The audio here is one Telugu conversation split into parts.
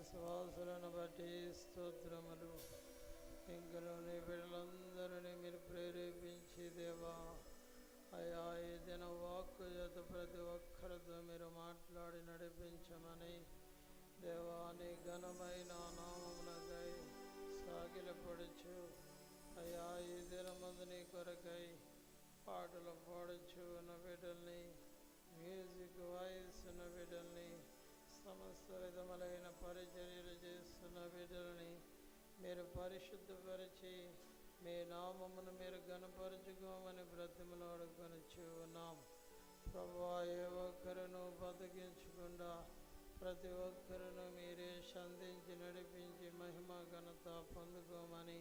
విశ్వాసులను బట్టి స్తోత్రములు. ఇంకను నీ బిడ్డలందరినీ మీరు ప్రేరేపించి దేవా అయా ఈ దిన వాక్కు చేత ప్రతి ఒక్కరితో మీరు మాట్లాడి నడిపించమని దేవా నీ ఘనమైన నామమునకై సాగిలపడుచు అయా ఈ దినమందు నీ కొరకై పాటలు పాడుచు ఉన్న బిడ్డల్ని, మ్యూజిక్ వాయిస్ ఉన్న బిడ్డల్ని, సమస్త విధములైన పరిచర్యలు చేస్తున్న బిడ్డల్ని మీరు పరిశుద్ధపరిచి మీ నామమును మీరు ఘనపరచుకోమని బ్రతిమలాడుకొనుచు ఉన్నాం. ప్రభువా, ఏ ఒక్కరును బతికించకుండా ప్రతి ఒక్కరును మీరే సంధించి నడిపించి మహిమ ఘనత పొందుకోమని,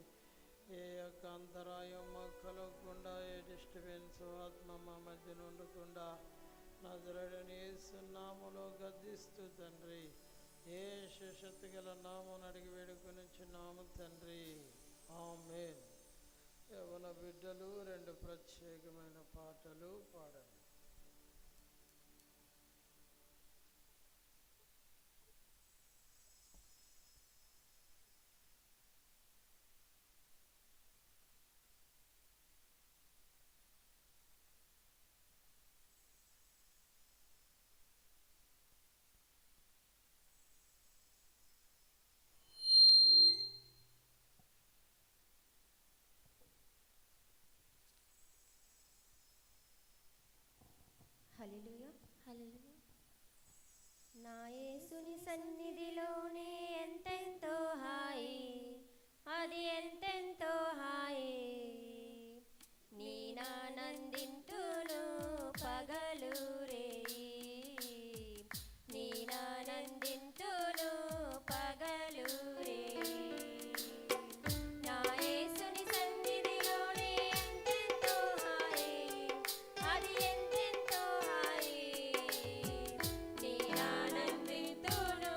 ఏ యొక్క అంతరాయం కలగకుండా, ఏ డిస్టర్బెన్స్ ఆత్మ మా మధ్య ఉండకుండా నజరేయుడైన యేసు నామములో గద్దిస్తూ తండ్రి, యేసు శక్తి గల నామమును అడిగి వేడుకొనుచున్నాము తండ్రి, ఆమేన్. యవ్వన బిడ్డలు 2 ప్రత్యేకమైన పాటలు పాడండి. హల్లెలూయా హల్లెలూయా. నా యేసుని సన్నిధిలోనే ఎంతెంతో హాయి, అది ఎంతెంతో హాయి. నేనానందింతును పగలు రేయి, నేనానందింతును పగలు రేయి. నా యేసుని సన్నిధిలోనే ఎంతెంతో హాయి, అది ఎంతెంతో హాయి. నేనానందింతును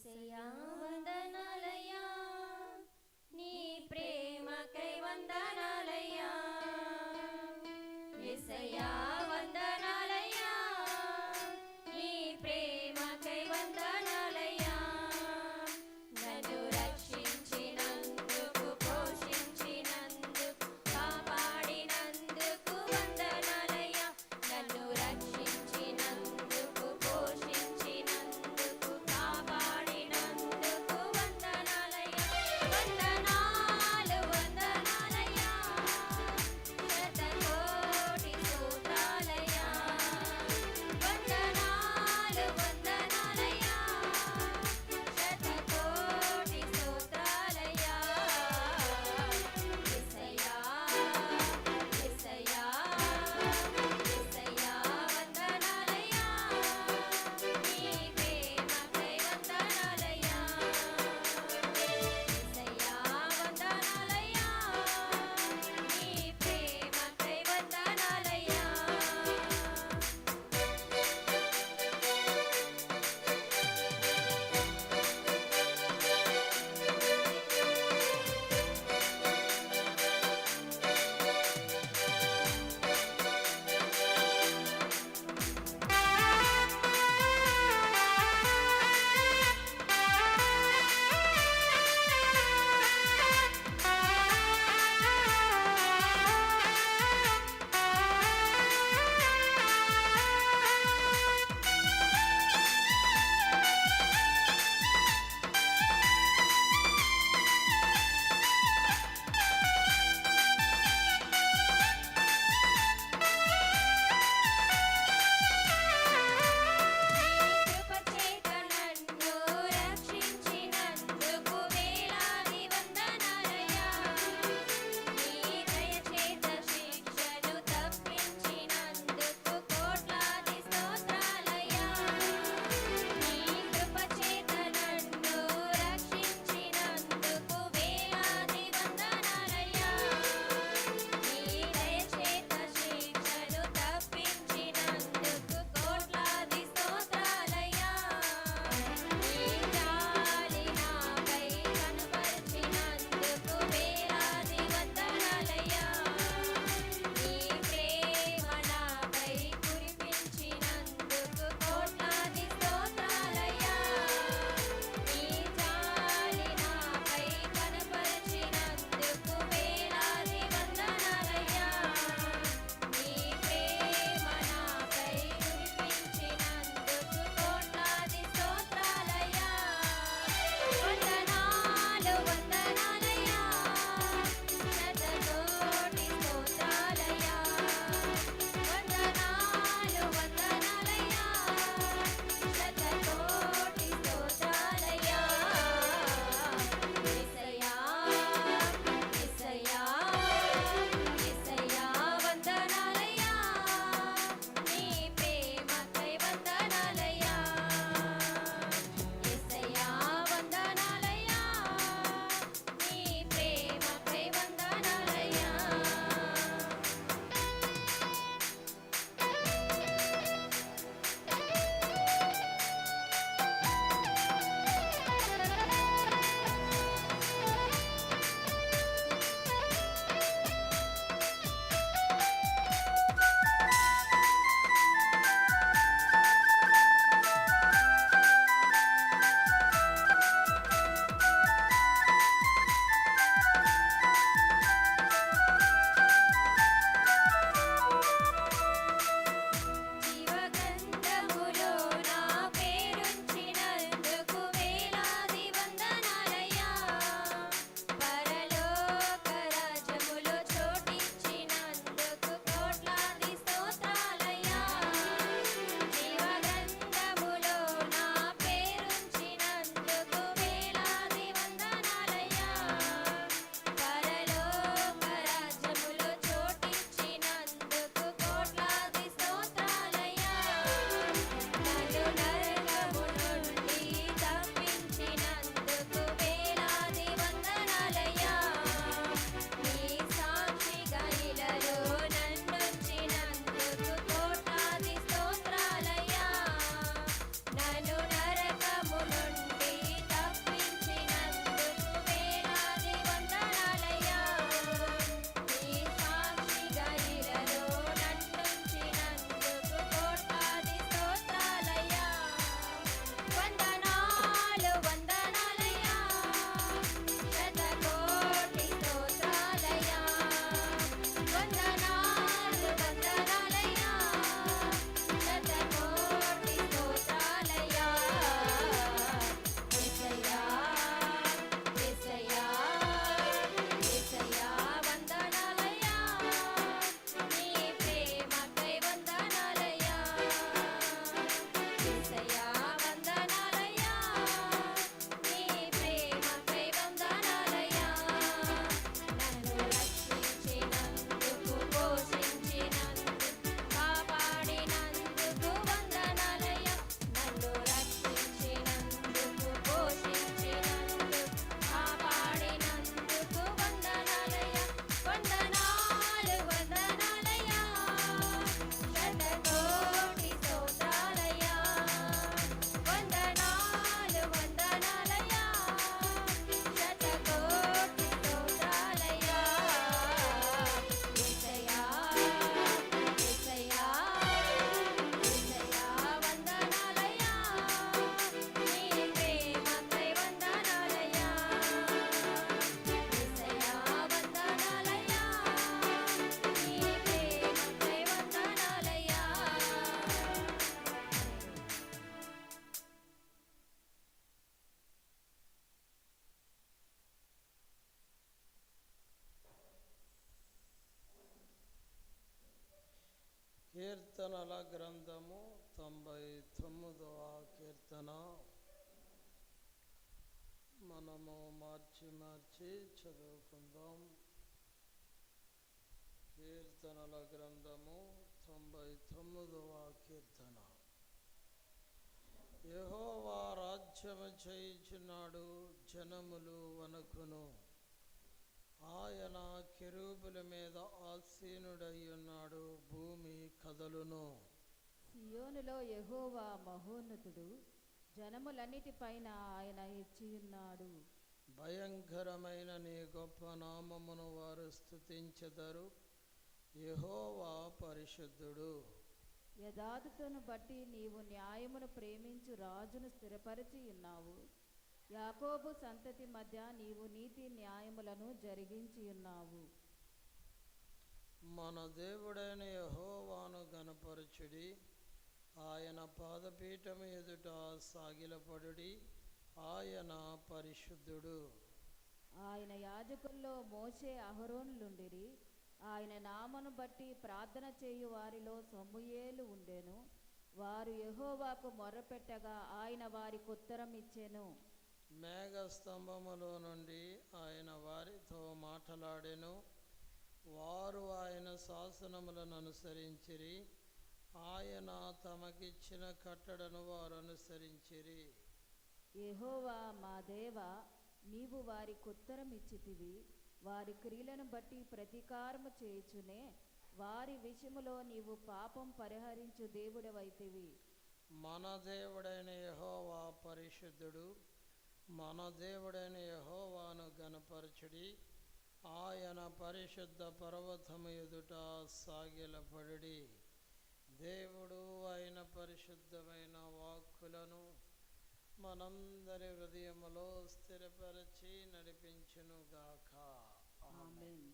యేసయ్యా వందనాలయ్యా, నీ ప్రేమకై వందనాలయ్యా. యేసయ్యా వందనాలయ్యా, నీ ప్రేమకై వందనాలయ్యా. నన్ను రక్షించినందుకు, పోషించినందుకు, కాపాడినందుకు వందనాలయ్యా. నన్ను రక్షించినందుకు, పోషించినందుకు, కాపాడినందుకు వందనాలయ్యా. వందనాలు వందనాలయ్యా, శతకోటి స్తోత్రాలయ్యా. వందనాలు వందనాలయ్యా, శతకోటి స్తోత్రాలయ్యా. యేసయ్యా యేసయ్యా యేసయ్యా వందనాలయ్యా, నీ ప్రేమకై వందనాలయ్యా. యేసయ్యా కీర్తనల గ్రంథము 99వ కీర్తన. మనము మార్చి చదువుకుందాం. కీర్తనల గ్రంథము 99వ కీర్తన. యెహోవా రాజ్యము చేయుచున్నాడు, జనములు వణకును. ఆయన కెరూబుల మీద ఆసీనుడై ఉన్నాడు, భూమి కదలును. సియోనులో యెహోవా మహోన్నతుడు, జనములన్నిటిపైన ఆయన హెచ్చియున్నాడు. భయంకరమైన నీ గొప్ప నామమును వారు స్తుతించెదరు. యెహోవా పరిశుద్ధుడు. యథార్థతను బట్టి నీవు న్యాయమును ప్రేమించు రాజును స్థిరపరిచి ఉన్నావు. యాకోబు సంతతి మధ్య నీవు నీతి న్యాయములను జరిగించి ఉన్నావు. మన దేవుడైన యెహోవాను గణపరచుడి, ఆయన పాదపీఠము ఎదుట సాగిలపడుడి. ఆయన పరిశుద్ధుడు. ఆయన యాజకుల్లో మోషే అహరోనులుండిరి. ఆయన నామను బట్టి ప్రార్థన చేయు వారిలో సమూయేలు ఉండెను. వారు యెహోవాకు మొర్రపెట్టగా ఆయన వారికి ఉత్తరం ఇచ్చెను. మేఘస్తంభములో నుండి ఆయన వారితో మాట్లాడెను. వారు ఆయన శాసనములను అనుసరించిరి. ఆయన తమకిచ్చిన కట్టడను వారు అనుసరించిరి. యెహోవా మా దేవా, నీవు వారికి ఉత్తరం ఇచ్చితివి. వారి క్రియలను బట్టి ప్రతీకారము చేయుచునే వారి విషయములో నీవు పాపం పరిహరించు దేవుడవైతివి. మన దేవుడైన యెహోవా పరిశుద్ధుడు. మన దేవుడైన యెహోవాను గణపరచుడి, ఆయన పరిశుద్ధ పర్వతము ఎదుట సాగిలపడుడి. దేవుడు ఆయన పరిశుద్ధమైన వాక్కులను మనందరి హృదయములో స్థిరపరచి నడిపించునుగాక. ఆమేన్.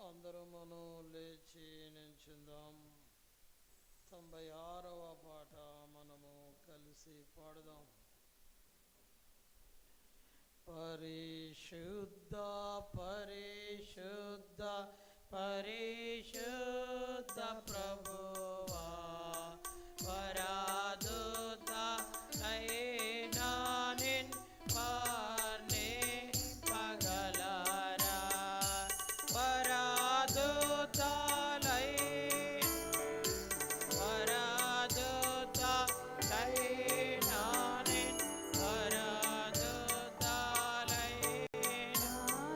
అందరూ మనం లేచి నిల్చుందాం. 96వ పాట మనము కలిసి పాడుదాం. పరిశుద్ధ పరిశుద్ధ పరిశుద్ధ ప్రభువా, పరాధుత అయినా నిన్ పార్నే పగలరా. పరాధుతలై పరాధుతలైనా నిన్ పరాధుతలైనా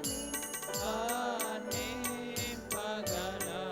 నిన్ పార్నే పగలరా.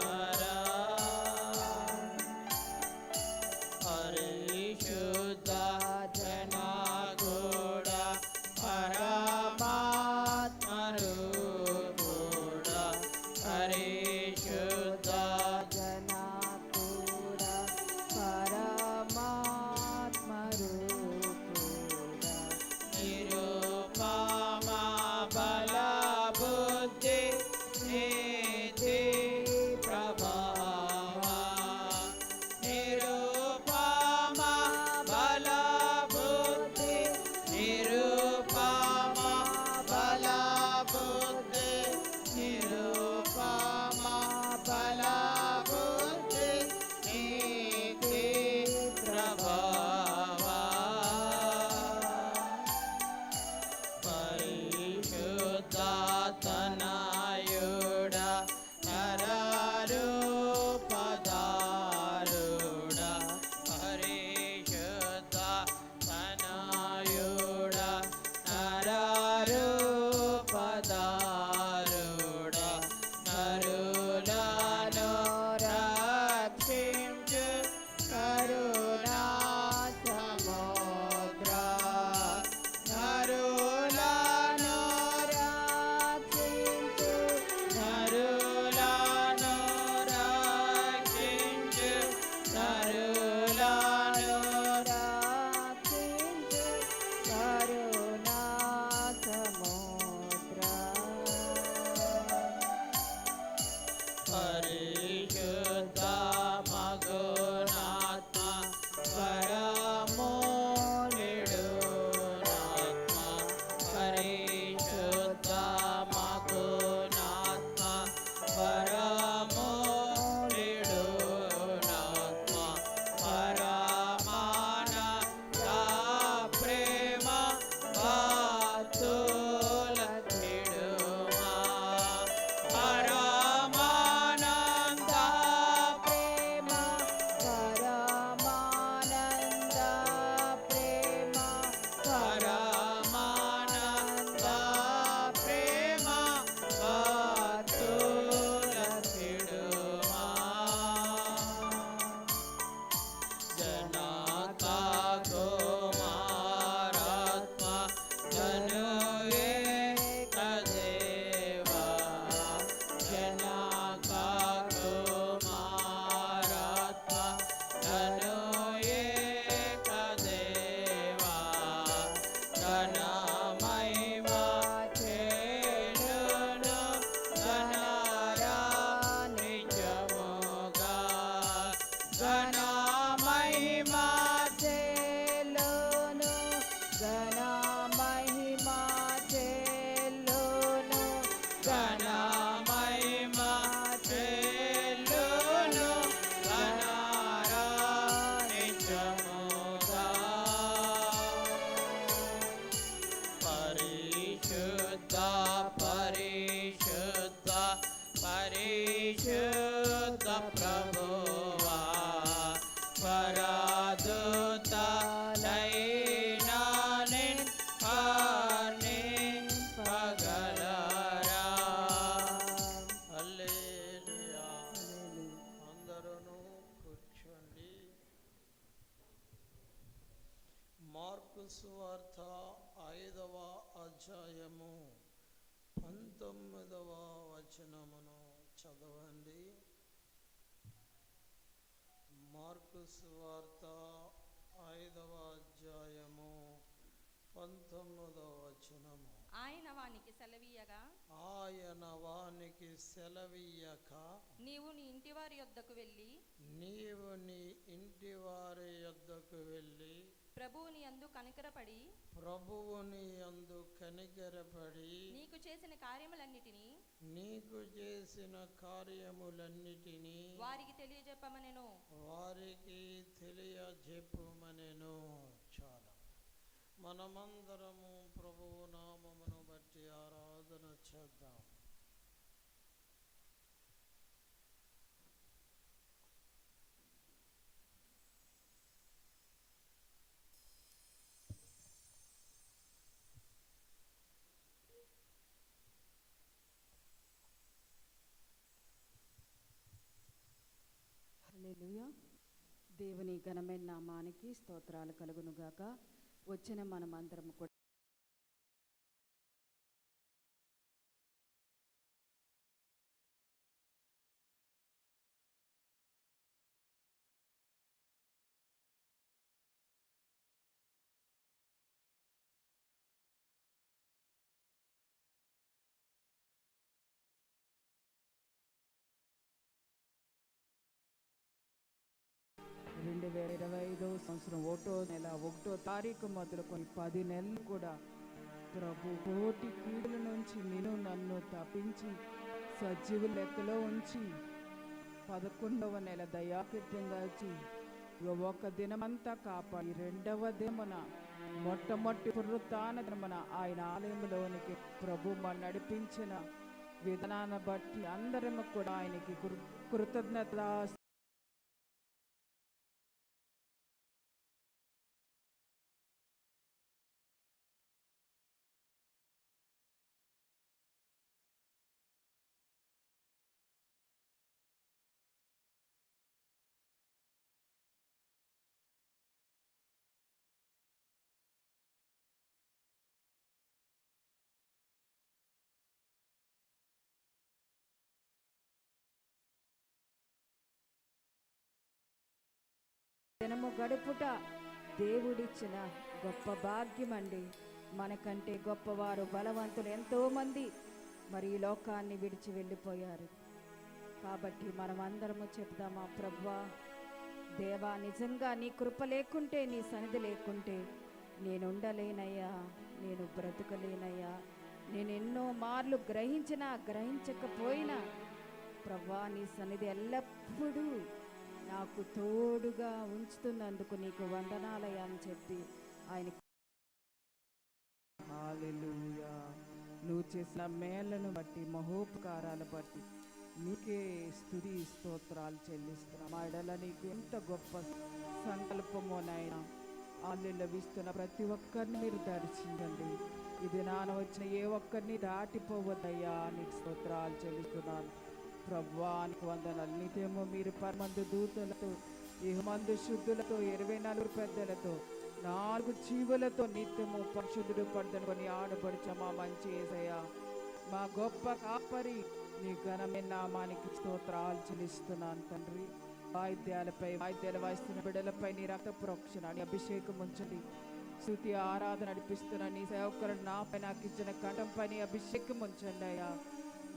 ప్రభువా పరాదుతలైనా పగలరా. హల్లెలూయా. అందరూ కూర్చోండి. మార్కు సువార్త 5వ అధ్యాయము 19వ వచనమును చదవండి. మార్కు సువార్త 5వ అధ్యాయము 19వ వచనము. ఆయన వానికి సెలవీయగా, ఆయన వానికి సెలవీయక, నీవు నీ ఇంటివారి యొద్దకు వెళ్ళి నీవు నీ ఇంటి వారి యొద్దకు వెళ్ళి ప్రభువుని యందు కనికరపడి ప్రభువుని యందు కనికరపడి నీకు చేసిన కార్యములన్నిటినీ వారికి తెలియజెప్పమనెను. చాలా మనమందరము ప్రభువు నామమును బట్టి ఆరాధన చేద్దాం. హల్లెలూయా. దేవుని ఘనమైన నామానికి స్తోత్రాలు కలుగునుగాక. వచ్చిన మనమందరం కూడా రెండు 2025 సంవత్సరం 1వ నెల 1వ తారీఖు మొదలుకొని 10 నెలలు కూడా ప్రభు కోటి కీడుల నుంచి నన్ను తప్పించి సజీవు లెక్కలో ఉంచి 11వ నెల దయాకృత్యంగా వచ్చి ఒక దినమంతా కాపాడి 2వ దినమున మొట్టమొదటి పునరుత్థాన దినమున ఆయన ఆలయంలోనికి ప్రభు నడిపించిన విధానాన్ని బట్టి అందరము కూడా ఆయనకి కృతజ్ఞత దినము గడుపుట దేవుడిచ్చిన గొప్ప భాగ్యమండి. మనకంటే గొప్పవారు బలవంతులు ఎంతోమంది మరి ఈ లోకాన్ని విడిచి వెళ్ళిపోయారు. కాబట్టి మనం అందరము చెప్దామా, ప్రభువా దేవా, నిజంగా నీ కృప లేకుంటే, నీ సన్నిధి లేకుంటే నేను ఉండలేనయ్యా, నేను బ్రతకలేనయ్యా. నేను ఎన్నో మార్లు గ్రహించకపోయినా ప్రభువా నీ సన్నిధి ఎల్లప్పుడూ నాకు తోడుగా ఉంచుతున్నందుకు నీకు వందనాలయ్యా అని చెప్పి ఆయన హల్లెలూయా. నువ్వు చేసిన మేళ్లను బట్టి, మహోపకారాలు బట్టి నీకే స్తుతి స్తోత్రాలు చెల్లిస్తున్నా. మా ఎడల నీకు ఎంత గొప్ప సంకల్పమోనైనా ఆలపిస్తున్న ప్రతి ఒక్కరిని మీరు దర్శించండి. ఇది నాన్న వచ్చిన ఏ ఒక్కరిని దాటిపోవద్దయ్యా, నీకు స్తోత్రాలు చెల్లిస్తున్నాను. ప్రభువానికి వందనాలు. నిత్యము మీరు పరమందు దూతలతో, ఇహమందు శుద్ధులతో, 24 పెద్దలతో, 4 జీవులతో నిత్యము పరిశుద్ధుడు పడుతుని ఆడబడుచ మా మంచి యేసయ్యా, మా గొప్ప కాపరి, నీ ఘనమైన నామానికి స్తోత్రాలు చెల్లిస్తున్నాను తండ్రి. వాయిద్యాలు వాయిస్తున్న బిడ్డలపై నీ రక్త ప్రోక్షణ, నీ అభిషేకం ఉంచండి. స్తుతి ఆరాధన నడిపిస్తున్న నీ సేవకులను నాపై నాకు ఇచ్చిన కంఠంపై నీ అభిషేకం ఉంచండి అయ్యా.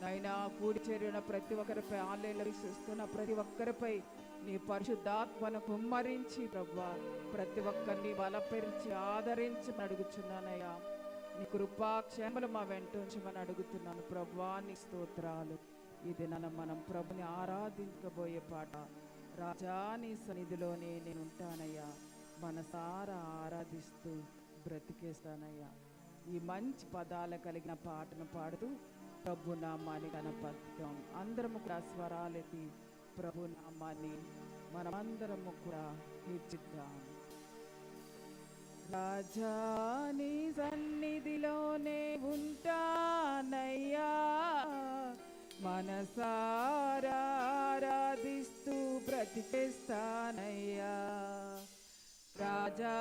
నైనా కూడి చేరిన ప్రతి ఒక్కరిపై, ఆన్లైన్లో వీక్షిస్తున్న ప్రతి ఒక్కరిపై నీ పరిశుద్ధాత్మను కుమ్మరించి ప్రభువా ప్రతి ఒక్కరిని బలపరిచి ఆదరించమని అడుగుచున్నానయ్యా. నీ కృపాక్షేమలు మా వెంట ఉంచమని అడుగుతున్నాను ప్రభువా. నీ స్తోత్రాలు. ఇది మనం ప్రభుని ఆరాధించబోయే పాట. రాజా నీ సన్నిధిలోనే నేను ఉంటానయ్యా, మనసారా ఆరాధిస్తూ బ్రతికేస్తానయ్యా. ఈ మంచి పదాలు కలిగిన పాటను పాడుతూ ప్రభు నామాన్ని కనపరుద్దాం. అందరము కూడా స్వరాలెత్తి ప్రభు నామాన్ని మనమందరము కూడా హెచ్చిద్దాం. రాజా నీ సన్నిధిలోనే ఉంటానయ్యా, మనసారా ఆరాధిస్తూ బ్రతికేస్తానయ్యా. రాజా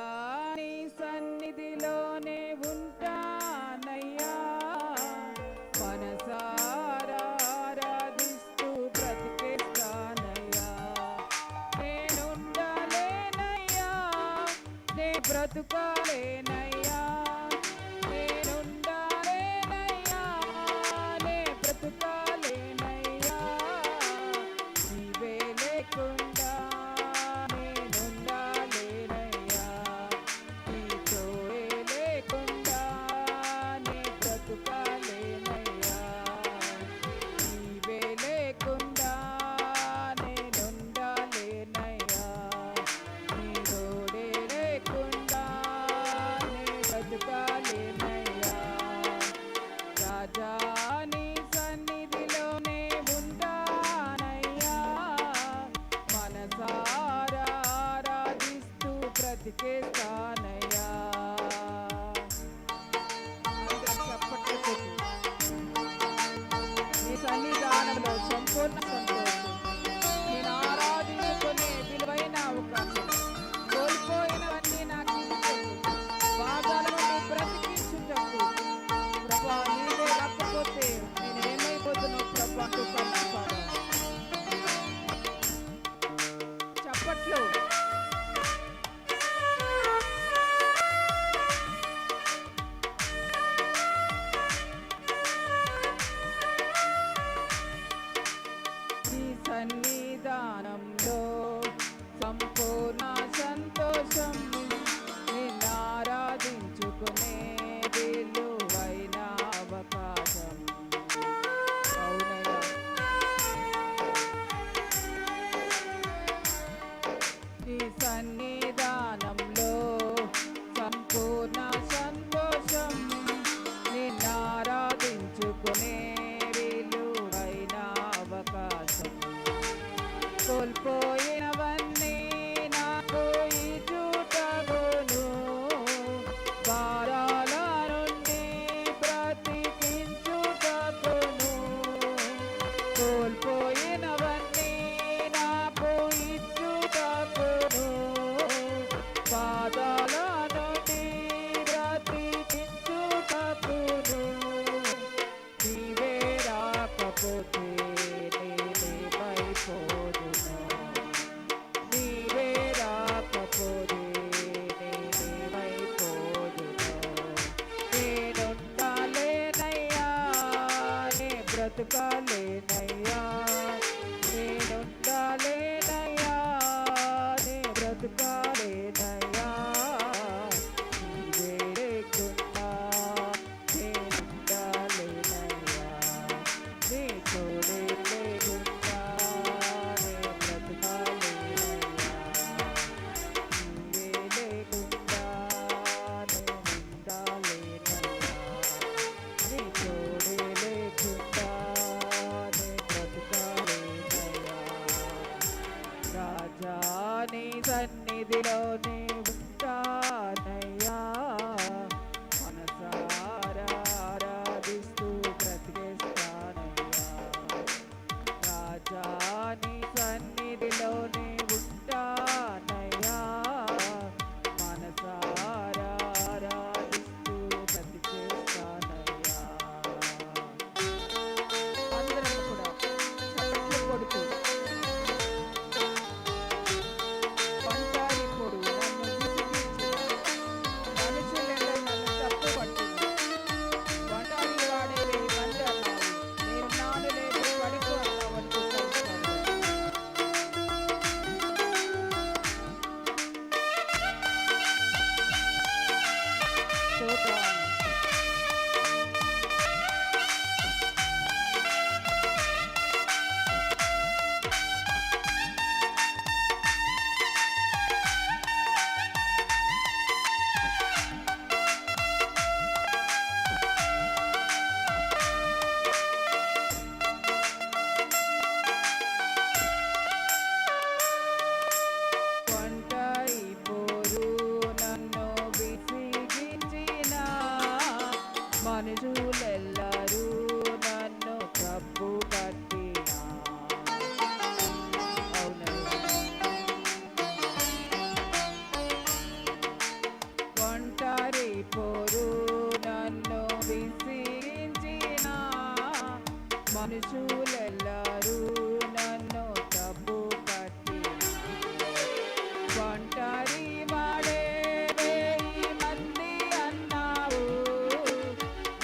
నీ సన్నిధిలోనే ఉంటానయ్యా, మనసారా ఆరాధిస్తూ బ్రతికేస్తానయ్యా. నేనుండలేనయ్యా, నే బ్రతుకాలేనయ్యా, నేనుండలేనయ్యా, నే బ్రతుకాలేనయ్యా. నీవే లేకుండా నేనుండలేనయ్యా, నీ తోడే లేకుండా నే బ్రతుకాలేనయ్యా. నీవే లేకుండా నేనుండలేనయ్యా, నీ తోడే లేకుండా నే బ్రతుకాలేనయ్యా. రాజా నీ సన్నిధిలోనే ఉంటానయ్యా, మనసారా ఆరాధిస్తూ బ్రతికేస్తానయ్యా. అందరం చప్పట్లు కొట్టి నీ సన్నిధానంలో సంపూర్ణ సంతోషం, నేను ఆరాధించుకునే విలువైన అవకాశం, కోల్పోయినవన్నీ నాకు ఇచ్చేది, బాధల నుండి బ్రతికించుటకు ప్రభా నీవే లేకపోతే నేను ఏమైపోతున్నా ప్రభా కలుపుతాను. చప్పట్లు. నీ సన్నిధానంలో సంపూర్ణ సంతోషం, నిన్ను ఆరాధించుకునే విలువైన అవకాశం. అవునయ్యా, నీ సన్నిధానంలో సంపూర్ణ సంతోషం, నిన్ను ఆరాధించుకునే విలువైన అవకాశం. కోల్పోయినవన్నీ నాకు ఇచ్చుటకును, భారాల నుండి బ్రతికించుటకును. కోల్పోయినవన్నీ నాకు ఇచ్చుటకును, బాధల నుండి బ్రతికించుటకును. నీవే రాకపోతే నేనేమైపోదును, నీవే రాకపోతే నేనేమైపోదును. నేనుండాలేనయ్యా, నే బ్రతుకాలేనయ్యా, నేనుండాలేనయ్యా, నే బ్రతుకాలేనయ్యా. నీవే లేకుండా నేనుండాలేనయ్యా, నీ తోడే లేకుండా నే బ్రతుకాలేనయ్యా. నీవే లేకుండా నేనుండాలేనయ్యా, నీ తోడే లేకుండా నే బ్రతుకాలేనయ్యా. రాజా నీ సన్నిధిలోనే ఉంటానయ్యా, మనసారా ఆరాధిస్తూ బ్రతికేస్తానయ్యా. రాజా నీ సన్నిధిలోనే ఉంటానయ్యా, మనసారా ఆరాధిస్తూ బ్రతికేస్తానయ్యా. అందరం కూడా చప్పట్లు కొడుతూ ఒంటరి పొడు నన్ను మనుషులెల్లరూ నన్ను తప్పు పట్టినా. ఒంటరి పోరు నన్ను విసిగించిన మనుషులెల్లరూ నన్ను తప్పు పట్టినా. ఒంటరి వాడే వేయి మంది అన్నావు,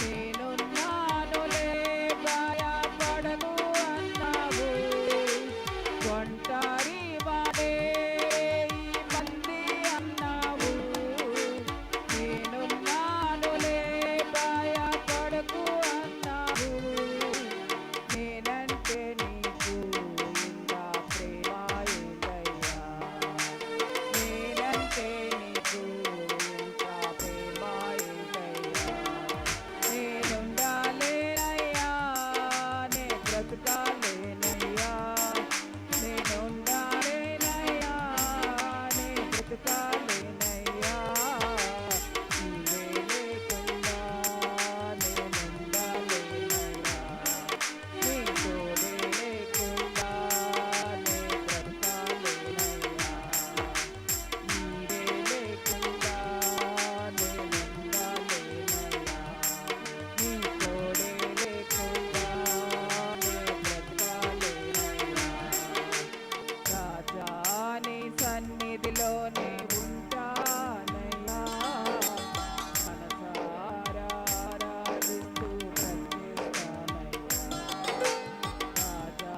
నేనున్నానులే భయపడకు అన్నావు. ఒంటరి వాడే వేయి మంది అన్నావు, నేనున్నానులే భయపడకు అన్నావు. నేనంటే నీకు ఇంత ప్రేమ ఏందయ్యా, నేనంటే నీకు ఇంత ప్రేమ ఏందయ్యా. నేనుండాలేనయ్యా, నే బ్రతకాలేనయ్యా, నేనుండాలేనయ్యా, నే బ్రతకాలేనయ్యా. నీవే లేకుండా నేనుండాలేనయ్యా, నీ తోడే లేకుండా నే బ్రతకాలేనయ్యా. నీవే లేకుండా నేనుండాలేనయ్యా, నీ తోడే లేకుండా నే బ్రతకాలేనయ్యా. రాజా నీ సన్నిధిలోనే ఉంటానయ్యా, మనసారా ఆరాధిస్తూ బ్రతికేస్తానయ్యా. రాజా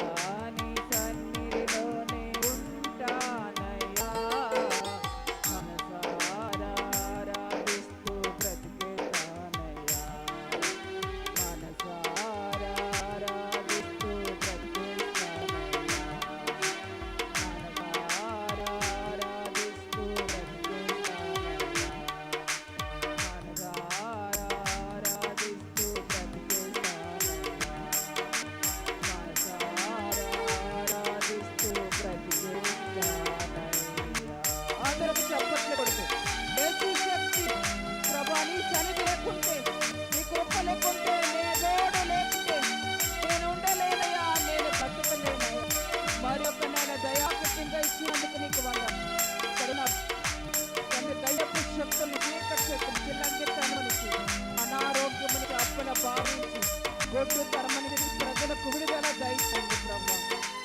నీ సన్నిధిలోనే ఉంటానయ్యా, మనసారా ఆరాధిస్తూ బ్రతికేస్తానయ్యా. మనసారా ఆరాధిస్తూ బ్రతికేస్తానయ్యా. మనసారా ఆరాధిస్తూ బ్రతికేస్తానయ్యా. మనసారా ఆరాధిస్తూ బ్రతికేస్తానయ్యా. మనసారా ఆరాధిస్తూ బ్రతికేస్తానయ్యా. అందరూ చప్పట్లు కొడుతూ లేచి శక్తి ప్రభా, నీ సన్నిధి లేకుంటే, నీ కృప లేకుంటే, నీ తోడు లేకుంటే నేను ఉండలేనయ్యా, నేను బతకలేనయ్యా. మరొక నేను దయాకృతంగా ఇచ్చినందుకు నీకు వందనాలు. కరుణ తన దయపు శక్తులు చీకటి శక్తులు చిల్లంగితనానికి అనారోగ్యమునికి అప్పుల భావించి గొడ్డు తరమని ప్రజలకు విడుదల దయచేయండి ప్రభా.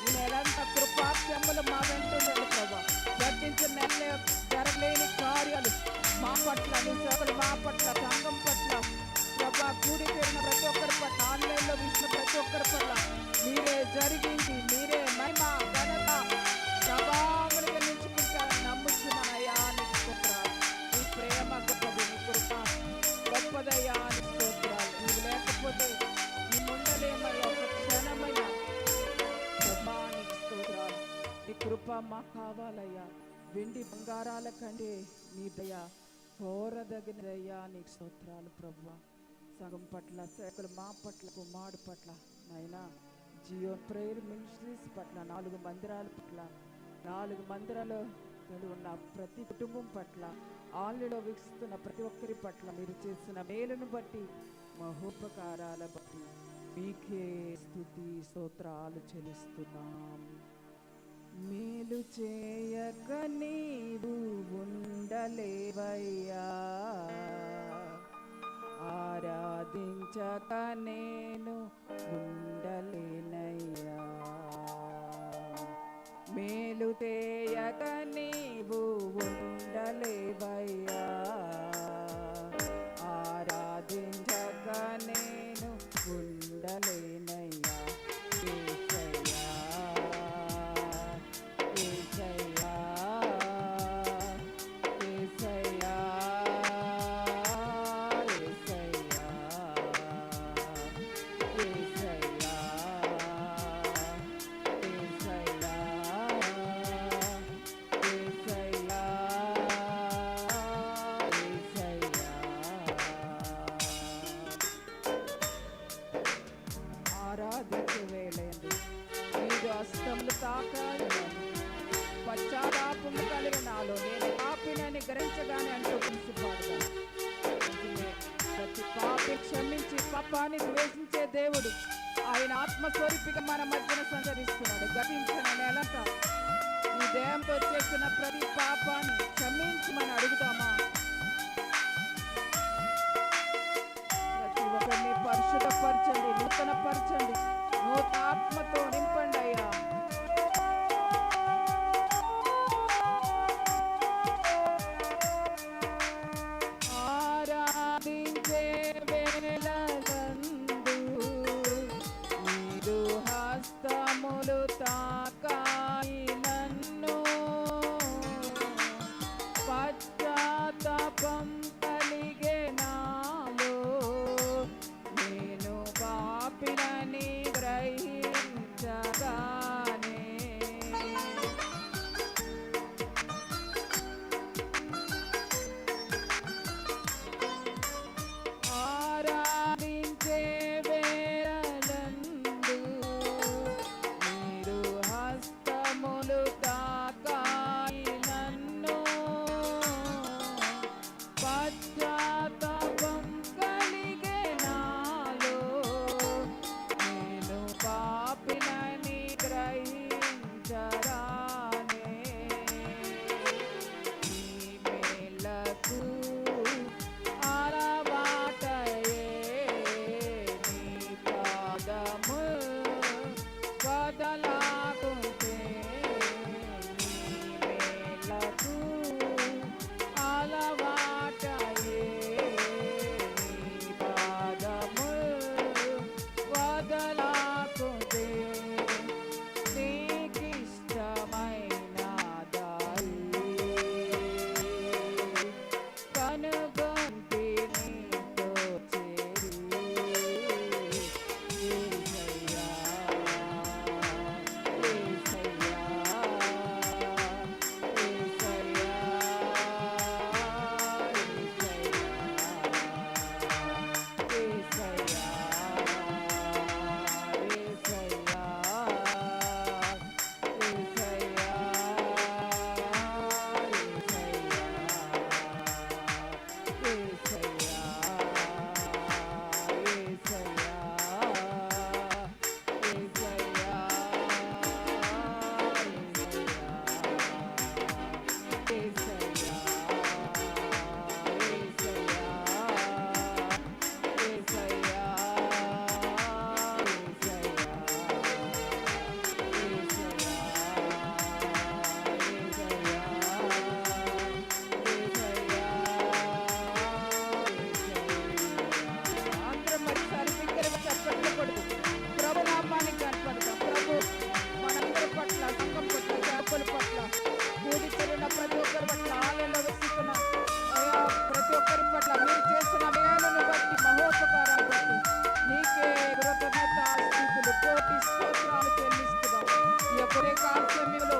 ఈ నెలంతా కృపాక్షములు మా వెంటుండండి ప్రభా. గర్జించిన నెల జరగలేని కార్యాలు మా పట్ల, నీ సేవలు మా పట్ల, సంఘం పట్ల ప్రభా, కూడి చేరిన ప్రతి ఒక్కరి పట్ల, ఆన్లైన్లో చూసిన ప్రతి ఒక్కరి పట్ల మీరే జరిగించి మీరే మహిమ ఘనత ప్రభావములు గెలించుకుంటారని నమ్ముచున్నానయ్యా. నీకు స్తోత్రాలు. నీ ప్రేమ గొప్పది, నీ కృప గొప్పదయ్యా. నీకు స్తోత్రాలు. నీవు లేకపోతే మేము ఉండలేమయ్యా, ఒక క్షణమైనా ప్రభా. నీకు స్తోత్రాలు. నీ కృప మాకు కావాలయ్యా. వెండి బంగారాల కంటే నీ దయ కోరదగినదయ్యా. నీకు స్తోత్రాలు ప్రభా. సంఘం పట్ల, సేవకులు మా పట్ల, కుమారుడు పట్ల నాయనా, జియోన్ ప్రేయర్ మినిస్ట్రీస్ పట్ల, 4 మందిరాల పట్ల, 4 మందిరాలు ఉన్న ప్రతి కుటుంబం పట్ల, ఆన్లైన్లో వీక్షిస్తున్న ప్రతి ఒక్కరి పట్ల మీరు చేసిన మేలును బట్టి, మహోపకారాల బట్టి మీకే స్తుతి స్తోత్రాలు చెల్లిస్తున్నాం. మేలు చేయక నీవు ఉండలేవయ్యా, ఆరాధించక నేను ఉండలేనయ్యా. మేలు చేయక నీవు ఉండలేవయ్యా, ఆరాధించక నేను ఉండలేనయ్యా. యేసయ్యా, యేసయ్యా, యేసయ్యా, యేసయ్యా, యేసయ్యా, యేసయ్యా, దేవుడు. ఆయన ఆత్మస్వరూపిగా మన మధ్యన సంచరిస్తున్నాడు. గతించిన నెలంతా ఈ దేహంతో చేసిన ప్రతి పాపాన్ని క్షమించి మనం అడుగుతామా? ప్రతి ఒక్కరిని పరిశుద్ధపరచండి, నూతనపరచండి, నూతన ఆత్మతో నింపండి అయ్యా. ఆరాధించే వేళలందు నీదు హస్తములు తాకాయి నన్ను, పశ్చాత్తాపం కలిగే నాలో, నేను పాపినని గ్రహించగానే ఆరాధించే వేళలందు మీరు హస్తములు తాకాయి నన్ను, పశ్చాత్తాపం కలిగే నాలో, నేను పాపినని గ్రహించరానే. నీ మేలకు అలవాటయే నీ పాదము వదలాకుంటే, నీ మేలకు అలవాటయే నీ పాదము వదలాకుంటే, నీకిష్టమైన దారి కనుగొంటి నీతో చేరి. యేసయ్యా, యేసయ్యా, యేసయ్యా, యేసయ్యా, యేసయ్యా, యేసయ్యా, అందరం మరోసారి బిగ్గరగా చప్పట్లు కొడుతూ ప్రభు నామానికి కనపడతాం. ప్రభు మనందరి పట్ల, సంఘం పట్ల, చేపల పట్ల, కూడి చేరిన ప్రతి ఒక్కరి పట్ల, ఆలయంలో వెతుకుతున్న అయ్యా ప్రతి ఒక్కరి పట్ల మీరు చేసిన మేలును బట్టి, మహోపకారాన్ని బట్టి నీకే కృతజ్ఞత స్థితులు, కోటి స్తోత్రాలు చెల్లిస్తున్నాం. ఈ యొక్క కాల సమయంలో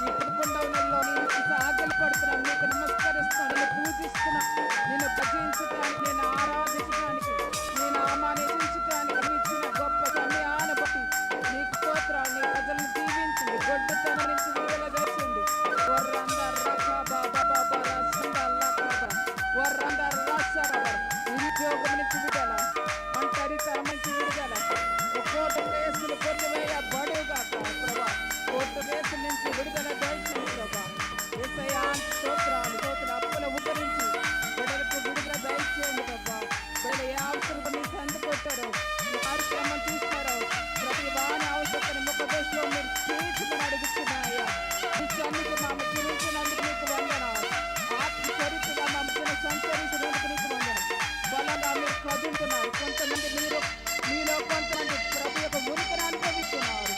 ఈ పుడుకుండవనంలో నీకు సాగిలు పడుతున్నాం, నీకు నమస్కరిస్తున్నాం, నిన్ను పూజిస్తున్నాం, నిన్ను భజించడానికి, నేను ఆరాధించడానికి, నీ నామాన్ని హెచ్చించడానికి నువ్వు ఇచ్చిన గొప్ప సమయాన్ని బట్టి నీకు స్తోత్రాలు. నీ ప్రజలను దీవించండి, గొడ్డుతనం నుంచి విడుదల చేసింది. నిరుద్యోగం నుంచి విడుదల, ఒంటరితనం నుంచి విడుదల, కోర్టు కేసులు కొట్టివేయబడుగాక ప్రభా. కోర్టు కేసుల నుంచి విడుదల దయచేయండి ప్రభా. యేసయ్యా స్తోత్రాలు, స్తోత్రాలు. అప్పుల ఉద్ధరించి బిడ్డలకు విడుదల దయచేయండి ప్రభా. బిడ్డలు ఏ అవసరం నీకు అందుకుంటారో, ఈ కార్యక్రమం చూస్తారో ప్రతి వాని అవసరం ముఖ దశలో మీరు తీర్చుకుని అడుగుతున్నాయ్యా. విషయానికి మా గురించినందుకు నీకు వందనాలు. ఆత్మచరిత్రగా మా మధ్యన సంచరించినందుకు నీకు వందనం. బలంగా మీరు కదులుతున్నారు. కొంతమంది మీలో కొంతమంది ప్రభు యొక్క ఉనికిని అనుభవిస్తున్నారు.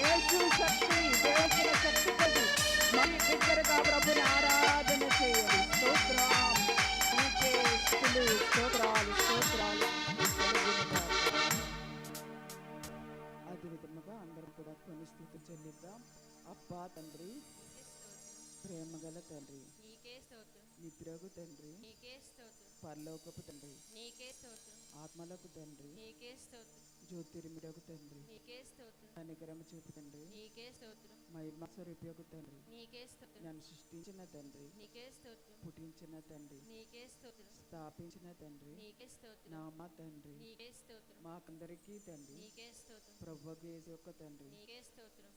యేసు శక్తి, దేవుని శక్తి కొద్ది మరి బిగ్గరగా ప్రభుని ఆరాధన చేయాలి. స్తోత్రం నీకే స్తుతులు, స్తోత్రాలు, స్తోత్రాలు. అదే విధముగా అందరం కూడా కొన్ని స్తుతులు చెల్లిద్దాం. అబ్బా తండ్రి, ప్రేమగల తండ్రి, నీకే స్తోత్రం, నిద్రకు తండ్రి, నీకే స్తోత్రం, పరలోకపు తండ్రి, నీకే స్తోత్రం, ఆత్మలకు తండ్రి, నీకే స్తోత్రం, జ్యోతిర్మిడకు తండ్రి, నీకే స్తోత్రం, కనికరము చూపు తండ్రి, నీకే స్తోత్రం, మహిమ స్వరూపకు తండ్రి, నీకే స్తోత్రం, నన్ను సృష్టించిన తండ్రి, నీకే స్తోత్రం, పుట్టించిన తండ్రి, నీకే స్తోత్రం, స్థాపించిన తండ్రి, నీకే స్తోత్రం, నా మా తండ్రి, నీకే స్తోత్రం, మాకందరికీ తండ్రి, నీకే స్తోత్రం, ప్రభువు యేసు యొక్క తండ్రి, నీకే స్తోత్రం,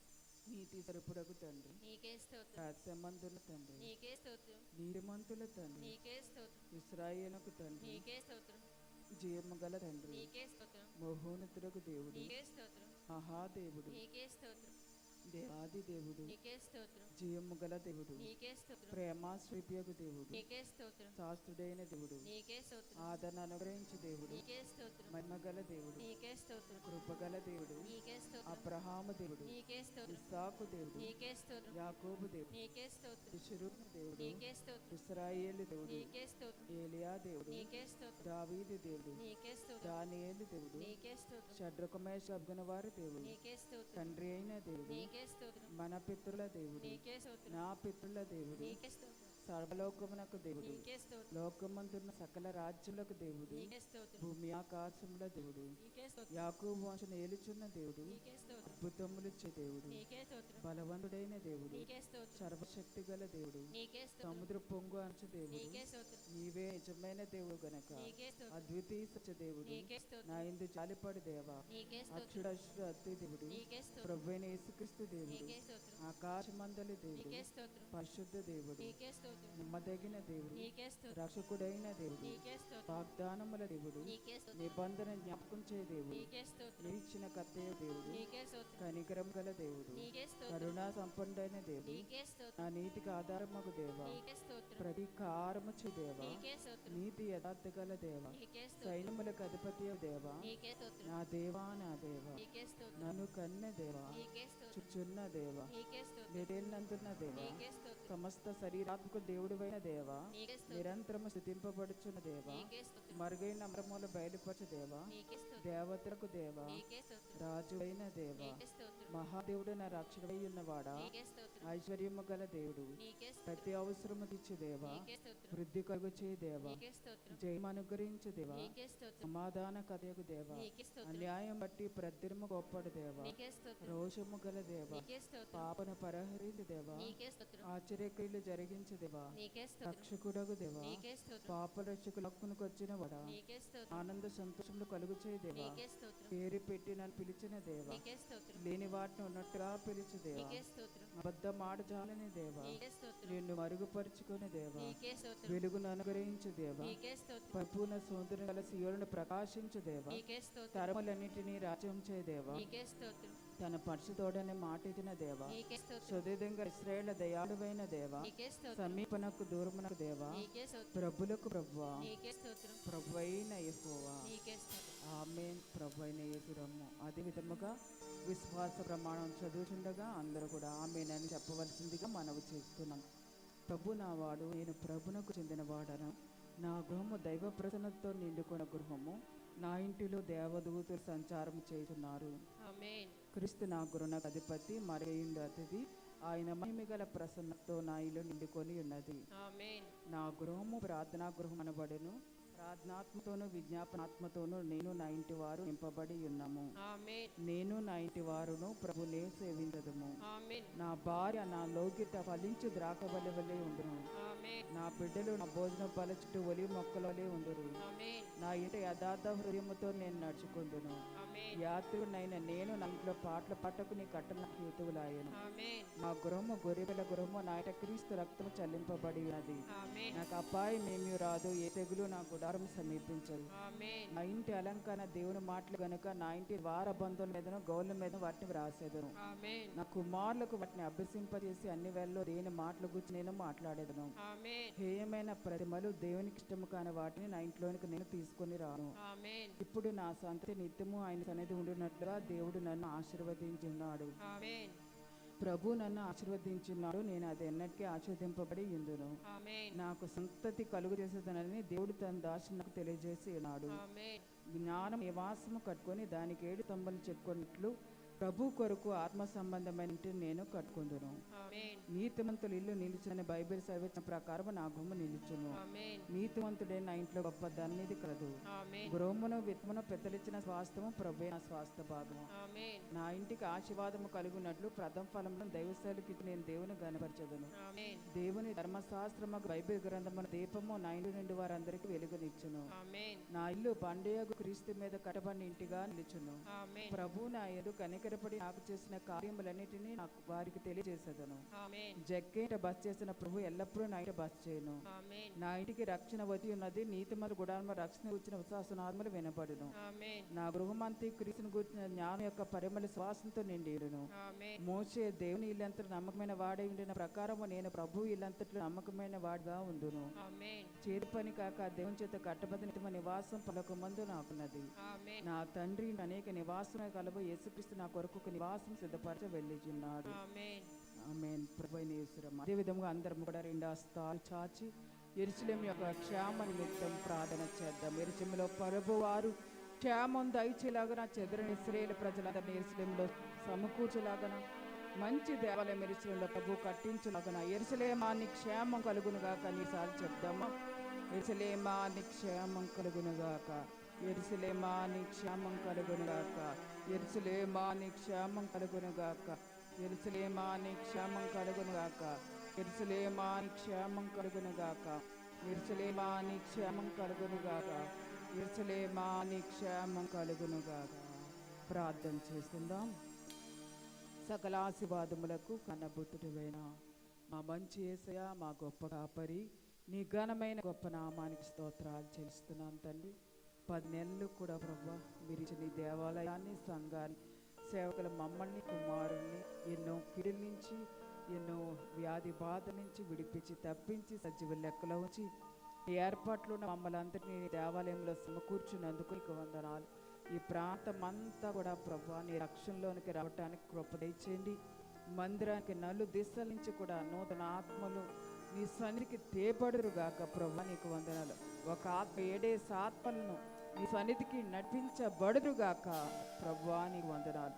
నీతి స్వరూపుడకు తండ్రి, నీకే స్తోత్రం, రాజ్యమంతుల తండ్రి, నీకే స్తోత్రం, నీతిమంతుల తండ్రి, నీకే స్తోత్రం, ఇశ్రాయేలుకు తండ్రి, నీకే స్తోత్రం, జీవముగల తండ్రి, నీకే స్తోత్రం, మహోన్నతులకు దేవుడు, నీకే స్తోత్రం, మహాదేవుడు, నీకే స్తోత్రం, దేవాది దేవుడు, నీకే స్తోత్రం, జీవముగల దేవుడు, నీకే స్తోత్రం, ప్రేమాశ్రీప్యకు దేవుడు, నీకే స్తోత్రం, శాస్త్రుడైన దేవుడు, నీకే స్తోత్రం, ఆదరణ అనుగ్రహించే దేవుడు, నీకే స్తోత్రం, మహిమగల దేవుడు, నీకే స్తోత్రం, కృపగల దేవుడు, నీకే స్తోత్రం, అబ్రహాము దేవుడు, నీకే స్తోత్రం, ఇస్సాకు దేవుడు, నీకే స్తోత్రం, యాకోబు దేవుడు, నీకే స్తోత్రం, ఇశ్రాయేలు దేవుడు, నీకే స్తోత్రం, ఇశ్రాయేలు దేవుడు, నీకే స్తోత్రం, ఏలియా దేవుడు, నీకే స్తోత్రం, దావీదు దేవుడు, నీకే స్తోత్రం, దానియేలు దేవుడు, నీకే స్తోత్రం, షడ్రకమేష వారి దేవుడు, నీకే స్తోత్రం, తండ్రి అయిన దేవుడు, నీకే స్తోత్రం, మన పితృల దేవుడు, నీకే స్తోత్రం, నా పితృల దేవుడు, నీకే స్తోత్రం, సర్వలోకమునకు దేవుడు, నీకే స్తోత్రం, లోకమందున్న సకల రాజ్యములకు దేవుడు, నీకే స్తోత్రం, భూమి ఆకాశముల దేవుడు, నీకే స్తోత్రం, యాకోబు వంశను ఏలుచున్న దేవుడు, నీకే స్తోత్రం, అద్భుతములిచ్చే దేవుడు, నీకే స్తోత్రం, బలవంతుడైన దేవుడు, నీకే స్తోత్రం, సర్వశక్తి గల దేవుడు, నీకే స్తోత్రం, సముద్ర పొంగు అంచు దేవుడు, నీకే స్తోత్రం, నీవే నిజమైన దేవుడు గనక నీకే స్తోత్రం, అద్వితీయ సత్య దేవుడు, నీకే స్తోత్రం, నా ఇందు జాలిపడి దేవా, నీకే స్తోత్రం, అక్షుడక్షుడు అద్దు దేవుడు, నీకే స్తోత్రం, ప్రభువైన యేసుక్రీస్తు దేవుడు, నీకే స్తోత్రం, ఆకాశమందలి దేవుడు, నీకే స్తోత్రం, పరిశుద్ధ దేవుడు, నీకే స్తోత్రం, నమ్మదగిన దేవుడు, నీకే స్తోత్రం, రక్షకుడైన దేవుడు, నీకే స్తోత్రం, వాగ్దానముల దేవుడు, నీకే స్తోత్రం, నిబంధన జ్ఞాపకం చే దేవుడు, నీకే స్తోత్రం, నిరీక్షణ కర్తయ్య దేవుడు, నీకే స్తోత్రం, కనికరం గల దేవుడు, నీకే స్తోత్రం, కరుణా సంపన్నుడైన దేవుడు, నీకే నా స్తోత్రం, నీతికి ఆధారమగు దేవా, నీకే స్తోత్రం, ప్రతీకారము చే దేవా, నీకే స్తోత్రం, నీతి యథార్థ గల దేవా, నీకే స్తోత్రం, సైన్యములకు అధిపతి దేవా, నీకే స్తోత్రం, నా దేవా నా దేవా, నీకే స్తోత్రం, నన్ను కన్న దేవా, నీకే స్తోత్రం, చుచ్చున్న దేవా, నీకే స్తోత్రం, నిరేళ్ళందున్న దేవా, నీకే స్తోత్రం, సమస్త శరీరాత్మక దేవుడివైన దేవా, నీకే స్తోత్రం, నిరంతరము స్థుతింపబడుచున్న దేవా, నీకే స్తోత్రం, మరుగైన అమరముల బయలుపరచు దేవా, నీకే స్తోత్రం, దేవతలకు దేవా, నీకే స్తోత్రం, రాజు అయిన దేవా, నీకే స్తోత్రం, మహాదేవుడు నా రక్షకుడై ఉన్నవాడా, నీకే స్తోత్రం, ఐశ్వర్యము గల దేవుడు, నీకే స్తోత్రం, ప్రతి అవసరము తీర్చు దేవా, నీకే స్తోత్రం, వృద్ధి కలుగు చే దేవా, నీకే స్తోత్రం, జయము అనుగ్రహించు దేవా, నీకే స్తోత్రం, సమాధాన కథయకు దేవా, నీకే స్తోత్రం, అన్యాయం బట్టి ప్రతిరము గొప్పడు దేవా, నీకే స్తోత్రం, రోషము గల దేవా, నీకే స్తోత్రం, పాపను పరిహరించు దేవా, నీకే స్తోత్రం, ఆశ్చర్యక్రియలు జరిగించు దేవా, నీకే స్తోత్రం, రక్షకుడగు దేవా, నీకే స్తోత్రం, పాప రక్షకుల హక్కునకు వచ్చిన వాడా, నీకే స్తోత్రం, ఆనంద సంతోషములు కలుగు చేయి దేవా, నీకే స్తోత్రం, పేరు పెట్టి నన్ను పిలిచిన దేవా, నీకే స్తోత్రం, లేని వాటిని ఉన్నట్టుగా పిలిచి దేవా, నీకే స్తోత్రం, అబద్ధం ఆడజాలని దేవా, నీకే స్తోత్రం, నిన్ను మరుగుపరుచుకుని దేవా, నీకే స్తోత్రం, వెలుగును అనుగ్రహించు దేవా, నీకే స్తోత్రం, పరిపూర్ణ సౌందర్యం గల సియోలను ప్రకాశించు దేవా, నీకే స్తోత్రం, తరములన్నిటినీ రాజ్యం చే దేవా, నీకే స్తోత్రం, తన పరిశుద్ధోడని మాట ఇచ్చిన దేవా, నీకే స్తోత్రం, సుదీర్ఘంగా ఇశ్రాయేల్ దయాళువైన దేవా, నీకే స్తోత్రం, సమీపనకు దూరమునకు దేవా, నీకే స్తోత్రం, ప్రభులకు ప్రభువా, నీకే స్తోత్రం, ప్రభువైన యెహోవా, నీకే స్తోత్రం, ఆమేన్. ప్రభువైన యేసురమ్ము. అదే విధముగా విశ్వాస ప్రమాణం చదువుతుండగా అందరూ కూడా ఆమేన్ అని చెప్పవలసిందిగా మనవి చేస్తున్నాం. ప్రభు నా వాడు, నేను ప్రభునకు చెందినవాడను, నా గృహము దైవ ప్రసన్నతతో నిండుకున్న గృహము, నా ఇంటిలో దేవదూతులు సంచారం చేస్తున్నారు. ఆమేన్, క్రీస్తు నా గృహకు అధిపతి, మరేండు అతిథి, ఆయన మహిమగల ప్రసన్నతతో నా ఇల్లు నిండుకొని ఉన్నది. ఆమేన్, నా గృహము ప్రార్థనా గృహం అనబడెను, ప్రార్థనాత్మతోనూ విజ్ఞాపనాత్మతోనూ నేను నా ఇంటి వారు నింపబడి ఉన్నాము. ఆమేన్, నేను నా ఇంటి వారును ప్రభునే సేవించదము. ఆమేన్, నా భార్య నా లోగిట ఫలించు ద్రాక్షవల్లి వలె ఉండును, ఆమేన్, నా బిడ్డలు నా భోజన బల చుట్టూ ఒలి మొక్కల వలె ఉండురు. ఆమేన్, నా ఇంట యథార్థ హృదయముతో నేను నడుచుకుందును. ఆమేన్, యాత్రికునైన నేను నా ఇంట్లో పాటలు పాటకు నీ కట్టన హేతువులాయను. ఆమేన్, నా గృహము గొర్రెల గృహము, నా ఇంట క్రీస్తు రక్తము చల్లింపబడి ఉన్నది. ఆమేన్, నాకు అపాయం ఏమీ రాదు, ఏ తెగులు నా గుడారం సమీపించదు. ఆమేన్, నా ఇంటి అలంకరణ దేవుని మాటలు గనుక నా ఇంటి వార బంధువుల మీదను గౌళ్ళ మీద వాటిని వ్రాసేదను. ఆమేన్, నా కుమారులకు వాటిని అభ్యసింపజేసి అన్ని వేళల్లో దేని మాటల గురించి నేను మాట్లాడేదను. ఆమేన్, హేయమైన ప్రతిమలు దేవునికి ఇష్టము కాని వాటిని నా ఇంట్లోనికి నేను తీసుకొని రాను. ఆమేన్, ఇప్పుడు నా సంతతి నిత్యము ఆయన సన్నిధి ఉండినట్లుగా దేవుడు నన్ను ఆశీర్వదించున్నాడు. ఆమేన్, ప్రభు నన్ను ఆశీర్వదించున్నాడు, నేను అది ఎన్నటికీ ఆశీర్వదింపబడి ఉందును. ఆమేన్, నాకు సంతతి కలుగు చేసేదనని దేవుడు తన దాసుని నాకు తెలియజేసి ఉన్నాడు. ఆమేన్, జ్ఞానం నివాసము కట్టుకొని దానికి 7 స్తంభాలు చెప్పుకున్నట్లు ప్రభు కొరకు ఆత్మ సంబంధమైన ఇంటిని నేను కట్టుకుందును. ఆమేన్. నీతిమంతుల ఇల్లు నిలిచిన బైబిల్ సర్వచన ప్రకారం నా గుమ్మ నిలుచును. ఆమేన్. నీతిమంతుడే నా ఇంట్లో గొప్ప ధన్నిధి కలదు. ఆమేన్. గృహమును విత్తమును పెద్దలిచ్చిన స్వాస్థము ప్రభే నా స్వాస్థ భాగము. ఆమేన్. నా ఇంటికి ఆశీర్వాదము కలుగునట్లు ప్రథమ ఫలములను దైవశాలకి నేను దేవుని గనపరచదును. ఆమేన్. దేవుని ధర్మశాస్త్రము బైబిల్ గ్రంథమున దీపము నా ఇంటి నుండి వారందరికీ వెలుగునిచ్చును. ఆమేన్. నా ఇల్లు బండయగు క్రీస్తు మీద కట్టబడిన ఇంటిగా నిలుచును. ఆమేన్. ప్రభు నా యందు కనికరపడి నాకు చేసిన కార్యములన్నిటినీ నాకు వారికి తెలియజేసేదను. ఆమేన్. జగ్గేట బస్ చేసిన ప్రభు ఎల్లప్పుడూ నా ఇంట బస్ చేయను. ఆమేన్. నా ఇంటికి రక్షణ వచ్చి ఉన్నది, నీతిమంతుల గుడారంలో రక్షణ వచ్చిన విశ్వాసనాత్మలు వినబడును. ఆమేన్. నా గృహమంతి క్రీస్తును గురించిన జ్ఞానం యొక్క పరిమళ శ్వాసంతో నిండియును. ఆమేన్. మోషే దేవుని ఇల్లంతటి నమ్మకమైన వాడై ఉండిన ప్రకారము నేను ప్రభు ఇల్లంతట్లో నమ్మకమైన వాడిగా ఉండును. ఆమేన్. చేతి పని కాక దేవుని చేత కట్టబడిన నిత్యమ నివాసం పలక మందు నాకున్నది. ఆమేన్. నా తండ్రి అనేక నివాసమే కలవు, యేసుక్రీస్తు నా కొరకు ఒక నివాసం సిద్ధపరచ వెళ్ళిచున్నాడు. ఆమేన్. ఆమేన్. ప్రభువైన యేసురమ్మ. అదే విధంగా అందరం కూడా రెండు హస్తాలు చాచి యెరూషలేము యొక్క క్షేమ నిమిత్తం ప్రార్థన చేద్దాం. యెరూషలేములో ప్రభువారు క్షేమం దయచేలాగన చెదరని ఇశ్రాయేలు ప్రజలందరినీ యెరూషలేములో సమకూర్చలాగన మంచి దేవాలయం యెరూషలేములో ప్రభు కట్టించలాగన యెరూషలేమాని క్షేమం కలుగునుగాక. నీసార్లు చెప్దామా? యెరూషలేమాని క్షేమం కలుగునుగాక. యెరూషలేమాని క్షేమం కలుగునుగాక. యెరూషలేమాని క్షేమం కలుగునుగాక. యెరూషలేమాని క్షేమం కలుగునుగాక. యెరూషలేమాని క్షేమం కలుగునుగాక. యెరూషలేమాని క్షేమం కలుగునుగాక. యెరూషలేమాని క్షేమం కలుగునుగాక. ప్రార్థన చేస్తుందాం. సకల ఆశీర్వాదములకు కన్నబుద్ధుడివైన మా మంచి యేసయ్య, మా గొప్ప కాపరి, నీ ఘనమైన గొప్ప నామానికి స్తోత్రాలు చెల్లిస్తున్నాను తండ్రి. 10 నెలలు కూడా ప్రభా మీరు ఇచ్చిన ఈ దేవాలయాన్ని, సంఘాన్ని, సేవకుల మమ్మల్ని, కుమారుల్ని ఎన్నో కిడుల నుంచి, ఎన్నో వ్యాధి బాధ నుంచి విడిపించి తప్పించి సజీవ లెక్కలో ఉంచి ఈ ఏర్పాట్లు మమ్మల్ని అందరినీ దేవాలయంలో సమకూర్చున్నందుకు నీకు వందనాలు. ఈ ప్రాంతం అంతా కూడా ప్రభా నీ రక్షణలోనికి రావటానికి కృప దయచేయండి. మందిరానికి నలు దిశల నుంచి కూడా నూతన ఆత్మలు నీ సన్నిధికి తేబడురుగాక. ప్రభా నీకు వందనాలు. ఒక ఆత్మ 7 ఆత్మలను నీ సన్నిధికి నడిపించబడురుగాక. ప్రభా నీకు వందనాలు.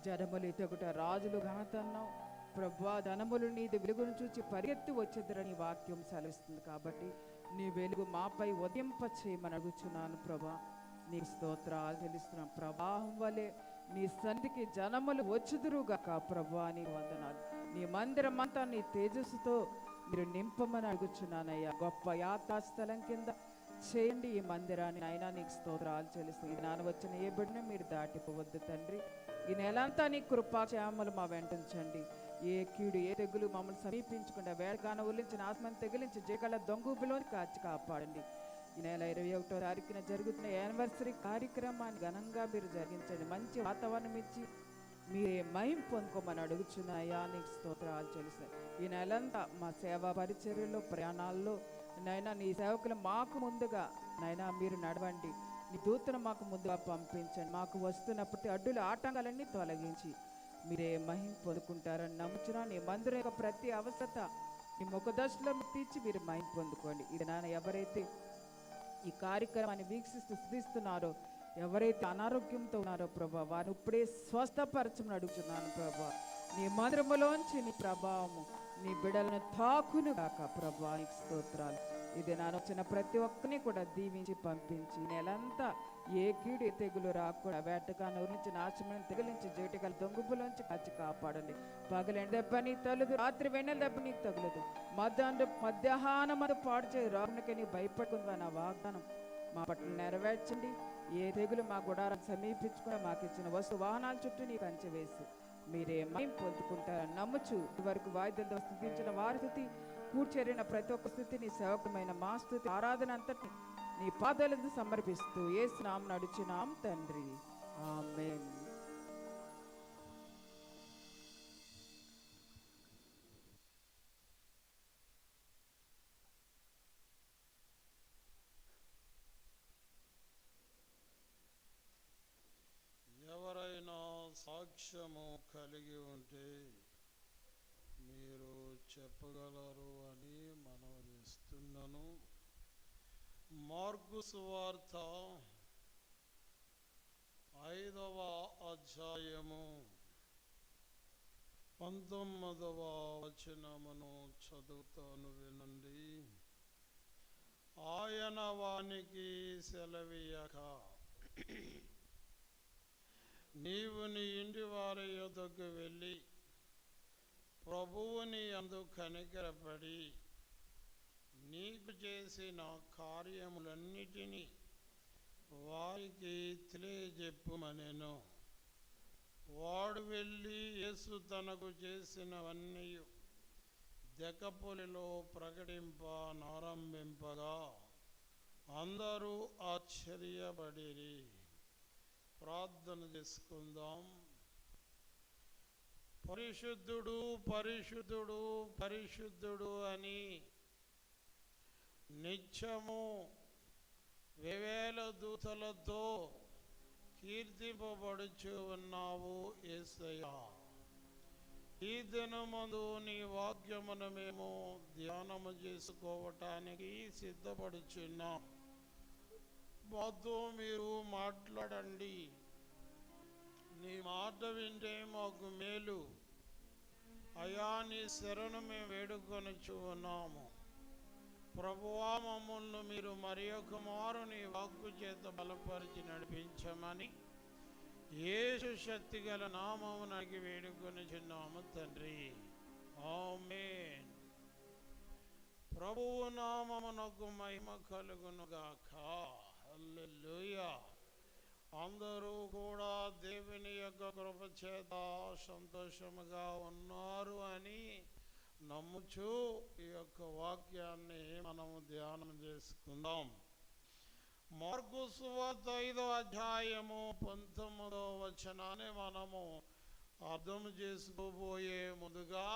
జనములు ఇతగుట రాజులు ఘనతన్నావు ప్రభా. ధనములు నీది వెలుగును చూచి పరిగెత్తి వచ్చేద్దరని వాక్యం సెలవిస్తుంది. కాబట్టి నీ వెలుగు మాపై ఉదయింప చేయమని అడుగుచున్నాను ప్రభా. నీ స్తోత్రాలు చెల్లిస్తున్నాం. ప్రవాహం వలె నీ సన్నిధికి జనములు వచ్చుదురుగాక. ప్రభా నీకు వందనాలు. నీ మందిరం అంతా నీ తేజస్సుతో మీరు నింపమని అడుగుచున్నానయ్యా. గొప్ప యాత్రాస్థలం కింద చేయండి ఈ మందిరాన్ని. అయినా నీకు స్తోత్రాలు చెల్లిస్తుంది. ఇది నాన్న వచ్చిన ఏ బిడ్డను మీరు దాటిపోవద్దు తండ్రి. ఈ నెలంతా నీ కృపాక్షేమలు మా వెంటించండి. ఏ కీడు ఏ తెగులు మమ్మల్ని సమీపించకుండా వేడగాన ఉల్లించిన ఆత్మను తెగిలించి జగల దొంగూపిలోని కాచి కాపాడండి. ఈ నెల 21వ తారీఖున జరుగుతున్న యానివర్సరీ కార్యక్రమాన్ని ఘనంగా మీరు జరిగించండి. మంచి వాతావరణం ఇచ్చి మీరే మహిమ పొందుకోమని అడుగుచున్నాయా. నీకు స్తోత్రాలు చెల్లిస్తాయి. ఈ నెలంతా మా సేవా పరిచర్యలో, ప్రయాణాల్లో నైనా నీ సేవకులు మాకు ముందుగా నైనా మీరు నడవండి. నీ దూతను మాకు ముందుగా పంపించండి. మాకు వస్తున్న ప్రతి అడ్డుల ఆటంకాలన్నీ తొలగించి మీరే మహిమ పొందుకుంటారని నమ్ముచున్నా. నీ మందిరం యొక్క ప్రతి అవసరత నీ ముఖదశలో తీర్చి మీరు మహిమ పొందుకోండి. ఇది నాన్న ఎవరైతే ఈ కార్యక్రమాన్ని వీక్షిస్తూ స్థుతిస్తున్నారో, ఎవరైతే అనారోగ్యంతో ఉన్నారో ప్రభా వారిని ఇప్పుడే స్వస్థపరచమని అడుగుతున్నాను ప్రభా. నీ మందిరములోంచి నీ ప్రభావము నీ బిడ్డలను తాకును గాక. ప్రభా నీకు స్తోత్రాలు. ఇది నాన్న వచ్చిన ప్రతి ఒక్కరిని కూడా దీవించి పంపించి నెలంతా ఏ కీడు తెగులు రాకుండా వేటగాను నుంచి నాశనం తెగిలించి జేటికల దొంగుపులోంచి కాచి కాపాడండి. పగలండి దెబ్బ నీకు తగలదు, రాత్రి వెన్నెల దెబ్బ నీకు తగలదు, మధ్యాహ్నం అది పాడు చేయి రాకునికి నీ భయపడుకుందా నా వాగ్దానం మా పట్ల నెరవేర్చండి. ఏ తెగులు మా గుడారాన్ని సమీపించుకుని మాకు ఇచ్చిన వస్తు వాహనాల చుట్టూ నీకు అంచె వేసి మీరే మహిమ పొందుకుంటారని నమ్ముచు ఇదివరకు వాయిద్యంతో స్థుతించిన వారి స్థుతి, కూర్చేరిన ప్రతి ఒక్క స్థుతి నీ సేవకమైన మా స్థుతి ఆరాధన అంతటి నీ పాదాలకు సమర్పిస్తూ యేసు నామమున అడుగుచున్నాం తండ్రి. ఆమేన్. ఎవరైనా సాక్ష్యము కలిగి ఉంటే మీరు చెప్పగలరు అని మనవిస్తున్నాను. మార్కు సువార్త 5వ అధ్యాయము 19వ వచనమును చదువుతాను వినండి. ఆయన వానికి సెలవీయక నీవు నీ ఇంటి వారి యొద్దకు వెళ్ళి ప్రభువుని యందు కనికరపడి నీకు చేసిన కార్యములన్నిటినీ వారికి తెలియజెప్పుమనెను. వాడు వెళ్ళి యేసు తనకు చేసినవన్నీ దెకపొలిలో ప్రకటింపనారంభింపగా అందరూ ఆశ్చర్యపడిరి. ప్రార్థన చేసుకుందాం. పరిశుద్ధుడు పరిశుద్ధుడు పరిశుద్ధుడు అని నిత్యము వేవేల దూతలతో కీర్తింపబడుచు ఉన్నావు యేసయ్యా. ఈ దినమందు నీ వాక్యమును మేము ధ్యానము చేసుకోవటానికి సిద్ధపడుచున్నాం. మాతో మీరు మాట్లాడండి. నీ మాట వింటే మాకు మేలు. అయా నీ శరణు మేము వేడుకొనుచు ఉన్నాము. ప్రభువా, మమ్మల్ని మీరు మరి ఒక మారు నీ వాక్కు చేత బలపరిచి నడిపించమని యేసు శక్తి గల నామమునకి వేడుకొనుచున్నాము తండ్రి. ఆమేన్. ప్రభువు నామమునకు మహిమ కలుగునుగాక. హల్లెలూయా. అందరూ కూడా దేవుని యొక్క కృప చేత సంతోషముగా ఉన్నారు అని నమ్ముచూ ఈ యొక్క వాక్యాన్ని మనము ధ్యానం చేసుకుందాం. మార్కు సువార్త 5వ అధ్యాయము 19వ వచనాన్ని మనము అర్థం చేసుకోబోయే ముందుగా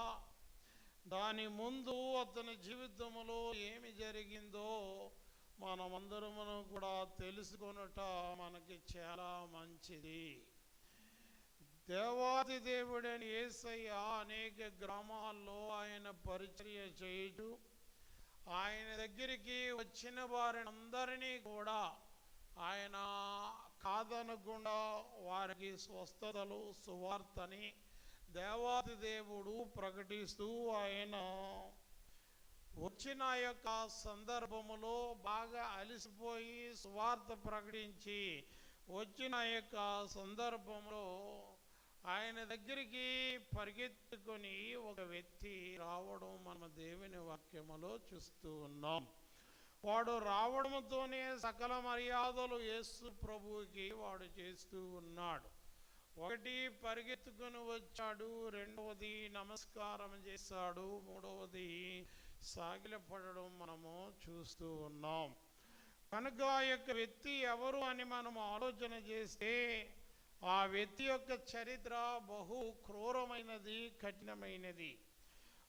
దాని ముందు అతని జీవితంలో ఏమి జరిగిందో మనమందరము కూడా తెలుసుకొనుట మనకి చాలా మంచిది. దేవాది దేవుడని యేసయ్య అనేక గ్రామాల్లో ఆయన పరిచర్య చేయుచు ఆయన దగ్గరికి వచ్చిన వారిని అందరినీ కూడా ఆయన కాదనకుండా వారికి స్వస్థతలు సువార్తని దేవాది దేవుడు ప్రకటిస్తూ ఆయన వచ్చిన యొక్క సందర్భములో బాగా అలసిపోయి సువార్త ప్రకటించి వచ్చిన యొక్క సందర్భంలో ఆయన దగ్గరికి పరిగెత్తుకొని ఒక వ్యక్తి రావడం మన దేవుని వాక్యములో చూస్తూ ఉన్నాం. వాడు రావడంతోనే సకల మర్యాదలు యేసు ప్రభువుకి వాడు చేస్తూ ఉన్నాడు. ఒకటి పరిగెత్తుకొని వచ్చాడు, రెండవది నమస్కారం చేశాడు, మూడవది సాగిలపడడం మనము చూస్తూ ఉన్నాం. కనుక ఆ యొక్క వ్యక్తి ఎవరు అని మనం ఆలోచన చేస్తే ఆ వ్యక్తి యొక్క చరిత్ర బహు క్రూరమైనది, కఠినమైనది.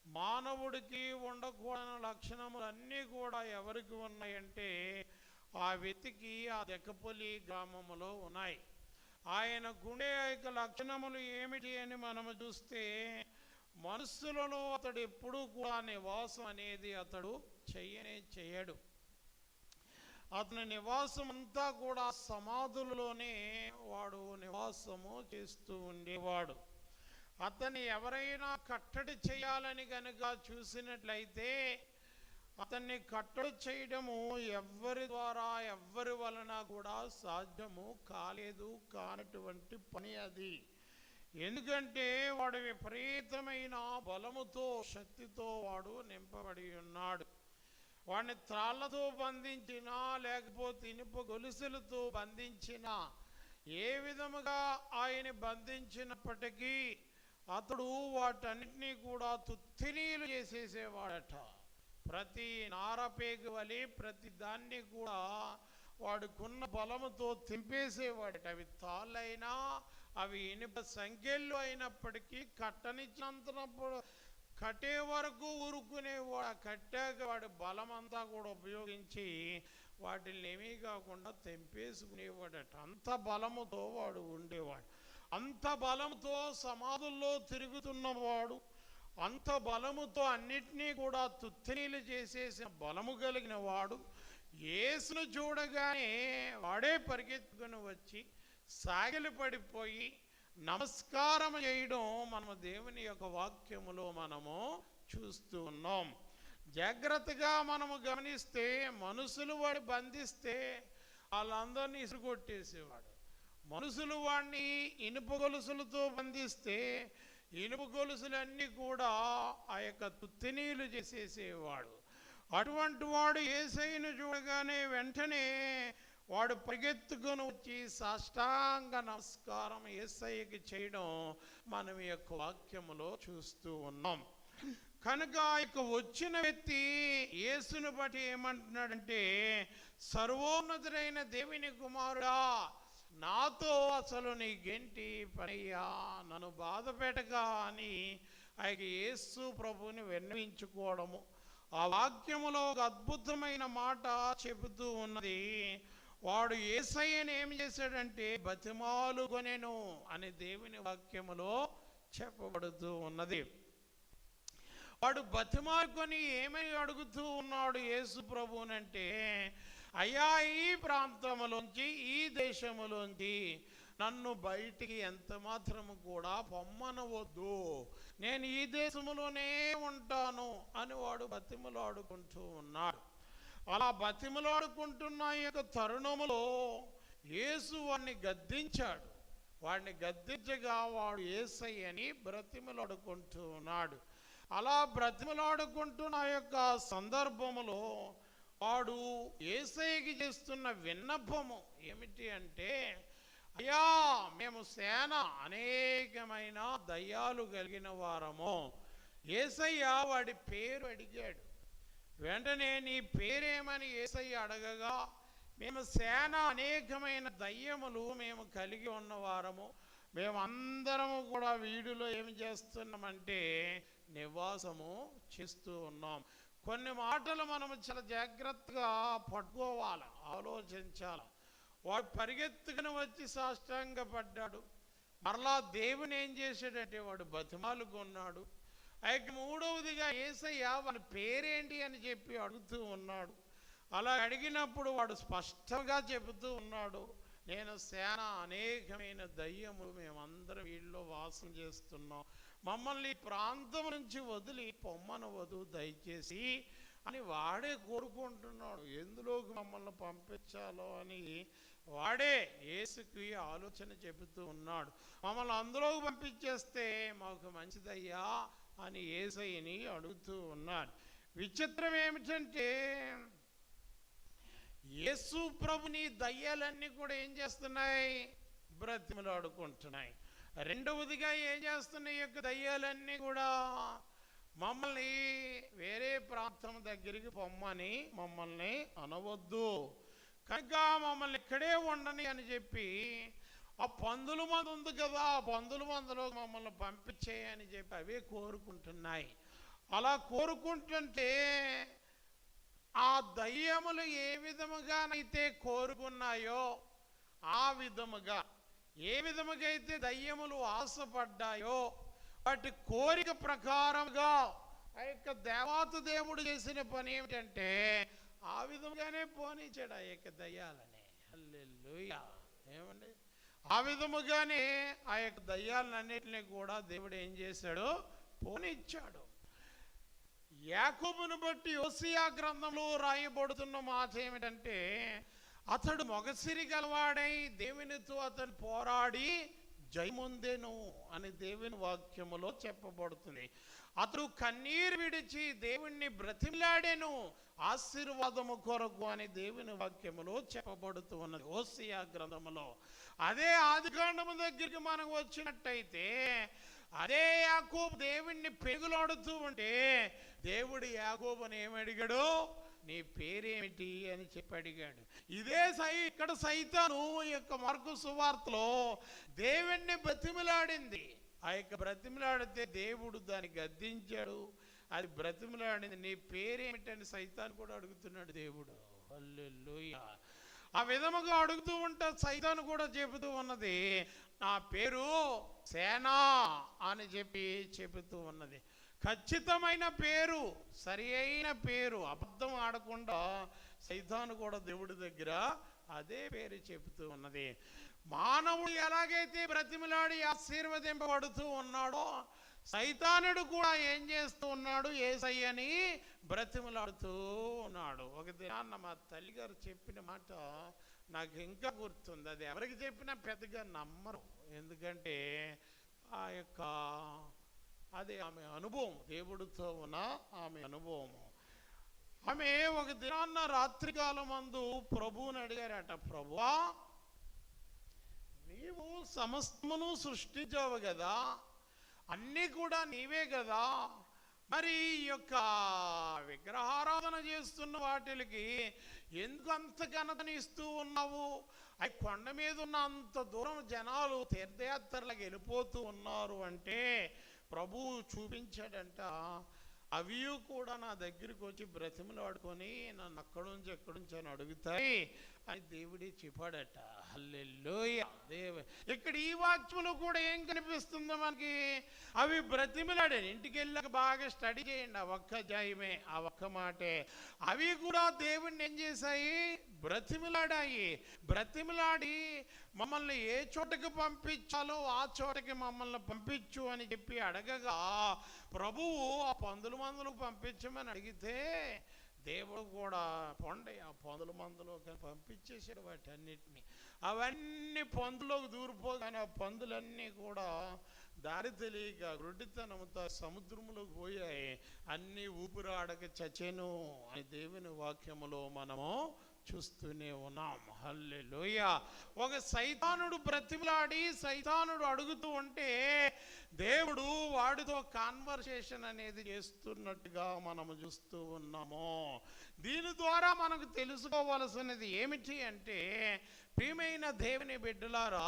మానవుడికి ఉండకూడని లక్షణములు అన్నీ కూడా ఎవరికి ఉన్నాయంటే ఆ వ్యక్తికి ఆ దెకపొలి గ్రామములో ఉన్నాయి. ఆయన గుండె యొక్క లక్షణములు ఏమిటి అని మనము చూస్తే మనస్సులలో అతడు ఎప్పుడూ కూడా నివాసం అనేది అతడు చేయడు. అతని నివాసం అంతా కూడా సమాధులలోనే వాడు నివాసము చేస్తూ ఉండేవాడు. అతన్ని ఎవరైనా కట్టడి చేయాలని కనుక చూసినట్లయితే అతన్ని కట్టడి చేయడము ఎవ్వరి ద్వారా ఎవ్వరి వలన కూడా సాధ్యము కానటువంటి పని అది. ఎందుకంటే వాడు విపరీతమైన బలముతో శక్తితో వాడు నింపబడి ఉన్నాడు. వాడిని త్రాళ్లతో బంధించినా లేకపోతే ఇనుప గొలుసులతో బంధించినా ఏ విధముగా ఆయన బంధించినప్పటికీ అతడు వాటన్నిటినీ కూడా తుత్తినీలు చేసేసేవాడట. ప్రతి నారపేగు వలి ప్రతి దాన్ని కూడా వాడుకున్న బలముతో తెంపేసేవాడట. అవి తాళ్ళైనా అవి ఇనుప సంఖ్యలు అయినప్పటికీ కట్టనిచ్చినంతప్పుడు కట్టే వరకు ఊరుకునేవాడు. కట్టాక వాడి బలమంతా కూడా ఉపయోగించి వాటిని ఏమీ కాకుండా తెంపేసుకునేవాడట. అంత బలముతో వాడు ఉండేవాడు. అంత బలముతో సమాధుల్లో తిరుగుతున్నవాడు, అంత బలముతో అన్నిటినీ కూడా తుత్తినీలు చేసేసిన బలము కలిగిన వాడు యేసును చూడగానే వాడే పరిగెత్తుకుని వచ్చి సాగిలి పడిపోయి నమస్కారం చేయడం మనము దేవుని యొక్క వాక్యములో మనము చూస్తూ ఉన్నాం. జాగ్రత్తగా మనము గమనిస్తే మనుషులు వాడు బంధిస్తే వాళ్ళందరినీ ఇసుగొట్టేసేవాడు. మనుషులు వాడిని ఇనుప గొలుసులతో బంధిస్తే ఇనుప గొలుసులన్నీ కూడా ఆ యొక్క తుత్తినీలు చేసేసేవాడు. అటువంటి వాడు యేసయ్యను చూడగానే వెంటనే వాడు పరిగెత్తుకొని వచ్చి సాష్టాంగ నమస్కారం యేసయ్యకి చేయడం మనం ఈ యొక్క వాక్యములో చూస్తూ ఉన్నాం. కనుక ఇక వచ్చిన వ్యక్తి యేసును బట్టి ఏమంటున్నాడంటే, సర్వోన్నతుడైన దేవుని కుమారుడా, నాతో అసలు నీకేంటి పనయ్యా, నన్ను బాధ పెట్టగా అని ఆయన యేసు ప్రభుని విన్నవించుకోవడము. ఆ వాక్యములో ఒక అద్భుతమైన మాట చెబుతూ ఉన్నది. వాడు యేసయ్యను ఏం చేశాడంటే బతిమాలుకొనెను అని దేవుని వాక్యములో చెప్పబడుతూ ఉన్నది. వాడు బతిమాలుకొని ఏమని అడుగుతూ ఉన్నాడు యేసు ప్రభువునంటే, అయ్యా, ఈ ప్రాంతములోంచి ఈ దేశములోంచి నన్ను బయటికి ఎంత మాత్రము కూడా పొమ్మనవద్దు, నేను ఈ దేశములోనే ఉంటాను అని వాడు బతిమలాడుకుంటూ ఉన్నాడు. అలా బతిమలాడుకుంటున్న యొక్క తరుణములో యేసు వాడిని గద్దించాడు. వాడిని గద్దించగా వాడు యేసయ్యని బ్రతిమలాడుకుంటూ ఉన్నాడు. అలా బ్రతిమలాడుకుంటున్న యొక్క సందర్భములో వాడు యేసయ్యకి చేస్తున్న విన్నపము ఏమిటి అంటే, అయ్యా, మేము సేన అనేకమైన దయ్యాలు కలిగిన వారము. యేసయ్య వాడి పేరు అడిగాడు. వెంటనే నీ పేరేమని యేసయ్య అడగగా, మేము సేన అనేకమైన దయ్యములు మేము కలిగి ఉన్నవారము, మేమందరము కూడా వీడిలో ఏమి చేస్తున్నామంటే నివాసము చేస్తూ ఉన్నాం. కొన్ని మాటలు మనము చాలా జాగ్రత్తగా పట్టుకోవాలి, ఆలోచించాలి. వాడు పరిగెత్తుకుని వచ్చి సాష్టాంగపడ్డాడు. మరలా దేవుని ఏం చేశాడంటే వాడు బతిమాలుకున్నాడు. అయితే మూడవదిగా యేసయ్య వాడి పేరేంటి అని చెప్పి అడుగుతూ ఉన్నాడు. అలా అడిగినప్పుడు వాడు స్పష్టంగా చెబుతూ ఉన్నాడు, నేను సేన అనేకమైన దయ్యములు మేమందరం వీళ్ళలో వాసం చేస్తున్నాం, మమ్మల్ని ప్రాంతం నుంచి వదిలి పొమ్మనవద్దు దయచేసి అని వాడే కోరుకుంటున్నాడు. ఎందులోకి మమ్మల్ని పంపించాలో అని వాడే యేసుకి ఆలోచన చెబుతూ ఉన్నాడు. మమ్మల్ని అందులోకి పంపించేస్తే మాకు మంచిదయ్యా అని యేసయ్యని అడుగుతూ ఉన్నాడు. విచిత్రం ఏమిటంటే యేసు ప్రభుని దయ్యాలన్నీ కూడా ఏం చేస్తున్నాయి? బ్రతిమలాడుకుంటున్నాయి. రెండవదిగా ఏం చేస్తున్నాయి? యొక్క దయ్యాలన్నీ కూడా మమ్మల్ని వేరే ప్రాంతం దగ్గరికి పొమ్మని మమ్మల్ని అనవద్దు, కనుక మమ్మల్ని ఇక్కడే ఉండని అని చెప్పి ఆ పందుల మందు ఉంది కదా, ఆ పందుల మందులో మమ్మల్ని పంపించేయని చెప్పి అవే కోరుకుంటున్నాయి. అలా కోరుకుంటుంటే ఆ దయ్యములు ఏ విధముగానైతే కోరుకున్నాయో ఆ విధముగా, ఏ విధముగా అయితే దయ్యములు ఆశపడ్డాయో వాటి కోరిక ప్రకారంగా ఆ యొక్క దేవాతి దేవుడు చేసిన పని ఏమిటంటే ఆ విధముగానే పోనిచ్చాడు ఆ యొక్క దయ్యాలని. హల్లెలూయా. ఏమండి, ఆ విధముగానే ఆ యొక్క దయ్యాలన్నిటినీ కూడా దేవుడు ఏం చేశాడు? పోనిచ్చాడు. యాకోబును బట్టి యోసియా గ్రంథంలో రాయబడుతున్న మాట ఏమిటంటే, అతడు మొగసిరి గలవాడై దేవునితో అతను పోరాడి జయముందెను అని దేవుని వాక్యములో చెప్పబడుతుంది. అతడు కన్నీరు విడిచి దేవుణ్ణి బ్రతిమలాడెను ఆశీర్వాదము కొరకు అని దేవుని వాక్యములో చెప్పబడుతూ ఉన్నది యోసియా గ్రంథములో. అదే ఆదికాండము దగ్గరికి మనం వచ్చినట్టయితే అదే యాకోబు దేవుణ్ణి పెనుగులాడుతూ ఉంటే దేవుడు యాకోబుని ఏమడిగాడు? నీ పేరేమిటి అని చెప్పి అడిగాడు. ఇదే ఇక్కడ సైతాను యొక్క మార్కు సువార్తలో దేవుణ్ణి బ్రతిమలాడింది. ఆ యొక్క బ్రతిమలాడితే దేవుడు దాన్ని గద్దించాడు. అది బ్రతిమలాడింది. నీ పేరేమిటని సైతాను కూడా అడుగుతున్నాడు దేవుడు. హల్లెలూయా. ఆ విధముగా అడుగుతూ ఉంటే సైతాను కూడా చెబుతూ ఉన్నది, నా పేరు సేనా అని చెప్పి చెబుతూ ఉన్నది. ఖచ్చితమైన పేరు, సరి అయిన పేరు, అబద్ధం ఆడకుండా సైతాను కూడా దేవుడి దగ్గర అదే పేరు చెబుతూ ఉన్నది. మానవుడు ఎలాగైతే బ్రతిమిలాడి ఆశీర్వదింపబడుతూ ఉన్నాడో, సైతానుడు కూడా ఏం చేస్తూ ఉన్నాడు? యేసయ్యని బ్రతిమలాడుతూ ఉన్నాడు. ఒక దినాన్న మా తల్లిగారు చెప్పిన మాట నాకు ఇంకా గుర్తుంది. అది ఎవరికి చెప్పినా పెద్దగా నమ్మరు, ఎందుకంటే ఆ యొక్క అది ఆమె అనుభవం, దేవుడితో ఉన్న ఆమె అనుభవం. ఆమె ఒక దినాన్న రాత్రికాలం మందు ప్రభువుని అడిగారట, ప్రభువా నీవు సమస్తమును సృష్టించావు కదా, అన్నీ కూడా నీవే కదా, మరి ఈ యొక్క విగ్రహారాధన చేస్తున్న వాటికి ఎందుకు అంత ఘనతని ఇస్తూ ఉన్నావు? అవి కొండ మీద ఉన్న అంత దూరం జనాలు తీర్థయాత్రలకు వెళ్ళిపోతూ ఉన్నారు అంటే ప్రభువు చూపించాడంట, అవి కూడా నా దగ్గరికి వచ్చి బ్రతిమలాడుకొని నన్ను అక్కడి నుంచి ఎక్కడి నుంచి అని అడుగుతాయి అని దేవుడే చెప్పాడట. హల్లెలూయా. ఇక్కడ ఈ వాక్యంలో కూడా ఏం కనిపిస్తుందో మనకి? అవి బ్రతిమలాడాడు. ఇంటికి వెళ్ళాక బాగా స్టడీ చేయండి, ఆ ఒక్క జాయమే, ఆ ఒక్క మాటే. అవి కూడా దేవుణ్ణి ఏం చేశాయి? బ్రతిమలాడాయి. బ్రతిమలాడి మమ్మల్ని ఏ చోటకి పంపించాలో ఆ చోటకి మమ్మల్ని పంపించు అని చెప్పి అడగగా ప్రభువు ఆ పందుల మందులకు పంపించమని అడిగితే దేవుడు కూడా పొండి ఆ పందుల మందులోకి పంపించేసాడు వాటన్నిటిని. అవన్నీ పందులోకి దూరిపోగానే ఆ పందులన్నీ కూడా దారి తెలియక గుడ్డితనంతో సముద్రంలోకి పోయాయి, అన్నీ ఊపిరాడక చచ్చెను అని దేవుని వాక్యములో మనము చూస్తూనే ఉన్నాం. హల్లెలూయా. ఒక సైతానుడు బ్రతిమలాడి సైతానుడు అడుగుతూ ఉంటే దేవుడు వాడితో కాన్వర్సేషన్ అనేది చేస్తున్నట్టుగా మనము చూస్తూ ఉన్నాము. దీని ద్వారా మనకు తెలుసుకోవలసినది ఏమిటి అంటే, ప్రియమైన దేవుని బిడ్డలారా,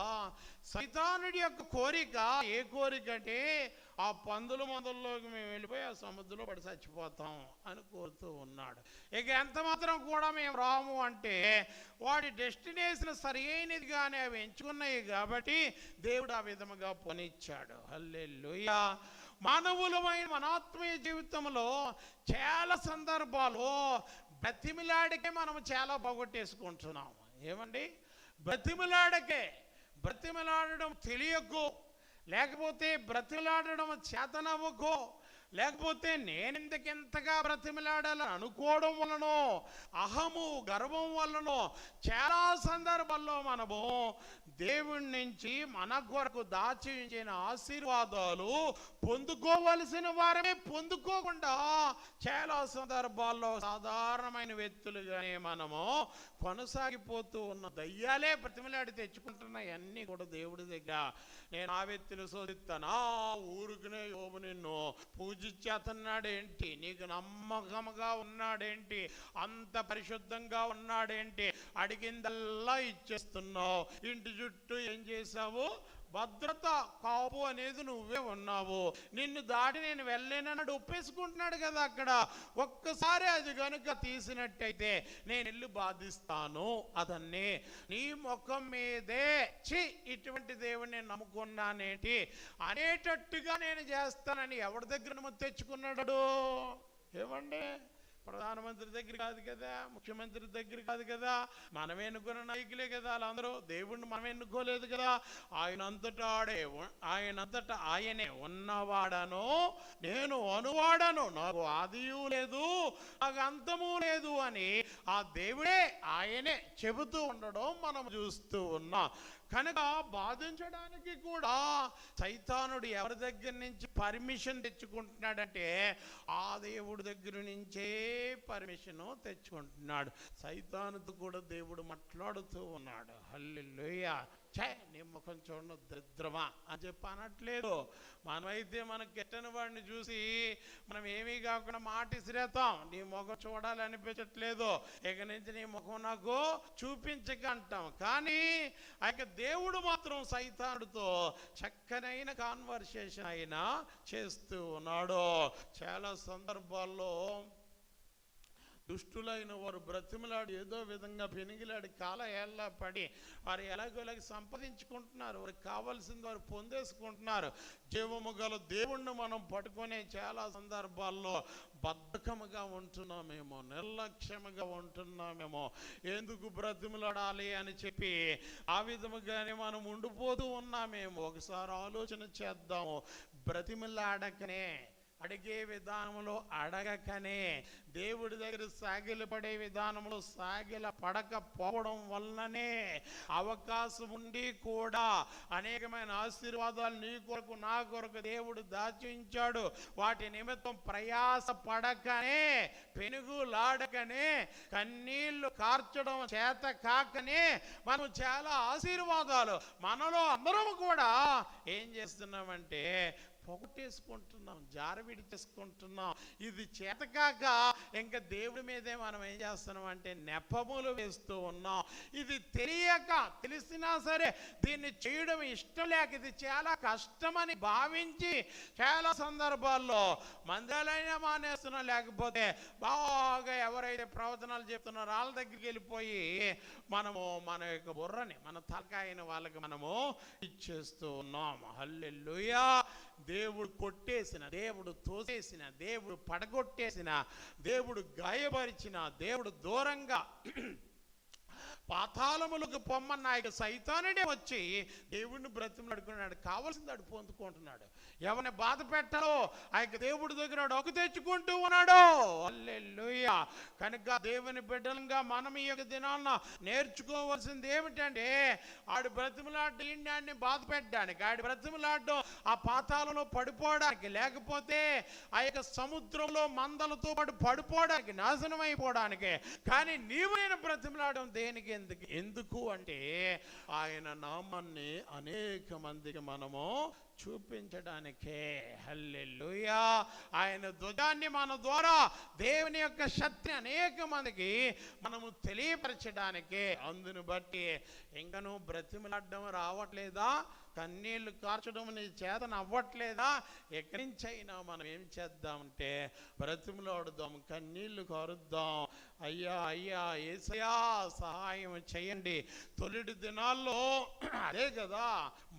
సైతానుడి యొక్క కోరిక ఏ కోరిక అంటే ఆ పందుల మందుల్లోకి మేము వెళ్ళిపోయి ఆ సముద్రంలో పడి చచ్చిపోతాం అని కోరుతూ ఉన్నాడు. ఇక ఎంత మాత్రం కూడా మేము రాము అంటే వాడి డెస్టినేషన్ సరి అయినదిగానే అవి ఎంచుకున్నాయి కాబట్టి దేవుడు ఆ విధముగా పోనిచ్చాడు. హల్లెలూయా. మానవులమైన మన ఆత్మీయ జీవితంలో చాలా సందర్భాలు బ్రతిమిలాడికే మనం చాలా పోగొట్టేసుకుంటున్నాము. ఏమండి? బ్రతిమలాడడం తెలియకో, లేకపోతే బ్రతిమలాడడం చేతనవ్వకో, లేకపోతే నేనెందుకెంతగా బ్రతిమలాడాలని అనుకోవడం వలనో, అహము గర్వం వలనో చాలా సందర్భాల్లో మనము దేవుడి నుంచి మన కొరకు దాచి ఉంచిన ఆశీర్వాదాలు పొందుకోవలసిన వారమే పొందుకోకుండా చాలా సందర్భాల్లో సాధారణమైన వ్యక్తులుగానే మనము కొనసాగిపోతూ ఉన్న దయ్యాలే బ్రతిమలాడి తెచ్చుకుంటున్నాయి అన్నీ కూడా దేవుడి దగ్గర. నేను ఆ వ్యక్తిని శోధిస్తాను, ఊరుకునే యోబు నిన్ను పూజించేస్తున్నాడేంటి, నీకు నమ్మకముగా ఉన్నాడేంటి, అంత పరిశుద్ధంగా ఉన్నాడేంటి, అడిగిందల్లా ఇచ్చేస్తున్నావు, ఇంటి చుట్టూ ఏం చేశావు? భద్రత కాపు అనేది నువ్వే ఉన్నావు, నిన్ను దాటి నేను వెళ్ళలేనన్నాడు. ఒప్పేసుకుంటున్నాడు కదా అక్కడ. ఒక్కసారి అది కనుక తీసినట్టయితే నేను ఇల్లు బాధిస్తాను అతన్ని, నీ ముఖం మీదే చి ఇటువంటి దేవుడిని నమ్ముకున్నానేటి అనేటట్టుగా నేను చేస్తానని ఎవరి దగ్గర తెచ్చుకున్నాడు? ఏమండి? ప్రధానమంత్రి దగ్గర కాదు కదా, ముఖ్యమంత్రి దగ్గర కాదు కదా, మనం ఎన్నుకున్న నాయకులే కదా వాళ్ళందరూ. దేవుణ్ణి మనం ఎన్నుకోలేదు కదా. ఆయనంతటా ఆయనే ఉన్నవాడను, నేను అనువాడను, నాకు ఆదియు లేదు నాకు అంతము లేదు అని ఆ దేవుడే ఆయనే చెబుతూ ఉండడం మనం చూస్తూ ఉన్నాం. కనుక బాధించడానికి కూడా సైతానుడు ఎవరి దగ్గర నుంచి పర్మిషన్ తెచ్చుకుంటున్నాడంటే ఆ దేవుడి దగ్గర నుంచే పర్మిషన్ తెచ్చుకుంటున్నాడు. సైతానుతో కూడా దేవుడు మాట్లాడుతూ ఉన్నాడు. హల్లెలూయా. నీ ముఖం చూడను దరిద్రమా అని చెప్పి అనట్లేదు. మనమైతే మనకు కెట్టని వాడిని చూసి మనం ఏమీ కాకుండా మాట ఇసిరేతాం, నీ ముఖం చూడాలనిపించట్లేదు, ఇక నుంచి నీ ముఖం నాకు చూపించక అంటాం. కానీ ఆ దేవుడు మాత్రం సైతానుడితో చక్కనైన కాన్వర్సేషన్ అయినా చేస్తూ ఉన్నాడు. చాలా సందర్భాల్లో దుష్టులైన వారు బ్రతిమలాడి ఏదో విధంగా పెనిగిలాడి కాల ఏళ్ళ పడి వారు ఎలాగోలాగి సంపాదించుకుంటున్నారు, వారికి కావాల్సింది వారు పొందేసుకుంటున్నారు. జీవము గల దేవుణ్ణి మనం పట్టుకునే చాలా సందర్భాల్లో బద్ధకముగా ఉంటున్నామేమో, నిర్లక్ష్యముగా ఉంటున్నామేమో. ఎందుకు బ్రతిమలాడాలి అని చెప్పి ఆ విధముగానే మనం ఉండిపోతూ ఉన్నామేమో. ఒకసారి ఆలోచన చేద్దాము. బ్రతిమలాడకనే, అడిగే విధానంలో అడగకనే, దేవుడి దగ్గర సాగిల పడే విధానంలో సాగిల పడకపోవడం వల్లనే అవకాశం ఉండి కూడా అనేకమైన ఆశీర్వాదాలు నీ కొరకు నా కొరకు దేవుడు దాచించాడు. వాటి నిమిత్తం ప్రయాస పడకనే, పెనుగులాడకనే, కన్నీళ్లు కార్చడం చేత కాకనే మనం చాలా ఆశీర్వాదాలు మనలో అందరం కూడా ఏం చేస్తున్నామంటే పొగట్టేసుకుంటున్నాం, జారవిడి చేసుకుంటున్నాం. ఇది చేతకాక ఇంకా దేవుడి మీదే మనం ఏం చేస్తున్నాం అంటే నెపములు వేస్తూ ఉన్నాం. ఇది తెలియక, తెలిసినా సరే దీన్ని చేయడం ఇష్టం లేక, ఇది చాలా కష్టమని భావించి చాలా సందర్భాల్లో మందిరాలైనా మానేస్తున్నాం. లేకపోతే బాగా ఎవరైతే ప్రవచనాలు చెప్తున్నారో వాళ్ళ దగ్గరికి వెళ్ళిపోయి మనము మన యొక్క బుర్రని, మన తలకాయని వాళ్ళకి మనము ఇచ్చేస్తూ ఉన్నాం. హల్లెలూయా. దేవుడు కొట్టేసిన, దేవుడు తోసేసిన, దేవుడు పడగొట్టేసిన, దేవుడు గాయపరిచిన, దేవుడు దూరంగా పాతాళములకు పొమ్మన్న ఆయన సైతానుడే వచ్చి దేవుడిని బ్రతిమలాడుకున్నాడు. కావాల్సింది అడు పొందుకుంటున్నాడు. ఎవరిని బాధ పెట్టాలో ఆ యొక్క దేవుడి దగ్గర ఒక తెచ్చుకుంటూ ఉన్నాడు. హల్లెలూయా. కనుక దేవుని బిడ్డలుగా మనం ఈ యొక్క దినాన్న నేర్చుకోవాల్సింది ఏమిటంటే, ఆడు బ్రతిమలాడ్డు ఆడిని బాధ పెట్టడానికి, ఆడి బ్రతిమలాడ్డం ఆ పాతాళంలో పడిపోవడానికి, లేకపోతే ఆ యొక్క సముద్రంలో మందలతో పాటు పడిపోవడానికి, నాశనం అయిపోవడానికి. కానీ నీవు నేను బ్రతిమలాడడం దేనికి? ఎందుకు అంటే ఆయన నామాన్ని అనేక మందికి మనము చూపించడానికే. హల్లెలూయా. ఆయన ధ్వజాన్ని మన ద్వారా దేవుని యొక్క శక్తిని అనేక మందికి మనము తెలియపరచడానికే. అందును బట్టి ఇంకను బ్రతిమలాడడం రావట్లేదా? కన్నీళ్లు కార్చడం నీ చేతన అవ్వట్లేదా? ఎక్కడి నుంచైనా మనం ఏం చేద్దామంటే బ్రతిమలాడుదాం, కన్నీళ్లు కారుద్దాం. అయ్యా అయ్యా యేసయ్యా సహాయం చేయండి. తొలిటి దినాల్లో అదే కదా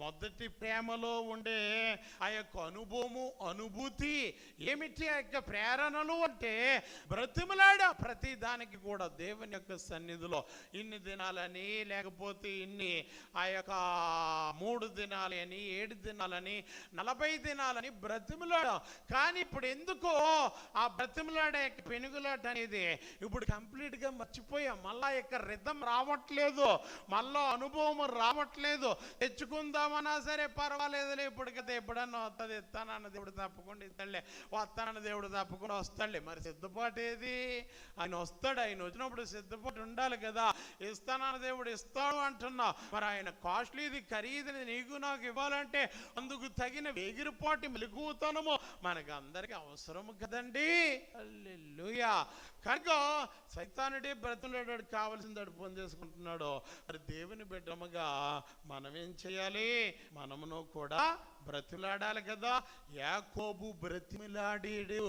మొదటి ప్రేమలో ఉండే ఆ యొక్క అనుభవము, అనుభూతి ఏమిటి? ఆ యొక్క ప్రేరణలు అంటే బ్రతిమలాడ ప్రతి దానికి కూడా దేవుని యొక్క సన్నిధిలో ఇన్ని దినాలని, లేకపోతే ఇన్ని ఆ యొక్క 3 దినాలని, 7 దినాలని, 40 దినాలని బ్రతిమలాడ. కానీ ఇప్పుడు ఎందుకో ఆ బ్రతిమలాడే పెనుగులాట అనేది ఇప్పుడు కంప్లీట్గా మర్చిపోయాం. మళ్ళా యొక్క రిథం రావట్లేదు, మళ్ళా అనుభవం రావట్లేదు. తెచ్చుకుందామన్నా సరే పర్వాలేదులే, ఇప్పటికైతే ఎప్పుడన్నా వస్తుంది, ఇస్తానన్న దేవుడు తప్పకుండా ఇస్తాడులే, వస్తానన్న దేవుడు తప్పకుండా వస్తాడులే. మరి సిద్ధపాటు ఏది? ఆయన వస్తాడు, ఆయన వచ్చినప్పుడు సిద్ధపాటు ఉండాలి కదా. ఇస్తానన్న దేవుడు ఇస్తాడు అంటున్నా. మరి ఆయన కాస్ట్లీది, ఖరీదుని నీకు నాకు ఇవ్వాలంటే అందుకు తగిన వేగిరిపాటి మెలకువతనము మనకు అందరికి అవసరము కదండి. హల్లెలూయా. కనుక సైతానుడే బ్రతిమలాడాడు, కావాల్సింది అడు పొందేసుకుంటున్నాడు. మరి దేవుని బిడ్డముగా మనం ఏం చేయాలి? మనమును కూడా బ్రతిమలాడాలి కదా. యాకోబు బ్రతిమలాడాడు.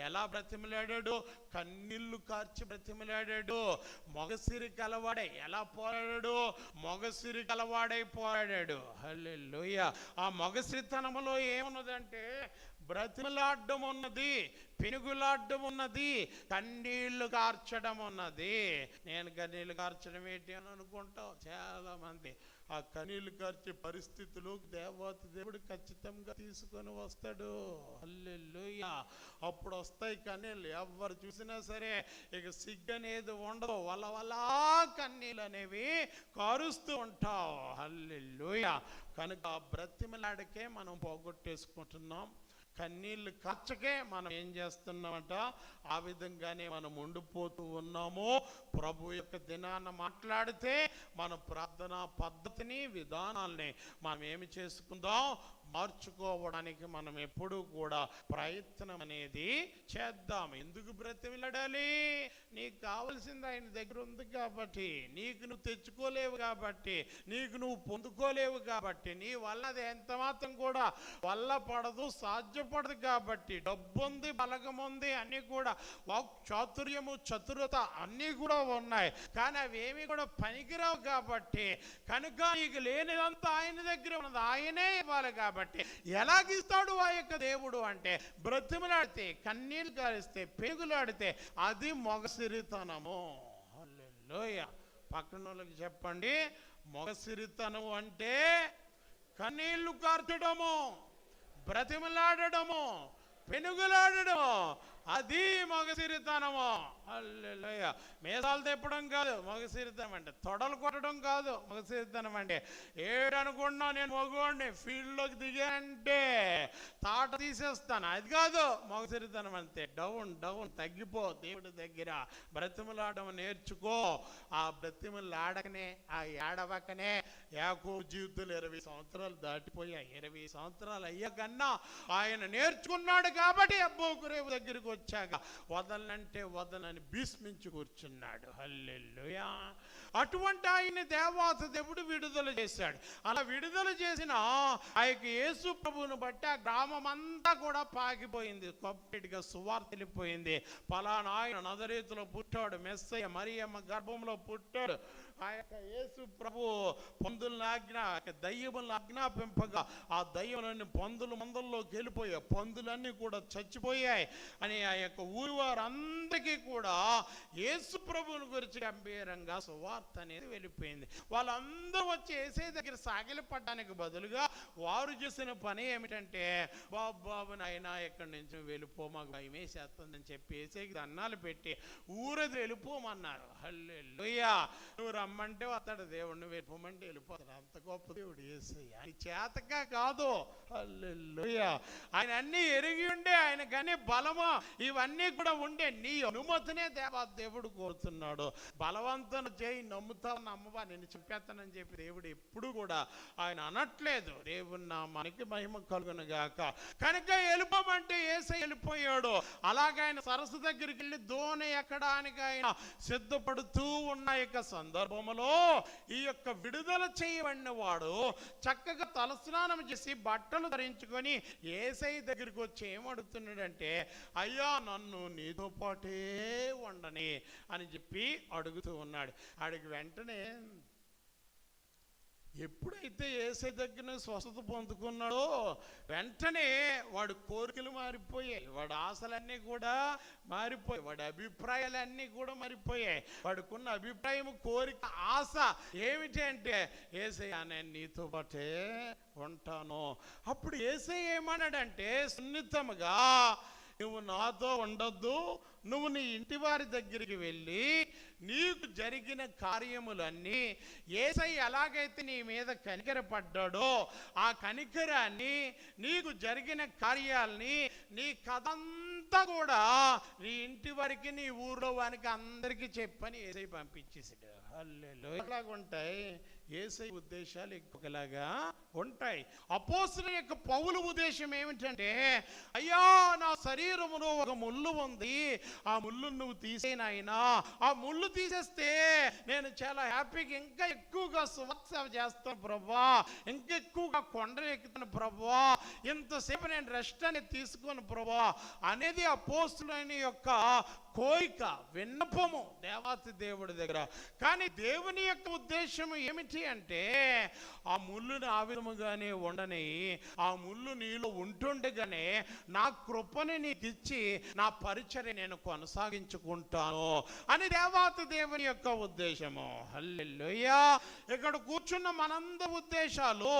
ఎలా బ్రతిమలాడాడు? కన్నీళ్లు కార్చి బ్రతిమలాడాడు. మొగసిరి కలవాడై ఎలా పోరాడాడు? మొగసిరి కలవాడై పోరాడాడు. హల్లెలూయా. ఆ మొగసిరితనములో ఏమున్నదంటే బ్రతిమలాడడం ఉన్నది, పెనుగులాడడం ఉన్నది, కన్నీళ్లు కార్చడం ఉన్నది. నేను కన్నీళ్లు కార్చడం ఏంటి అని అనుకుంటాం చాలా మంది. ఆ కన్నీళ్లు కార్చే పరిస్థితులు దేవత దేవుడు ఖచ్చితంగా తీసుకొని వస్తాడు. హల్లెలూయా. అప్పుడు వస్తాయి కన్నీళ్ళు. ఎవరు చూసినా సరే ఇక సిగ్గనేది ఉండదు. వల్ల కన్నీళ్ళు అనేవి కారుస్తూ ఉంటావు. హల్లెలూయా. కనుక బ్రతిమలాడకే మనం పోగొట్టేసుకుంటున్నాం. కన్నీళ్ళు కార్చకే మనం ఏం చేస్తున్నామంట? ఆ విధంగానే మనం ఉండిపోతూ ఉన్నాము. ప్రభు యొక్క దినాన్ని మాట్లాడితే మన ప్రార్థనా పద్ధతిని, విధానాల్ని మనం ఏమి చేసుకుందాం? మార్చుకోవడానికి మనం ఎప్పుడూ కూడా ప్రయత్నం అనేది చేద్దాం. ఎందుకు బ్రతిమిలాడాలి? నీకు కావలసింది ఆయన దగ్గర ఉంది కాబట్టి, నీకు నువ్వు తెచ్చుకోలేవు కాబట్టి, నీకు నువ్వు పొందుకోలేవు కాబట్టి, నీ వల్ల అది ఎంత మాత్రం కూడా వల్ల పడదు, సాధ్యపడదు కాబట్టి. డబ్బు ఉంది, బలగం ఉంది, అన్నీ కూడా చాతుర్యము, చతురత అన్నీ కూడా ఉన్నాయి, కానీ అవి ఏమీ కూడా పనికిరావు కాబట్టి. కనుక నీకు లేనిదంతా ఆయన దగ్గర ఉన్నది, ఆయనే ఇవ్వాలి కాబట్టి. ఎలాగిస్తాడు ఆ యొక్క దేవుడు అంటే, బ్రతిమలాడితే, కన్నీళ్ళు కారిస్తే, పెరుగులాడితే అది మొగసిరితనము. హల్లెలూయా. పక్కన వాళ్ళకి చెప్పండి, మొగసిరితనం అంటే కన్నీళ్లు కార్చడము, బ్రతిమలాడడము, పెనుగులాడడము, అది మగసిరితనము. హల్లెలూయా. మేసాలు తెప్పడం కాదు మగసిరితనం అంటే, తొడలు కొట్టడం కాదు మగసిరితనం అంటే. ఏడనుకున్నా నేను మగవాడిని, ఫీల్డ్లోకి దిగానంటే తాట తీసేస్తాను, అది కాదు మగసిరితనం అంతే. డౌన్ డౌన్ తగ్గిపో, దేవుడి దగ్గర బ్రతిమలాడడం నేర్చుకో. ఆ బ్రతిమలాడకనే, ఆ ఏడవకనే యాకోబు జీవితంలో 20 సంవత్సరాలు దాటిపోయాయి. 20 సంవత్సరాలు అయ్యాకన్నా ఆయన నేర్చుకున్నాడు కాబట్టి అబ్బోకురేవు దగ్గరికి వచ్చాక వదలంటే వదలని భీష్మించి కూర్చున్నాడు. హల్లెలూయా. అటువంటి ఆయన దేవాతి దేవుడు విడుదల చేశాడు. అలా విడుదల చేసిన ఆ యొక్క యేసు ప్రభువును బట్టి ఆ గ్రామం అంతా కూడా పాకిపోయింది, కంప్లీట్గా సువార్త వెళ్ళిపోయింది. పలానా ఆయన నజరేతులో పుట్టాడు, మెస్సయ్య మరియమ్మ గర్భంలో పుట్టాడు. ఆ యొక్క యేసు ప్రభు పందులను దయ్యములను ఆజ్ఞాపింపగా ఆ దయ్యములన్నీ పందుల మందల్లోకి వెళ్ళిపోయాయి, పందులన్నీ కూడా చచ్చిపోయాయి అని ఆ యొక్క ఊరి వారందరికీ కూడా యేసు ప్రభువుని గురించి గంభీరంగా సువార్త అనేది వెళ్ళిపోయింది. వాళ్ళందరూ వచ్చి యేసయ్య దగ్గర సాగిలపడడానికి బదులుగా వారు చేసిన పని ఏమిటంటే, బాబు నాయనా ఎక్కడి నుంచి వెళ్ళిపో, మాకు భయం వేసేస్తుందని చెప్పి యేసయ్యకి దండాలు పెట్టి ఊరది వెళ్ళిపోమన్నారు. హల్లెలూయా. నువ్వు రమ్మంటే వస్తాడు దేవుడు, నువ్వు వెళ్ళిపోమంటే వెళ్ళిపోతాడు. అంత గొప్ప దేవుడు యేసయ్య. ఆయన చేతగా కాదు. హల్లెలూయా. ఆయన అన్నీ ఎరిగి ఉండే, ఆయనకని బలము ఇవన్నీ కూడా ఉండే, నీ అనుమతినే దేవుడు కోరుతున్నాడు. బలవంతం చేయి, నమ్ముతావు నమ్మవా, నేను చెప్పేస్తానని చెప్పి దేవుడు ఎప్పుడు కూడా ఆయన అనట్లేదు. దేవుని నామానికి మహిమ కలుగును గాక. కనుక వెళ్ళిపోమంటే యేసయ్య వెళ్ళిపోయాడు. అలాగే ఆయన సరస్సు దగ్గరికి వెళ్ళి దోణి ఎక్కడానికి ఆయన సిద్ధపడుతూ ఉన్న యొక్క సందర్భంలో ఈ యొక్క విడుదల చేయబడిన వాడు చక్కగా తలస్నానం చేసి బట్టలు ధరించుకొని యేసయ్య దగ్గరికి వచ్చి ఏమడుగుతున్నాడంటే, అయ్యా నన్ను నీతో పాటే ఉండని అని చెప్పి అడుగుతూ ఉన్నాడు. అడిగి వెంటనే ఎప్పుడైతే యేసయ్య దగ్గర స్వస్థత పొందుకున్నాడో వెంటనే వాడి కోరికలు మారిపోయాయి, వాడి ఆశలన్నీ కూడా మారిపోయాయి, వాడి అభిప్రాయాలన్నీ కూడా మారిపోయాయి. వాడికున్న అభిప్రాయం, కోరిక, ఆశ ఏమిటి అంటే, యేసయ్య నేను నీతో పాటే ఉంటాను. అప్పుడు యేసయ్య ఏమన్నాడంటే సున్నితముగా, నువ్వు నాతో ఉండొద్దు, నువ్వు నీ ఇంటి వారి దగ్గరికి వెళ్ళి నీకు జరిగిన కార్యములన్నీ, యేసయ్య ఎలాగైతే నీ మీద కనికరపడ్డాడో ఆ కనికరాన్ని, నీకు జరిగిన కార్యాలని, నీ కథంతా కూడా నీ ఇంటి వారికి, నీ ఊర్లో వారికి అందరికీ చెప్పని యేసయ్య పంపించేసాడు. హల్లెలూయా. ఎలాగుంటాయి యేసయ్య ఉద్దేశాలు ఇంకొకలాగా ఉంటాయి. అపోస్తలుల యొక్క పౌలు ఉద్దేశం ఏమిటంటే, అయ్యా నా శరీరములో ఒక ముళ్ళు ఉంది, ఆ ముళ్ళు నువ్వు తీసేనాయినా, ఆ ముళ్ళు తీసేస్తే నేను చాలా హ్యాపీగా ఇంకా ఎక్కువగా సువార్త చేస్తాను ప్రభువా, ఇంకా ఎక్కువగా కొండలు ఎక్కుతాను ప్రభువా, ఇంతసేపు నేను రెస్ట్ అనేది తీసుకోను ప్రభువా అనేది అపోస్తలుల యొక్క కోరిక, విన్నపము దేవాతి దేవుడి దగ్గర. కానీ దేవుని యొక్క ఉద్దేశం ఏమిటి అంటే, ఆ ముళ్ళుని ఆ విధముగానే ఉండని, ఆ ముళ్ళు నీలో ఉంటుండగానే నా కృపని నీకు ఇచ్చి నా పరిచర్య నేను కొనసాగించుకుంటాను అని దేవాతి దేవుని యొక్క ఉద్దేశము. హల్లెలూయా. ఇక్కడ కూర్చున్న మనందరి ఉద్దేశాలు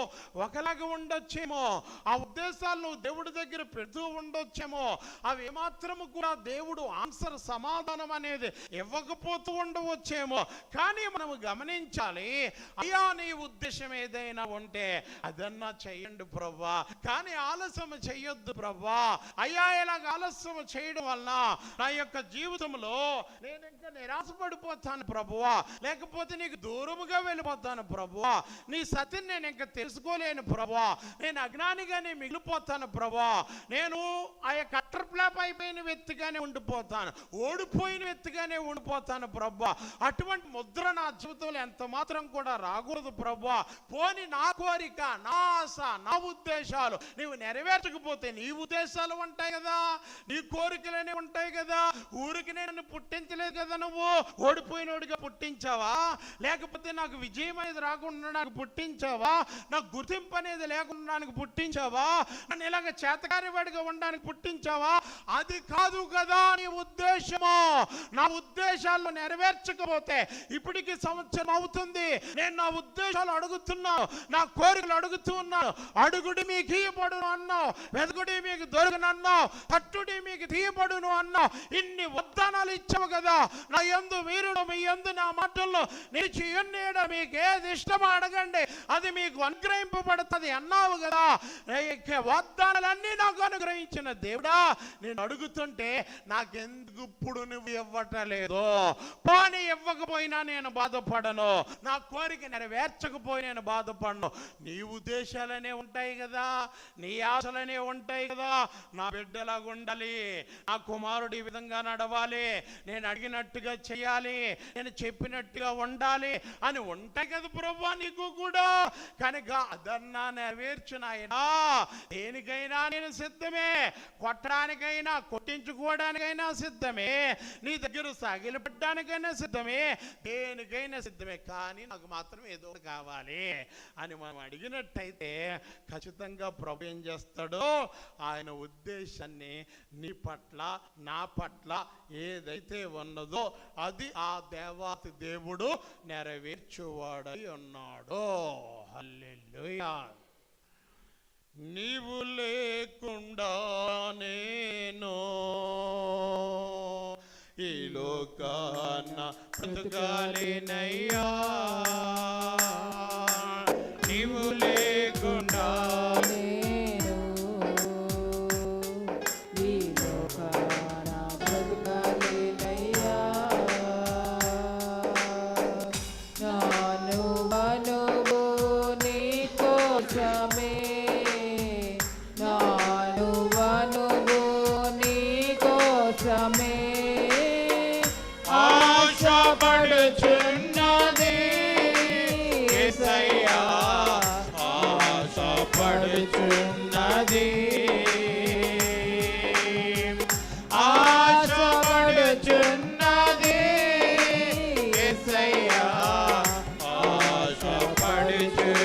ఒకలాగా ఉండొచ్చేమో, ఆ ఉద్దేశాలు దేవుడి దగ్గర పెడుతూ ఉండొచ్చేమో, అవి ఏమాత్రము కూడా దేవుడు ఆన్సర్ సమాధానం అనేది ఇవ్వకపోతూ ఉండవచ్చేమో, కానీ మనం గమనించాలి, అయ్యా నీ ఉద్దేశం ఏదైనా ఉంటే అదన్నా చెయ్యండి ప్రభువా, కానీ ఆలస్యం చెయ్యొద్దు ప్రభువా. అయ్యా ఇలాగ ఆలస్యం చేయడం వలన నా యొక్క జీవితంలో నేను ఇంకా నిరాశపడిపోతాను ప్రభువా, లేకపోతే నీకు దూరముగా వెళ్ళిపోతాను ప్రభువా, నీ సతిని నేను ఇంకా తెలుసుకోలేను ప్రభువా, నేను అజ్ఞానిగానే మిగిలిపోతాను ప్రభువా, నేను ఆ యొక్క కట్టర్ ఫ్లాప్ అయిపోయిన వ్యక్తిగానే ఉండిపోతాను, ఓడిపోయిన వ్యక్తిగానే ఉండిపోతాను ప్రభువా. అటువంటి ముద్ర నా జీవితంలో ఎంత మాత్రం కూడా రాకూడదు ప్రభువా. పోని నా కోరిక, నా ఆశ, నా ఉద్దేశాలు నీవు నెరవేర్చకపోతే నీ ఉద్దేశాలు ఉంటాయి కదా, నీ కోరికలనే ఉంటాయి కదా. ఊరికి నేను పుట్టించలేదు కదా, నువ్వు ఓడిపోయినోడిగా పుట్టించావా, లేకపోతే నాకు విజయం అనేది రాకుండా నాకు పుట్టించావా, నాకు గుర్తింపు అనేది లేకుండా పుట్టించావా, నన్ను ఇలాగ చేతకారివాడిగా ఉండడానికి పుట్టించావా? అది కాదు కదా నీ ఉద్దేశము. నా ఉద్దేశాలను నెరవేర్చకపోతే ఇప్పటికి సంవత్సరం అవుతుంది, నేను నా ఉద్దేశాలు అడుగుతున్నాను, నా కోరికలు అడుగుతూ ఉన్నాను. అడుగుడి మీకు ఇయ్యబడును అన్నావు, వెదకుడి మీకు దొరకను అన్నావు, తట్టుడి మీకు తీయబడును అన్నావు. ఇన్ని వాగ్దానాలు ఇచ్చావు కదా. నా యందు మీరును మీ యందు నా మాటల్లో నిలిచి ఉన్నేడ మీకు ఏది ఇష్టమో అడగండి, అది మీకు అనుగ్రహింపబడుతుంది అన్నావు కదా. వాగ్దానాలన్నీ నాకు అనుగ్రహించిన దేవుడా, నేను అడుగుతుంటే నాకెందుకు ఇప్పుడు నువ్వు ఇవ్వటలేదు? పోనీ ఇవ్వకపోయినా నేను బాధపడను, నా కోరిక నెరవేర్చకపోయి నేను బాధపడను. నీ ఉద్దేశాలనే ఉంటాయి కదా, నీ ఆశలనే ఉంటాయి కదా. నా బిడ్డలాగా ఉండాలి, నా కుమారుడు ఈ విధంగా నడవాలి, నేను అడిగినట్టుగా చేయాలి, నేను చెప్పినట్టుగా ఉండాలి అని ఉంటాయి కదా ప్రభువా నీకు కూడా. కనుక అదన్నా నెరవేర్చు నాయనా. దేనికైనా నేను సిద్ధమే, కొట్టడానికైనా కొట్టించుకోవడానికైనా సిద్ధమే, నీ దగ్గర సాగిలపడ్డానికైనా సిద్ధమే, దేనికైనా సిద్ధమే, కానీ నాకు మాత్రం ఏదో కావాలి అని మనం అడిగినట్టయితే ఖచ్చితంగా ప్రభు ఏం చేస్తాడో ఆయన ఉద్దేశాన్ని నీ పట్ల నా పట్ల ఏదైతే ఉన్నదో అది ఆ దేవాతి దేవుడు నెరవేర్చువాడై ఉన్నాడు. హల్లెలూయా. నీవు లేకుండా నేను ఈ లోకాన బ్రతకాలేనయ్యా, నీవు లేకుండా నేను ఈ లోకాన బ్రతకాలేనయ్యా. నాను మనువు నీ కోసమే, నాను మనువు నీ కోసమే ఆశపడుచున్నది యేసయ్యా, ఆశపడుచున్నది, ఆశపడుచున్నది యేసయ్యా, ఆశపడుచున్నది.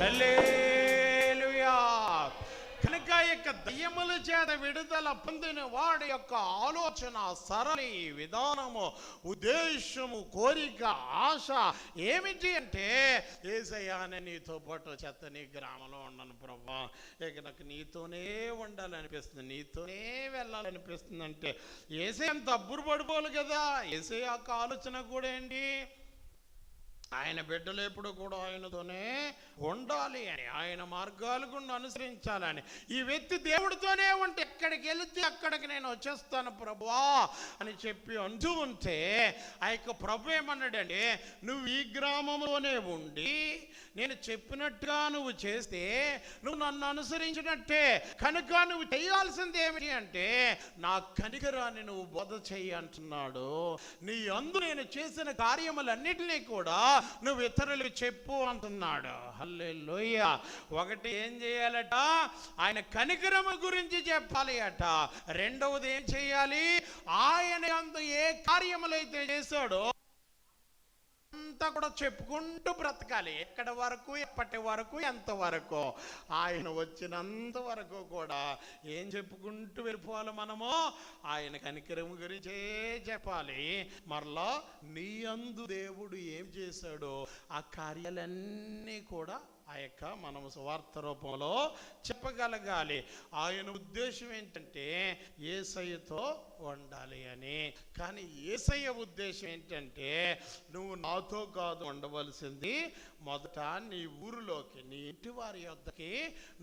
హల్లెలూయా. కనుక యొక్క దయ్యముల చేత విడుదల పొందిన వాడి యొక్క ఆలోచన సరళి విధానము, ఉద్దేశము, కోరిక, ఆశ ఏమిటి అంటే యేసయ్యా నేను నీతో పాటు చెత్తని గ్రామంలో ఉండను ప్రభా, ఇక నాకు నీతోనే ఉండాలనిపిస్తుంది, నీతోనే వెళ్ళాలనిపిస్తుంది అంటే యేసయ్య అంత అబ్బురు పడిపోవాలి కదా. యేసయ్య యొక్క ఆలోచన కూడా ఏంటి? ఆయన బిడ్డలు ఎప్పుడు కూడా ఆయనతోనే ఉండాలి అని, ఆయన మార్గాలు గుండా అనుసరించాలని. ఈ వ్యక్తి దేవుడితోనే ఉంటే ఎక్కడికి వెళితే అక్కడికి నేను వచ్చేస్తాను ప్రభువా అని చెప్పి అంటూ ఉంటే ఆ యొక్క ప్రభు ఏమన్నాడంటే, నువ్వు ఈ గ్రామంలోనే ఉండి నేను చెప్పినట్టుగా నువ్వు చేస్తే నువ్వు నన్ను అనుసరించినట్టే. కనుక నువ్వు చేయాల్సింది ఏమిటి అంటే నా కనికరాన్ని నువ్వు బోధ చెయ్యి అంటున్నాడు. నీ అందు నేను చేసిన కార్యములన్నిటినీ కూడా నువ్వు ఇతరులకు చెప్పు అంటున్నాడు. హల్లెలూయా. ఒకటి ఏం చేయాలట? ఆయన కనికరము గురించి చెప్పాలి అట. రెండవది ఏం చేయాలి? ఆయన అందు ఏ కార్యములైతే చేశాడో అంతా కూడా చెప్పుకుంటూ బ్రతకాలి. ఎక్కడి వరకు, ఎప్పటి వరకు, ఎంతవరకు, ఆయన వచ్చినంత వరకు కూడా ఏం చెప్పుకుంటూ వెళ్ళిపోవాలి మనము? ఆయన కనికరము గురించే చెప్పాలి. మరలా నీ అందు దేవుడు ఏం చేశాడో ఆ కార్యాలన్నీ కూడా ఆ యొక్క మనం సువార్త రూపంలో చెప్పగలగాలి. ఆయన ఉద్దేశం ఏంటంటే యేసయ్యతో ఉండాలి అని. కానీ యేసయ్య ఉద్దేశం ఏంటంటే నువ్వు నాతో కాదు ఉండవలసింది, మొదట నీ ఊరిలోకి, నీ ఇంటి వారి యొద్దకి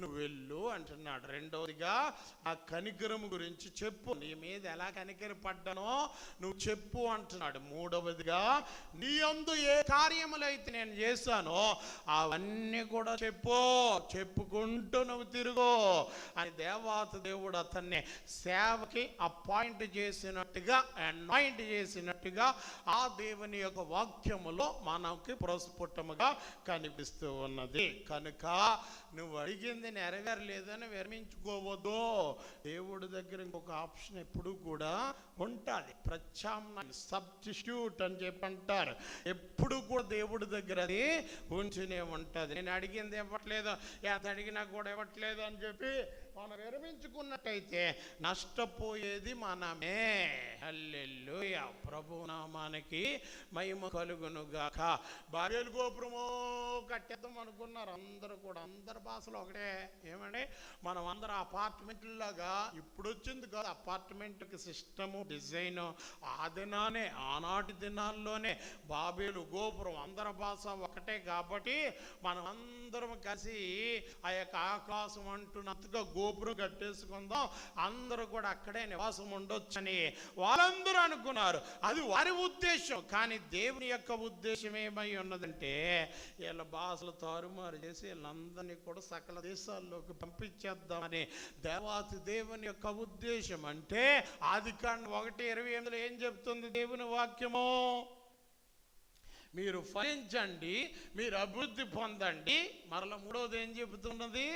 నువ్వు వెళ్ళు అంటున్నాడు. రెండవదిగా ఆ కనికరం గురించి చెప్పు, నీ మీద ఎలా కనికరపడ్డానో నువ్వు చెప్పు అంటున్నాడు. మూడవదిగా నీ యందు ఏ కార్యములైతే నేను చేశానో అవన్నీ కూడా చెప్పుకుంటూ నువ్వు తిరుగు అని దేవాతి దేవుడు అతన్ని సేవకి అపాయింట్ చేసినట్టుగా, అనాయింట్ చేసినట్టుగా ఆ దేవుని యొక్క వాక్యములో మనకి ప్రస్ఫుటముగా కనిపిస్తూ ఉన్నది. కనుక నువ్వు అడిగింది నెరవేరలేదని విరమించుకోవద్దు. దేవుడి దగ్గర ఇంకొక ఆప్షన్ ఎప్పుడు కూడా ఉంటుంది, ప్రత్యామ్నాయం, సబ్స్టిట్యూట్ అని చెప్పి అంటారు. ఎప్పుడు కూడా దేవుడి దగ్గర అది ఉంచినే ఉంటుంది. నేను అడిగింది ఇవ్వట్లేదు, ఎంత అడిగినా కూడా ఇవ్వట్లేదు అని చెప్పి మనం విరమించుకున్నట్టయితే నష్టపోయేది మనమే. హల్లెలూయా, ప్రభు నామానికి మహిమ కలుగును గాక. బాబేలు గోపురము కట్టేద్దాం అనుకున్నారు అందరూ కూడా, అందరి భాషలో ఒకటే. ఏమండి, మనం అందరం అపార్ట్మెంట్లాగా ఇప్పుడు వచ్చింది కాదు, అపార్ట్మెంట్కి సిస్టము, డిజైను ఆ దినానే, ఆనాటి దినాల్లోనే బాబేలు గోపురం అందరి భాష ఒకటే. కాబట్టి మనం అందరం కలిసి ఆ యొక్క ఆకాశం అంటున్నంతగా గోపురం కట్టేసుకుందాం, అందరూ కూడా అక్కడే నివాసం ఉండొచ్చని వాళ్ళందరూ అనుకున్నారు. అది వారి ఉద్దేశం. కానీ దేవుని యొక్క ఉద్దేశం ఏమై ఉన్నదంటే వీళ్ళ భాషలు తారుమారు చేసి వీళ్ళందరినీ కూడా సకల దేశాల్లోకి పంపించేద్దామని దేవాతి దేవుని యొక్క ఉద్దేశం. అంటే ఆదికాండం 1:28 ఏం చెప్తుంది దేవుని వాక్యము? మీరు ఫలించండి, మీరు అభివృద్ధి పొందండి. మరలా మూడవది ఏం చెబుతున్నది?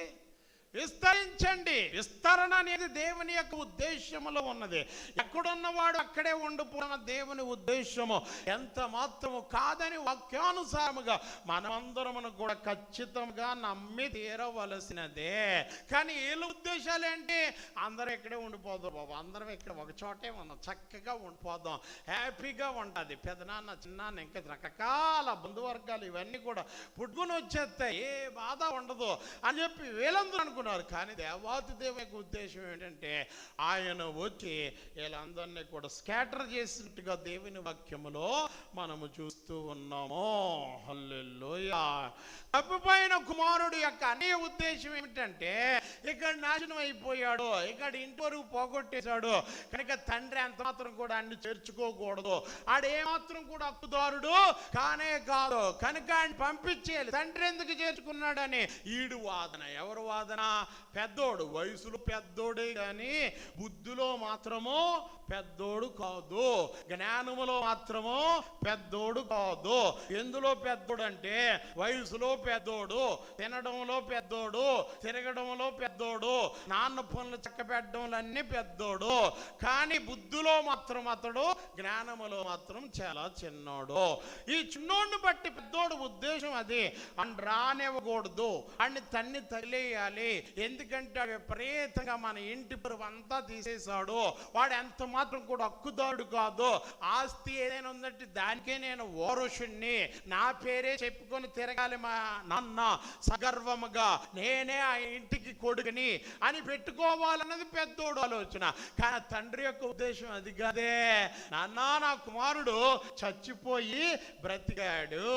విస్తరించండి. విస్తరణ అనేది దేవుని యొక్క ఉద్దేశములో ఉన్నది. ఎక్కడున్నవాడు అక్కడే ఉండిపోయిన దేవుని ఉద్దేశము ఎంత మాత్రము కాదని వాక్యానుసారముగా మనమందరమును కూడా ఖచ్చితంగా నమ్మి తీరవలసినదే. కానీ వీళ్ళ ఉద్దేశాలు ఏంటి? అందరూ ఇక్కడే ఉండిపోదాం బాబు, అందరం ఇక్కడ ఒక చోటే ఉన్నాం, చక్కగా ఉండిపోదాం, హ్యాపీగా ఉంటుంది. పెదనాన్న, చిన్నాన్న, ఇంకా రకరకాల బంధువర్గాలు ఇవన్నీ కూడా పుట్టుకుని వచ్చేస్తాయి, ఏ బాధ ఉండదు అని చెప్పి వీళ్ళందరూ అనుకున్నారు. కానీ దేవాతి దేవుని యొక్క ఉద్దేశం ఏంటంటే ఆయన వచ్చి వీళ్ళందరినీ కూడా స్కాటర్ చేసినట్టుగా దేవుని వాక్యములో మనము చూస్తూ ఉన్నాము. హల్లెలూయా. తప్పిపోయిన కుమారుడు యొక్క అనే ఉద్దేశం ఏమిటంటే ఇక్కడ నాశనం అయిపోయాడు, ఇక్కడ ఇంటి వరకు పోగొట్టేశాడు కనుక తండ్రి ఎంత మాత్రం కూడా అన్ని చేర్చుకోకూడదు, ఆడేమాత్రం కూడా హక్కుదారుడు కానే కాదు కనుక ఆయన పంపించేయాలి. తండ్రి ఎందుకు చేర్చుకున్నాడని ఈడు వాదన. ఎవరు వాదన? పెద్దోడు, వయసులో పెద్దోడే కానీ బుద్ధిలో మాత్రము పెద్దోడు కాదు, జ్ఞానములో మాత్రము పెద్దోడు కాదు. ఎందులో పెద్దోడు అంటే వయసులో పెద్దోడు, తినడంలో పెద్దోడు, తిరగడంలో పెద్దోడు, నాన్న పనులు చక్కబెట్టడంలో అన్ని పెద్దోడు. కానీ బుద్ధిలో మాత్రం అతడు, జ్ఞానములో మాత్రం చాలా చిన్నోడు. ఈ చిన్నోడిని బట్టి పెద్దోడు ఉద్దేశం అది. అని రానివ్వకూడదు, అన్ని తన్ని తల్లేయాలి. ఎందుకంటే విపరీతంగా మన ఇంటి పరువు అంతా తీసేశాడు. వాడు ఎంత మాత్రం కూడా హక్కుదారుడు కాదు. ఆస్తి ఏదైనా ఉందంటే దానికే నేను ఓరుషుణ్ణి, నా పేరే చెప్పుకొని తిరగాలి మా నాన్న సగర్వముగా, నేనే ఆ ఇంటికి కొడుకుని అని పెట్టుకోవాలన్నది పెద్దోడు ఆలోచన. కానీ తండ్రి యొక్క ఉద్దేశం అది కాదే. నాన్న, నా కుమారుడు చచ్చిపోయి బ్రతికాడు,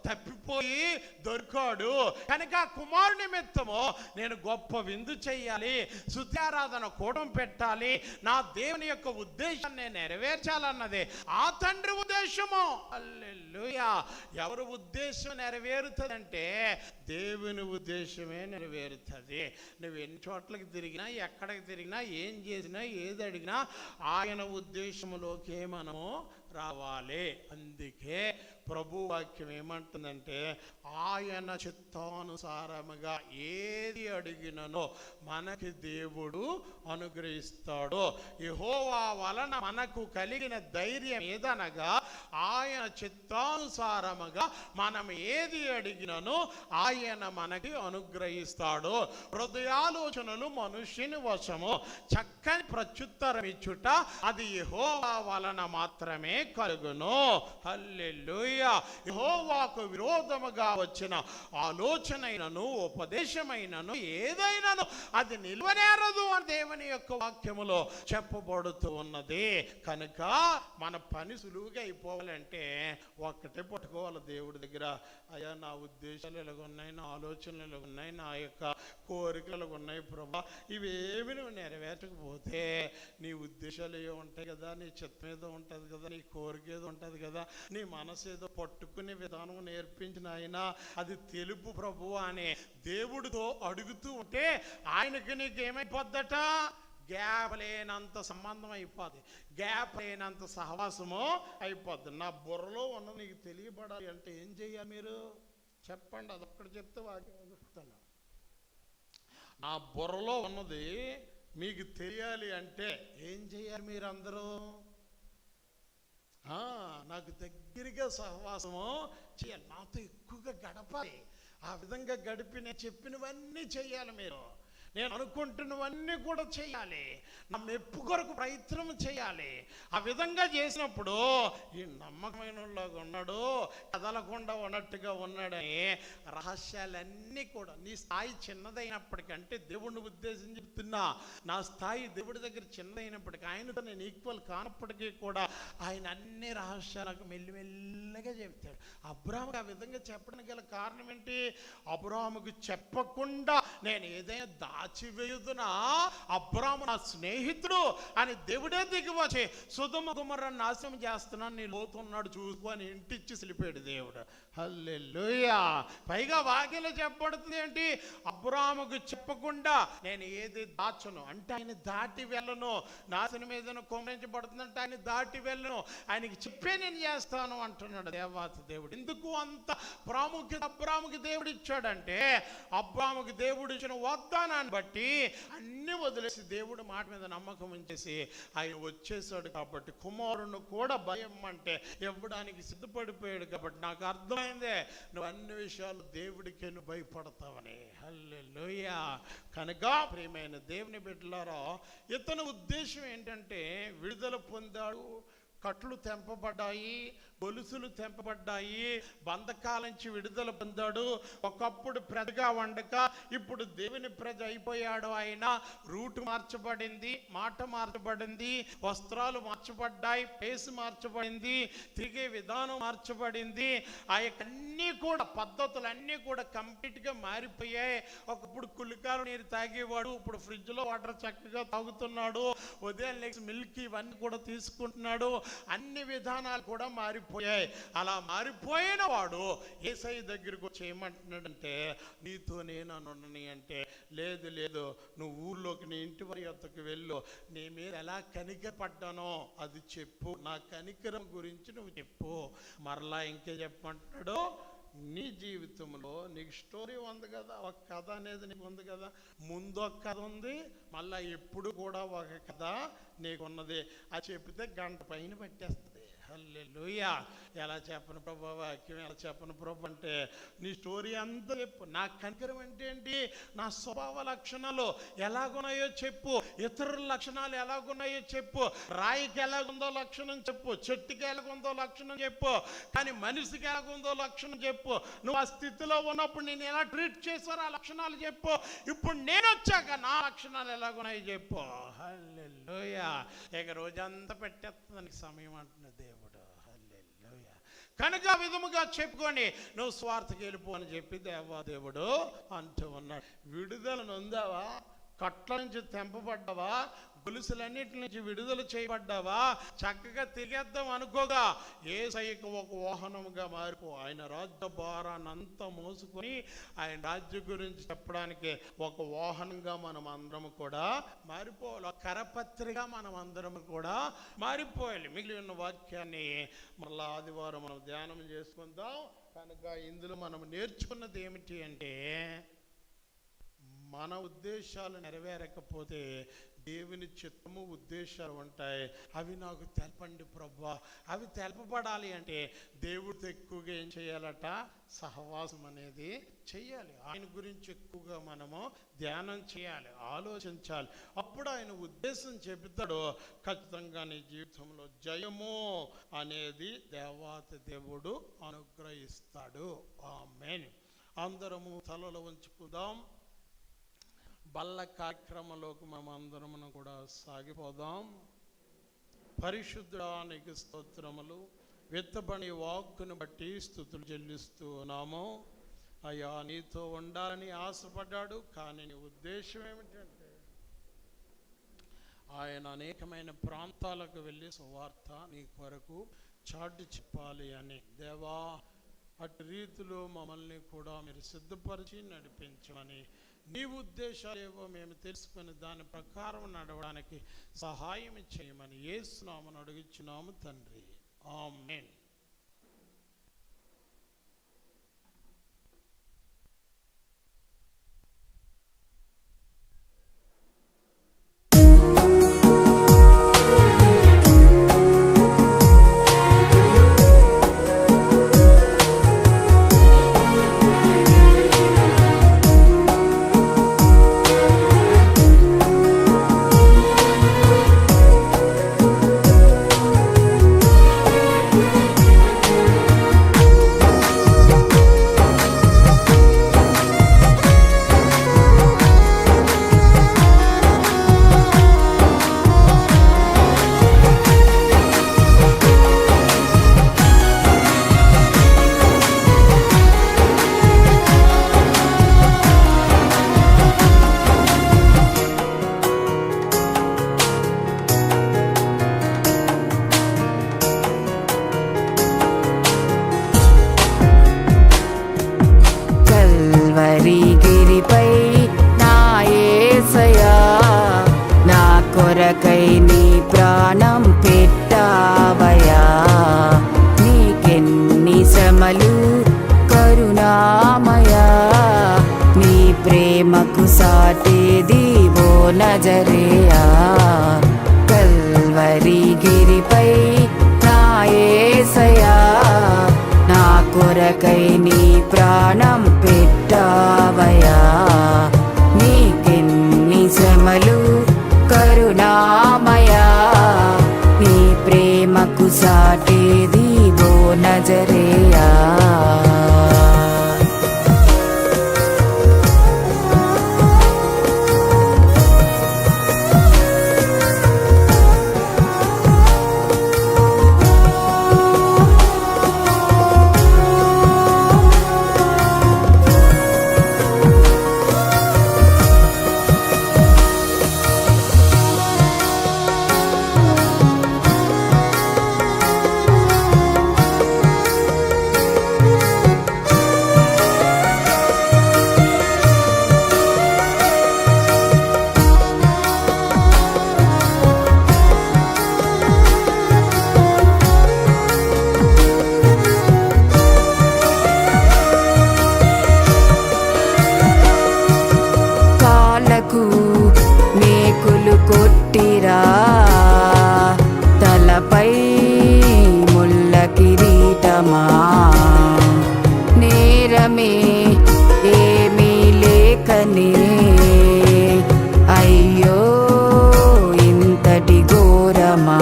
తప్పిపోయి దొరికాడు కనుక ఆ కుమారుడి నిమిత్తము నేను గొప్ప విందు చెయ్యాలి, స్తుత్యారాధన కూడం పెట్టాలి, నా దేవుని యొక్క ఉద్దేశాన్ని నెరవేర్చాలన్నది ఆ తండ్రి ఉద్దేశము. హల్లెలూయా. ఎవరి ఉద్దేశం నెరవేరుతుందంటే దేవుని ఉద్దేశమే నెరవేరుతుంది. నువ్వు ఎన్ని చోట్లకి తిరిగినా, ఎక్కడికి తిరిగినా, ఏం చేసినా, ఏది అడిగినా ఆయన ఉద్దేశంలోకే మనము రావాలి. అందుకే ప్రభు వాక్యం ఏమంటుందంటే ఆయన చిత్తానుసారముగా ఏది అడిగిననో మనకి దేవుడు అనుగ్రహిస్తాడు. యెహోవా వలన మనకు కలిగిన ధైర్యం ఏదనగా ఆయన చిత్తానుసారముగా మనం ఏది అడిగినను ఆయన మనకి అనుగ్రహిస్తాడు. హృదయాలోచనలు మనుష్యుని వశము, చక్కని ప్రత్యుత్తరం ఇచ్చుట అది యెహోవా వలన మాత్రమే కలుగును. హల్లెలూయా. యెహోవాకు విరోధముగా వచ్చిన ఆలోచనైనను ఉపదేశమైనను ఏదైనాను అది నిల్వనేరదు అని దేవుని యొక్క వాక్యములో చెప్పబడుతూ ఉన్నది. కనుక మన పని సులువుగా అయిపోవాలంటే ఒక్కటే పట్టుకోవాలి దేవుడి దగ్గర. అయ్యా, నా ఉద్దేశాలు ఎలాగున్నాయి, నా ఆలోచనలు ఎలాగున్నాయి, నా యొక్క కోరికలు ఎలాగున్నాయి ప్రభా, ఇవేమి నువ్వు నెరవేర్చకపోతే నీ ఉద్దేశాలు ఏవో ఉంటాయి కదా, నీ చిత్తం ఏదో ఉంటుంది కదా, నీ కోరిక ఏదో ఉంటుంది కదా, నీ మనసు ఏదో పట్టుకునే విధానం నేర్పించిన ఆయన అది తెలుపు ప్రభు అని దేవుడితో అడుగుతూ ఉంటే ఆయనకి నీకు ఏమైపోద్దట? గ్యాప్ లేనంత సంబంధం అయిపోద్ది, గ్యాప్ లేనంత సహవాసము అయిపోద్ది. నా బుర్రలో ఉన్న నీకు తెలియబడాలి అంటే ఏం చెయ్యాలి మీరు చెప్పండి? అదొక్కటి చెప్తే వాక్యం చెప్తాను. నా బుర్రలో ఉన్నది మీకు తెలియాలి అంటే ఏం చేయాలి మీరు అందరూ? నాకు దగ్గరగా సహవాసము చేయాలి, నాతో ఎక్కువగా గడపాలి. ఆ విధంగా గడిపి నేను చెప్పినవన్నీ చెయ్యాలి, మీరు నేను అనుకుంటున్నవన్నీ కూడా చేయాలి, నా మెప్పు కొరకు ప్రయత్నం చేయాలి. ఆ విధంగా చేసినప్పుడు ఈ నమ్మకమైనలాగా ఉన్నాడు, కదలకుండా ఉన్నట్టుగా ఉన్నాడని రహస్యాలన్నీ కూడా నీ స్థాయి చిన్నదైనప్పటికంటే దేవుడిని ఉద్దేశించి చెప్తున్నా, నా స్థాయి దేవుడి దగ్గర చిన్నదైనప్పటికీ ఆయనతో నేను ఈక్వల్ కానప్పటికీ కూడా ఆయన అన్ని రహస్యాలకు మెల్లిమెల్లగా చెప్తాడు. అబ్రాహాముకి ఆ విధంగా చెప్పడానికి గల కారణం ఏంటి? అబ్రాహాముకి చెప్పకుండా నేను ఏదైనా దాచివేయుదునా, అబ్రాహాము నా స్నేహితుడు అని దేవుడే దిగి వచ్చి సొదొమ గొమొర్రా నాశనం చేస్తున్నాను, నీ లోతు ఉన్నాడు చూసుకో అని ఇంటిచ్చి సిలిపాడు దేవుడు. హల్లెలూయా. పైగా వాక్యంలో చెప్పబడుతుంది ఏంటి? అబ్రాహాముకు చెప్పకుండా నేను ఏది దాచను అంటే ఆయన దాటి వెళ్ళను, నాశనం ఏదైనా కొమ్మరించబడుతుందంటే ఆయన దాటి వెళ్ళను, ఆయనకి చెప్పే నేను చేస్తాను అంటున్నాడు దేవాతి దేవుడు. ఎందుకు అంత ప్రాముఖ్యత అబ్రాహాముకి దేవుడు ఇచ్చాడంటే అబ్రాహాముకి దేవుడు ఇచ్చిన వాగ్దానాన్ని బట్టి అన్ని వదిలేసి దేవుడు మాట మీద నమ్మకం ఉంచేసి ఆయన వచ్చేసాడు. కాబట్టి కుమారుని కూడా భయం అంటే ఇవ్వడానికి సిద్ధపడిపోయాడు. కాబట్టి నాకు అర్థమైందే నువ్వు అన్ని విషయాలు దేవుడికి నువ్వు భయపడతావని. హల్లెలూయా. కనుక ప్రియమైన దేవుని బిడ్డలారా, ఇతని ఉద్దేశం ఏంటంటే విడుదల పొందాడు, కట్లు తెంపబడ్డాయి, గొలుసులు తెంపబడ్డాయి, బంధకాల నుంచి విడుదల పొందాడు. ఒకప్పుడు ప్రజగా వండక ఇప్పుడు దేవుని ప్రజ అయిపోయాడు. ఆయన రూట్ మార్చబడింది, మాట మార్చబడింది, వస్త్రాలు మార్చబడ్డాయి, పేసు మార్చబడింది, తిరిగే విధానం మార్చబడింది. ఆ యొక్క అన్నీ కూడా పద్ధతులన్నీ కూడా కంప్లీట్గా మారిపోయాయి. ఒకప్పుడు కులికాలు నీరు తాగేవాడు, ఇప్పుడు ఫ్రిడ్జ్లో వాటర్ చక్కగా తాగుతున్నాడు. ఉదయం లేచి మిల్క్ ఇవన్నీ కూడా తీసుకుంటున్నాడు. అన్ని విధానాలు కూడా మారిపోయాయి. అలా మారిపోయిన వాడు యేసయ్య దగ్గరికి వచ్చి ఏమంటున్నాడంటే, నీతో నేను ఉండని అంటే, లేదు లేదు నువ్వు ఊర్లోకి నీ ఇంటి వారి యొద్దకు వెళ్ళు, నీ మీద ఎలా కనికరపడ్డానో అది చెప్పు, నా కనికరం గురించి నువ్వు చెప్పు. మరలా ఇంకే చెప్పమంటున్నాడు, నీ జీవితంలో నీకు స్టోరీ ఉంది కదా, ఒక కథ అనేది నీకు ఉంది కదా, ముందు ఒక కథ ఉంది, మళ్ళీ ఎప్పుడు కూడా ఒక కథ నీకున్నది. అది చెప్తే గంట పైన పట్టేస్తుంది. హల్లెలూయా. ఎలా చెప్పను ప్రభు వాక్యం, ఎలా చెప్పను ప్రభు అంటే నీ స్టోరీ అంతా చెప్పు. నా కనికరం అంటే ఏంటి? నా స్వభావ లక్షణాలు ఎలాగున్నాయో చెప్పు, ఇతరుల లక్షణాలు ఎలాగున్నాయో చెప్పు, రాయికి ఎలాగుందో లక్షణం చెప్పు, చెట్టుకి ఎలాగుందో లక్షణం చెప్పు, కానీ మనిషికి ఎలాగుందో లక్షణం చెప్పు. నువ్వు ఆ స్థితిలో ఉన్నప్పుడు నేను ఎలా ట్రీట్ చేశారో ఆ లక్షణాలు చెప్పు. ఇప్పుడు నేను వచ్చాక నా లక్షణాలు ఎలాగున్నాయో చెప్పు. హల్లెలూయా. ఇక రోజంతా పెట్టేస్తానికి సమయం అంటున్న దేవుడు. హల్లెలూయా. కనుక ఆ విధముగా చెప్పుకొని నువ్వు స్వార్థకి వెళ్ళిపో అని చెప్పి దేవాదేవుడు అంటూ ఉన్నాడు. విడుదల నొందావా? కట్ల నుంచి తెంపబడ్డావా? గొలుసులన్నిటి నుంచి విడుదల చేయబడ్డావా? చక్కగా తిరిగేద్దాం అనుకోగా యేసయ్యకు ఒక వాహనముగా మారిపో. ఆయన రాజ్య భారాన్ని అంతా మోసుకొని ఆయన రాజ్యం గురించి చెప్పడానికి ఒక వాహనంగా మనం అందరం కూడా మారిపోవాలి. ఒక కరపత్రిగా మనం అందరం కూడా మారిపోవాలి. మిగిలిన వాక్యాన్ని మళ్ళా ఆదివారం మనం ధ్యానం చేసుకుందాం. కనుక ఇందులో మనం నేర్చుకున్నది ఏమిటి అంటే, మన ఉద్దేశాలు నెరవేరకపోతే దేవుని చిత్తము ఉద్దేశాలు ఉంటాయి. అవి నాకు తెలపండి ప్రభువా. అవి తెలపబడాలి అంటే దేవుడితో ఎక్కువగా ఏం చేయాలట? సహవాసం అనేది చెయ్యాలి. ఆయన గురించి ఎక్కువగా మనము ధ్యానం చేయాలి, ఆలోచించాలి. అప్పుడు ఆయన ఉద్దేశం చెబుతాడు. ఖచ్చితంగా నీ జీవితంలో జయము అనేది దేవాతి దేవుడు అనుగ్రహిస్తాడు. ఆమేన్. అందరము తలలు వంచుకుందాం. బల్ల కార్యక్రమంలోకి మనం అందరము కూడా సాగిపోదాం. పరిశుద్ధుడా నీకు స్తోత్రములు. విత్తబడి వాక్కును బట్టి స్తుతులు చెల్లిస్తూ ఉన్నాము. అయ్యా, నీతో ఉండాలని ఆశపడ్డాడు. కానీ నీ ఉద్దేశం ఏమిటంటే ఆయన అనేకమైన ప్రాంతాలకు వెళ్ళి సువార్త నీ కొరకు చాటి చెప్పాలి అని. దేవా, అటు రీతిలో మమ్మల్ని కూడా మీరు సిద్ధపరిచి నడిపించమని, నీ ఉద్దేశాలు ఏవో మేము తెలుసుకుని దాని ప్రకారం నడవడానికి సహాయం చేయమని యేసు నామమున అడుగుచున్నాము తండ్రి. ఆమేన్. గిరిపై నా యేసయ్యా, నా కొరకై నీ ప్రాణం పెట్టావయ్యా. నీకెన్ని శ్రమలు కరుణామయా, నీ ప్రేమకు సాటేది ఓ నజరేయా. కల్వరి గిరిపై నా యేసయ్యా, నా కొరకై నీ ప్రాణం పెట్టావయ్యా. నీకెన్ని శ్రమలు కరుణామయా, నీ ప్రేమకు సాటేది ఓ నజరేయా. మేకులు కొట్టిరా, తలపై ముళ్ళ కిరీటమా. నేరమే ఏమీ లేకనే, అయ్యో ఇంతటి ఘోరమా.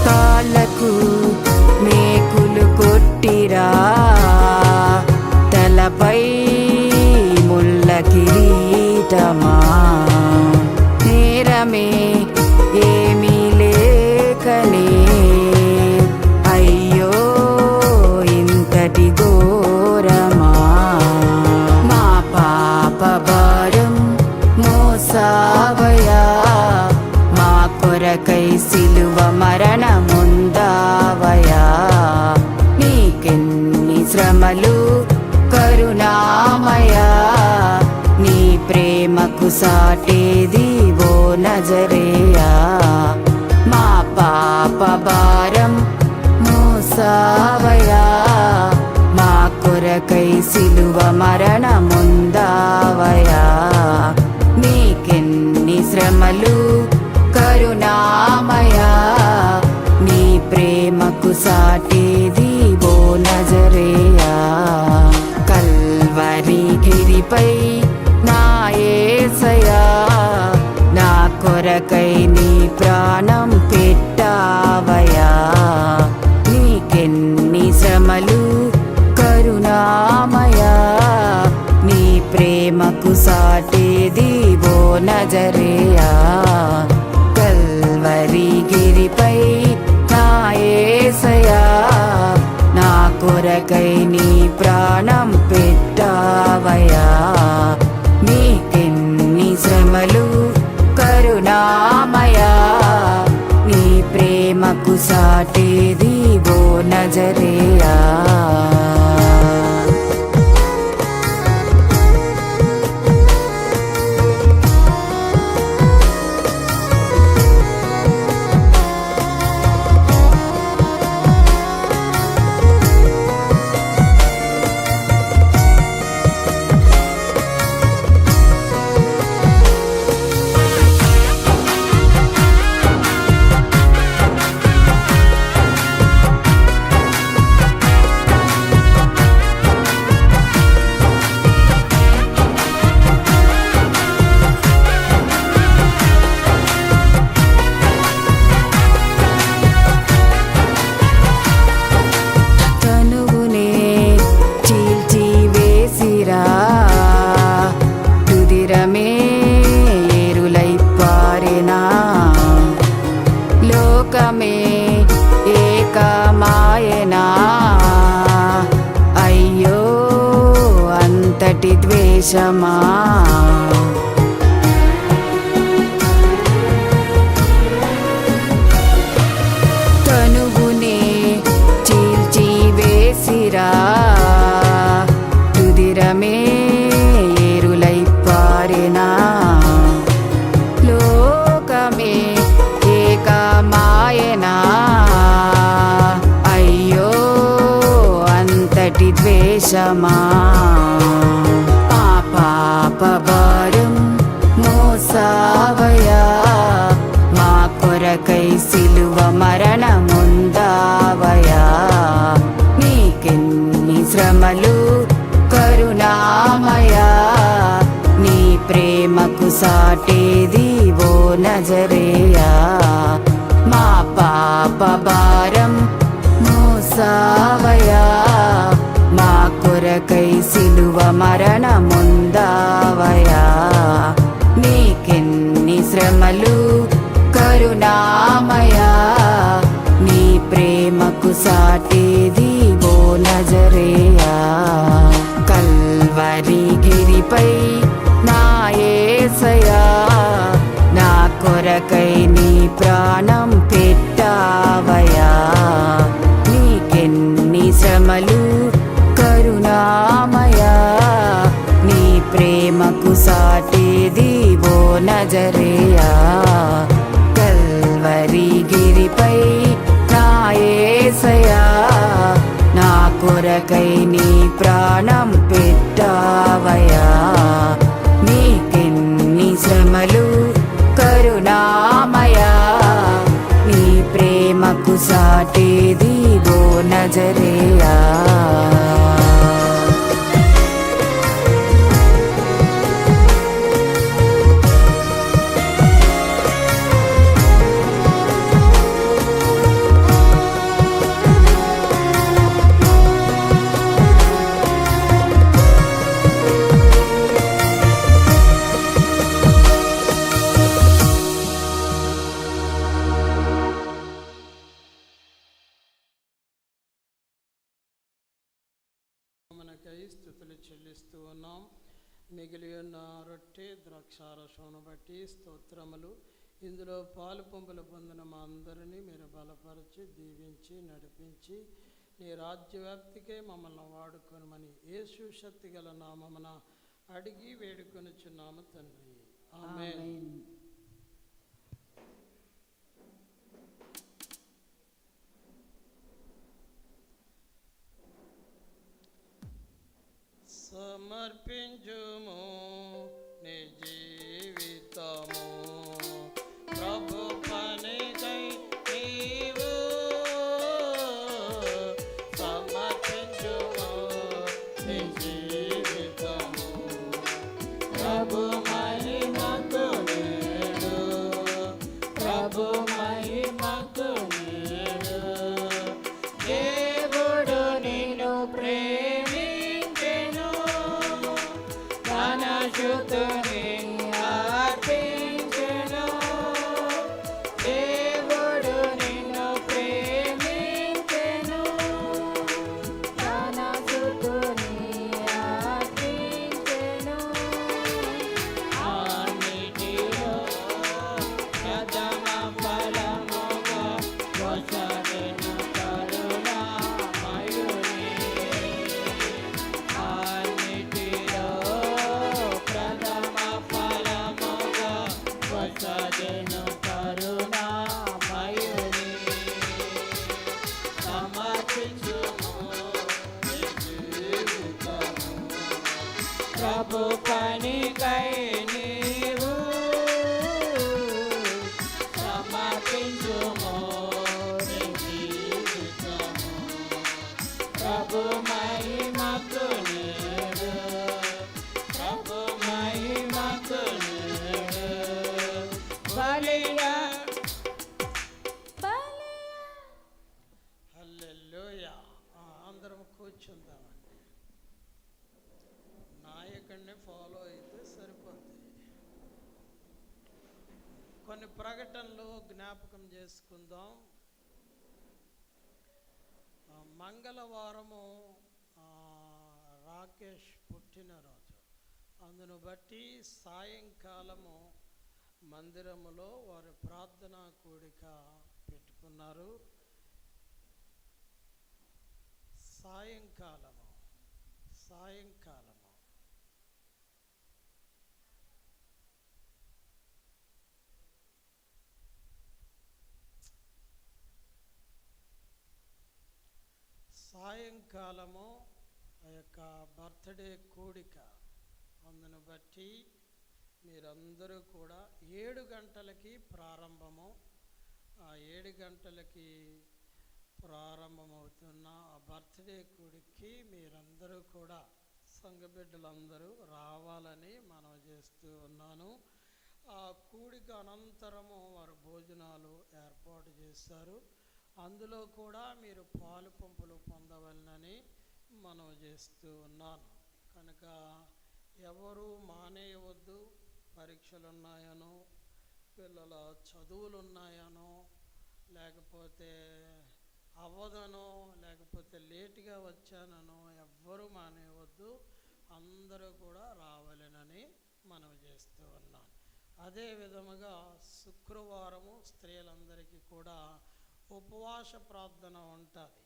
కాళ్ళకు మేకులు కొట్టిరా, తలపై ముళ్ళ కిరీటమా. నేరమే ఏమీ లేకనే, అయ్యో ఇంతటి ఘోరమా. మా పాప భారం మోసావయ్యా, మా కొరకై సిలువ మరణముందావయ్యా. నీకెన్ని శ్రమలు కరుణామయా, నీ ప్రేమకు సాటేది ఓ నజరేయా. మా పాప భారం మోసావయ్యా, మా కొరకై కొరకై సిలువ మరణముందావయా నీకెన్ని శ్రమలు కరుణామయా నీ ప్రేమకు సాటేది ఓ నజరేయా కల్వరి గిరిపై నా యేసయ్యా నా కొరకై నీ ప్రాణం పెట్టావయా నీకెన్ని శ్రమలు కరుణామయా నీ ప్రేమకు సాటేది ఓ నజరేయా కల్వరి గిరిపై నా యేసయ్యా నా కొరకై నీ ప్రాణం పెట్టావయా నీకెన్ని శ్రమలు కరుణామయా నీ ప్రేమకు సాటేది ఓ నజరేయా అయ్యో అంతటి ద్వేషమా తనువునే చీల్చి వేసిరా రుదిరమే ఏరులై పారెనా లోకమే ఏకమాయనా అయ్యో అంతటి ద్వేషమా పాప భారం మోసావయా మా కొరకై సిలువ మరణముందావయా నీకెన్ని శ్రమలు కరుణామయా నీ ప్రేమకు సాటేది ఓ నజరేయా మా పాప భారం మోసావయా మా కొరకై సిలువ మరణముందావయా నీకెన్ని శ్రమలు కరుణామయా నీ ప్రేమకు సాటేది ఓ నజరేయా కల్వరి గిరిపై నా యేసయ్యా నా కొరకై నీ ప్రాణం పెట్టావయా నీకెన్ని శ్రమలు కరుణామయా నీ ప్రేమకు సాటేది ఓ నజరేయా కల్వరి గిరిపై నా యేసయ్యా నా కొరకై నీ ప్రాణం పెట్టావయా నీకెన్ని శ్రమలు కరుణామయా నీ ప్రేమకు సాటేది ఓ నజరేయా మనకై స్తుతులు చెల్లిస్తూ ఉన్నాం. మిగిలి ఉన్న రొట్టె ద్రాక్షారసమును బట్టి స్తోత్రములు. ఇందులో పాలు పంపులు పొందిన మా అందరినీ మీరు బలపరిచి దీవించి నడిపించి నీ రాజ్యవ్యాప్తికే మమ్మల్ని వాడుకొనమని యేసు శక్తి గల నామమున అడిగి వేడుకొనుచున్నాము తండ్రి. ఆమేన్. సమర్పించుము నీ జీవితము ప్రభు పనికై నీవు సమర్పించుము నీ జీవితము ప్రభు మహిమకు నేడు ప్రభు మహిమకు నేడు దేవుడు నిన్ను ప్రేమించెను తన శుద్ధుని అర్పించెను దేవుడు నిన్ను ప్రేమించెను తన సుతుని అర్పించెను. అన్నిటిలో ప్రథమ ఫలముగా వసగెను కరుణామయుని అన్నిటిలో ప్రథమ ఫలముగా వసగెను కరుణామయుని సమర్పించుము నీ జీవితము ప్రభు పనికై నీవు సమర్పించుము నీ జీవితము ప్రభు మహిమకు నేడు ప్రభు మహిమకు నేడు బలియా హల్లెలూయా. అందరం కూర్చుందామండి. నాయకుడిని ఫాలో అయితే సరిపోద్ది. కొన్ని ప్రకటనలు జ్ఞాపకం చేసుకుందాం. మంగళవారము రాకేష్ పుట్టినరోజు. అందును బట్టి సాయంకాలము మందిరములో వారి ప్రార్థనా కూడిక పెట్టుకున్నారు. సాయంకాలము సాయంకాలము ఆ యొక్క బర్త్డే కూడిక. అందును బట్టి మీరందరూ కూడా 7 గంటలకి ప్రారంభము. ఆ 7 గంటలకి ప్రారంభమవుతున్న ఆ బర్త్డే కూడికి మీరందరూ కూడా సంఘ బిడ్డలందరూ రావాలని మనం చేస్తూ ఉన్నాను. ఆ కూడిక అనంతరము వారు భోజనాలు ఏర్పాటు చేశారు. అందులో కూడా మీరు పాలు పంపులు పొందవలనని మనం చేస్తూ ఉన్నాను. కనుక ఎవరు మానేయవద్దు. పరీక్షలు ఉన్నాయనో పిల్లల చదువులు ఉన్నాయనో లేకపోతే అవ్వదనో లేకపోతే లేటుగా వచ్చాననో ఎవ్వరూ మానేయవద్దు. అందరూ కూడా రావాలనని మనం చేస్తూ ఉన్నాం. అదే విధముగా శుక్రవారము స్త్రీలందరికీ కూడా ఉపవాస ప్రార్థన ఉంటుంది.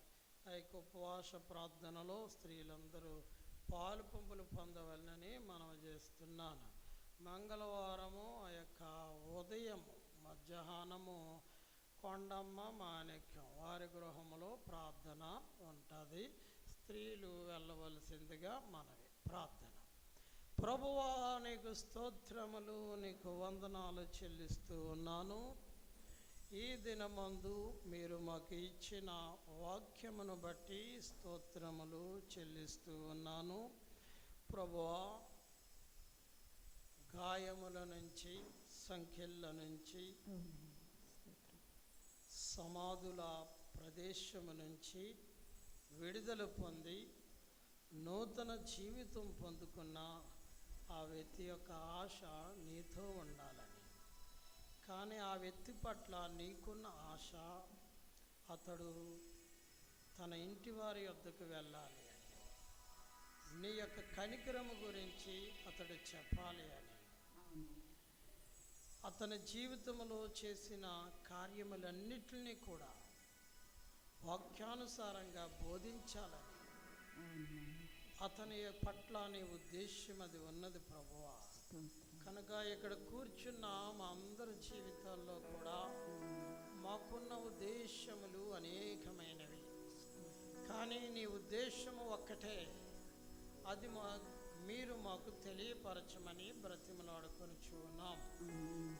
ఆ యొక్క ఉపవాస ప్రార్థనలో స్త్రీలందరూ పాలు పంపులు పొందవలనని మనం చేస్తున్నాను. మంగళవారము ఆ యొక్క ఉదయము మధ్యాహ్నము కొండమ్మ మాణిక్యం వారి గృహములో ప్రార్థన ఉంటుంది. స్త్రీలు వెళ్ళవలసిందిగా మనవి. ప్రార్థన. ప్రభువా, నీకు స్తోత్రములు, నీకు వందనాలు చెల్లిస్తూ ఉన్నాను. ఈ దినమందు మీరు మాకు ఇచ్చిన వాక్యమును బట్టి స్తోత్రములు చెల్లిస్తూ ఉన్నాను. ప్రభువా, గాయముల నుంచి, సంఖ్యల నుంచి, సమాధుల ప్రదేశము నుంచి విడుదల పొంది నూతన జీవితం పొందుకున్న ఆ వ్యక్తి యొక్క ఆశ నీతో ఉండాలని, కానీ ఆ వ్యక్తి పట్ల నీకున్న ఆశ అతడు తన ఇంటి వారి వద్దకు వెళ్ళాలి అని, నీ యొక్క కనికరము గురించి అతడు చెప్పాలి అని, అతని జీవితంలో చేసిన కార్యములన్నిటినీ కూడా వాక్యానుసారంగా బోధించాలని అతని పట్ల నీ ఉద్దేశ్యం అది ఉన్నది ప్రభువా. కనుక ఇక్కడ కూర్చున్న మా అందరి జీవితాల్లో కూడా మాకున్న ఉద్దేశములు అనేకమైనవి, కానీ నీ ఉద్దేశము ఒక్కటే. అది మీరు మాకు తెలియపరచమని బ్రతిమలాడుకొనుచు ఉన్నాం.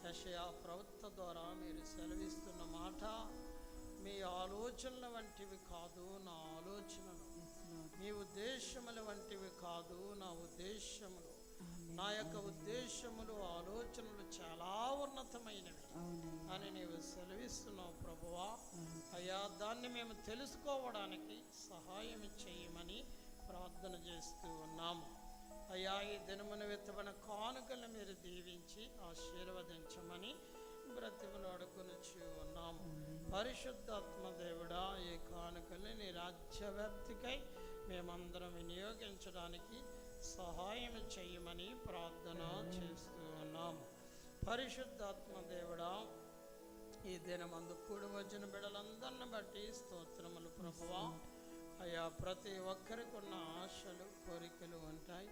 యెషయా ప్రవక్త ద్వారా మీరు సెలవిస్తున్న మాట, మీ ఆలోచనల వంటివి కాదు నా ఆలోచనలు, మీ ఉద్దేశముల వంటివి కాదు నా ఉద్దేశములు, నా యొక్క ఉద్దేశములు ఆలోచనలు చాలా ఉన్నతమైనవి అని నీవు సెలవిస్తున్నావు ప్రభువా. అయ్యా, దాన్ని మేము తెలుసుకోవడానికి సహాయం చేయమని ప్రార్థన చేస్తూ ఉన్నాము. అయ్యా, ఈ దినమున విత్తబడిన కానుకలను మీరు దీవించి ఆశీర్వదించమని బ్రతిమలాడుకొనుచు ఉన్నాము. పరిశుద్ధాత్మ దేవుడా, ఈ కానుకల్ని నీ రాజ్యవ్యాప్తికై మేమందరం వినియోగించడానికి సహాయం చేయమని ప్రార్థన చేస్తూ ఉన్నాము. పరిశుద్ధాత్మ దేవుడా, ఈ దినమందు కూడి వచ్చిన బిడ్డలందరిని బట్టి స్తోత్రములు ప్రభువా. అయ్యా, ప్రతి ఒక్కరికి ఉన్న ఆశలు కోరికలు ఉంటాయి,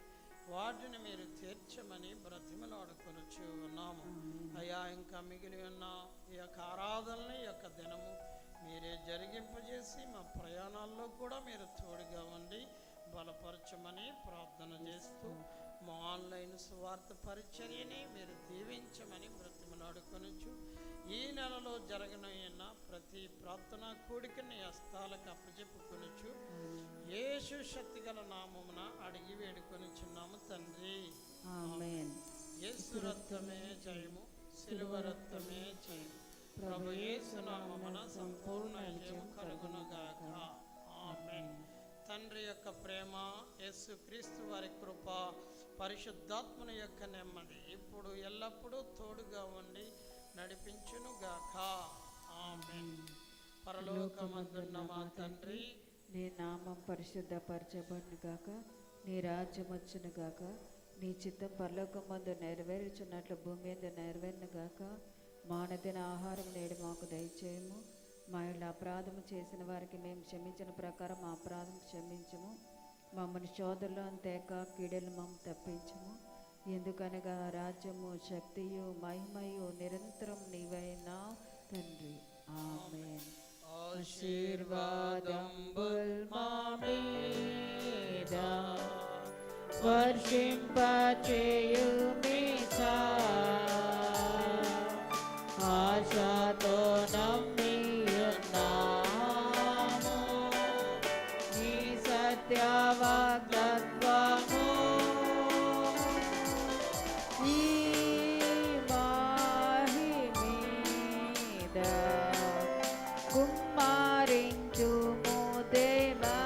వాటిని మీరు తీర్చమని బ్రతిమలాడుకొనుచు ఉన్నాము. అయ్యా, ఇంకా మిగిలి ఉన్న ఈ యొక్క ఆరాధనని, ఈ యొక్క దినము మీరే జరిగింపజేసి మా ప్రయాణాల్లో కూడా మీరు తోడుగా ఉండి బలపరచమని ప్రార్థన చేస్తూ మా ఆన్లైన్ సువార్త పరిచర్యని మీరు దీవించమని బ్రతిమలాడుకొనుచు ఈ నెలలో జరగనున్న ప్రతి ప్రార్థనా కూడికని హస్తాలకు అప్పచెప్పుకొనుచు యేసు శక్తిగల నామమున అడిగి వేడుకొనుచున్నాము తండ్రి, ఆమేన్. యేసు రక్తమే జయము, శిలువ రక్తమే జయము, ప్రభు యేసు నామమున సంపూర్ణ జయము కలుగునుగాక. ఆమేన్. తండ్రి యొక్క ప్రేమ, యేసు క్రీస్తు వారి కృప, పరిశుద్ధాత్మని యొక్క నెమ్మది ఇప్పుడు ఎల్లప్పుడూ తోడుగా ఉండి నడిపించునుగాక. ఆమేన్. పరలోకమందున్న మా తండ్రి, నీ నామం పరిశుద్ధపరచబడును గాక, నీ రాజ్యం వచ్చును గాక, నీ చిత్తం పరలోకమందు నెరవేర్చున్నట్లు భూమి మీద నెరవేరును గాక. మానదిన ఆహారం నేడు మాకు దయచేయము, మా ఇళ్ళ అపరాధము చేసిన వారికి మేము క్షమించిన ప్రకారం మా అపరాధం క్షమించము, మమ్మల్ని శోధనలో తేక కీడలు మమ్మ తప్పించము. ఎందుకనగా రాజ్యము, శక్తియు, మహిమయు నిరంతరం నీవైనా తండ్రి. ఆమేన్. ఆశీర్వాదంబుల్ మా మీద వర్షింపచేయుమీసా, ఆశతో నమ్మియున్నాము నీ సత్యవాగ్దత్వము. ఈ మాహి మీద కుమ్మరించుము దేవా,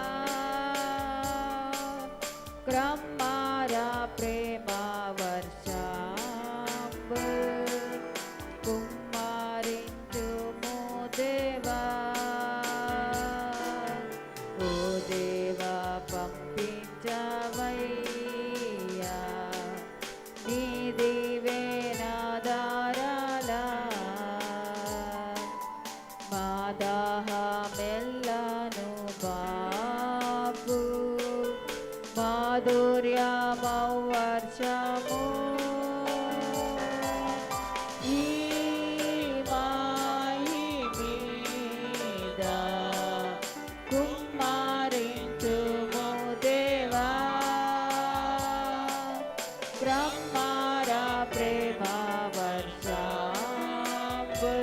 క్రమ్మార ప్రేమ వర్షంబు కుమ్మరించుము దేవా. ఓ దేవా, పంపించవయ్యా నీ దీవెనాధారాలా, మా దాహమెల్లను బాపు, మాధుర్యమౌ వర్షము. ఈ మాయి మీద కుమ్మరించుము దేవా, బ్రహ్మార ప్రేమ వర్షంబు.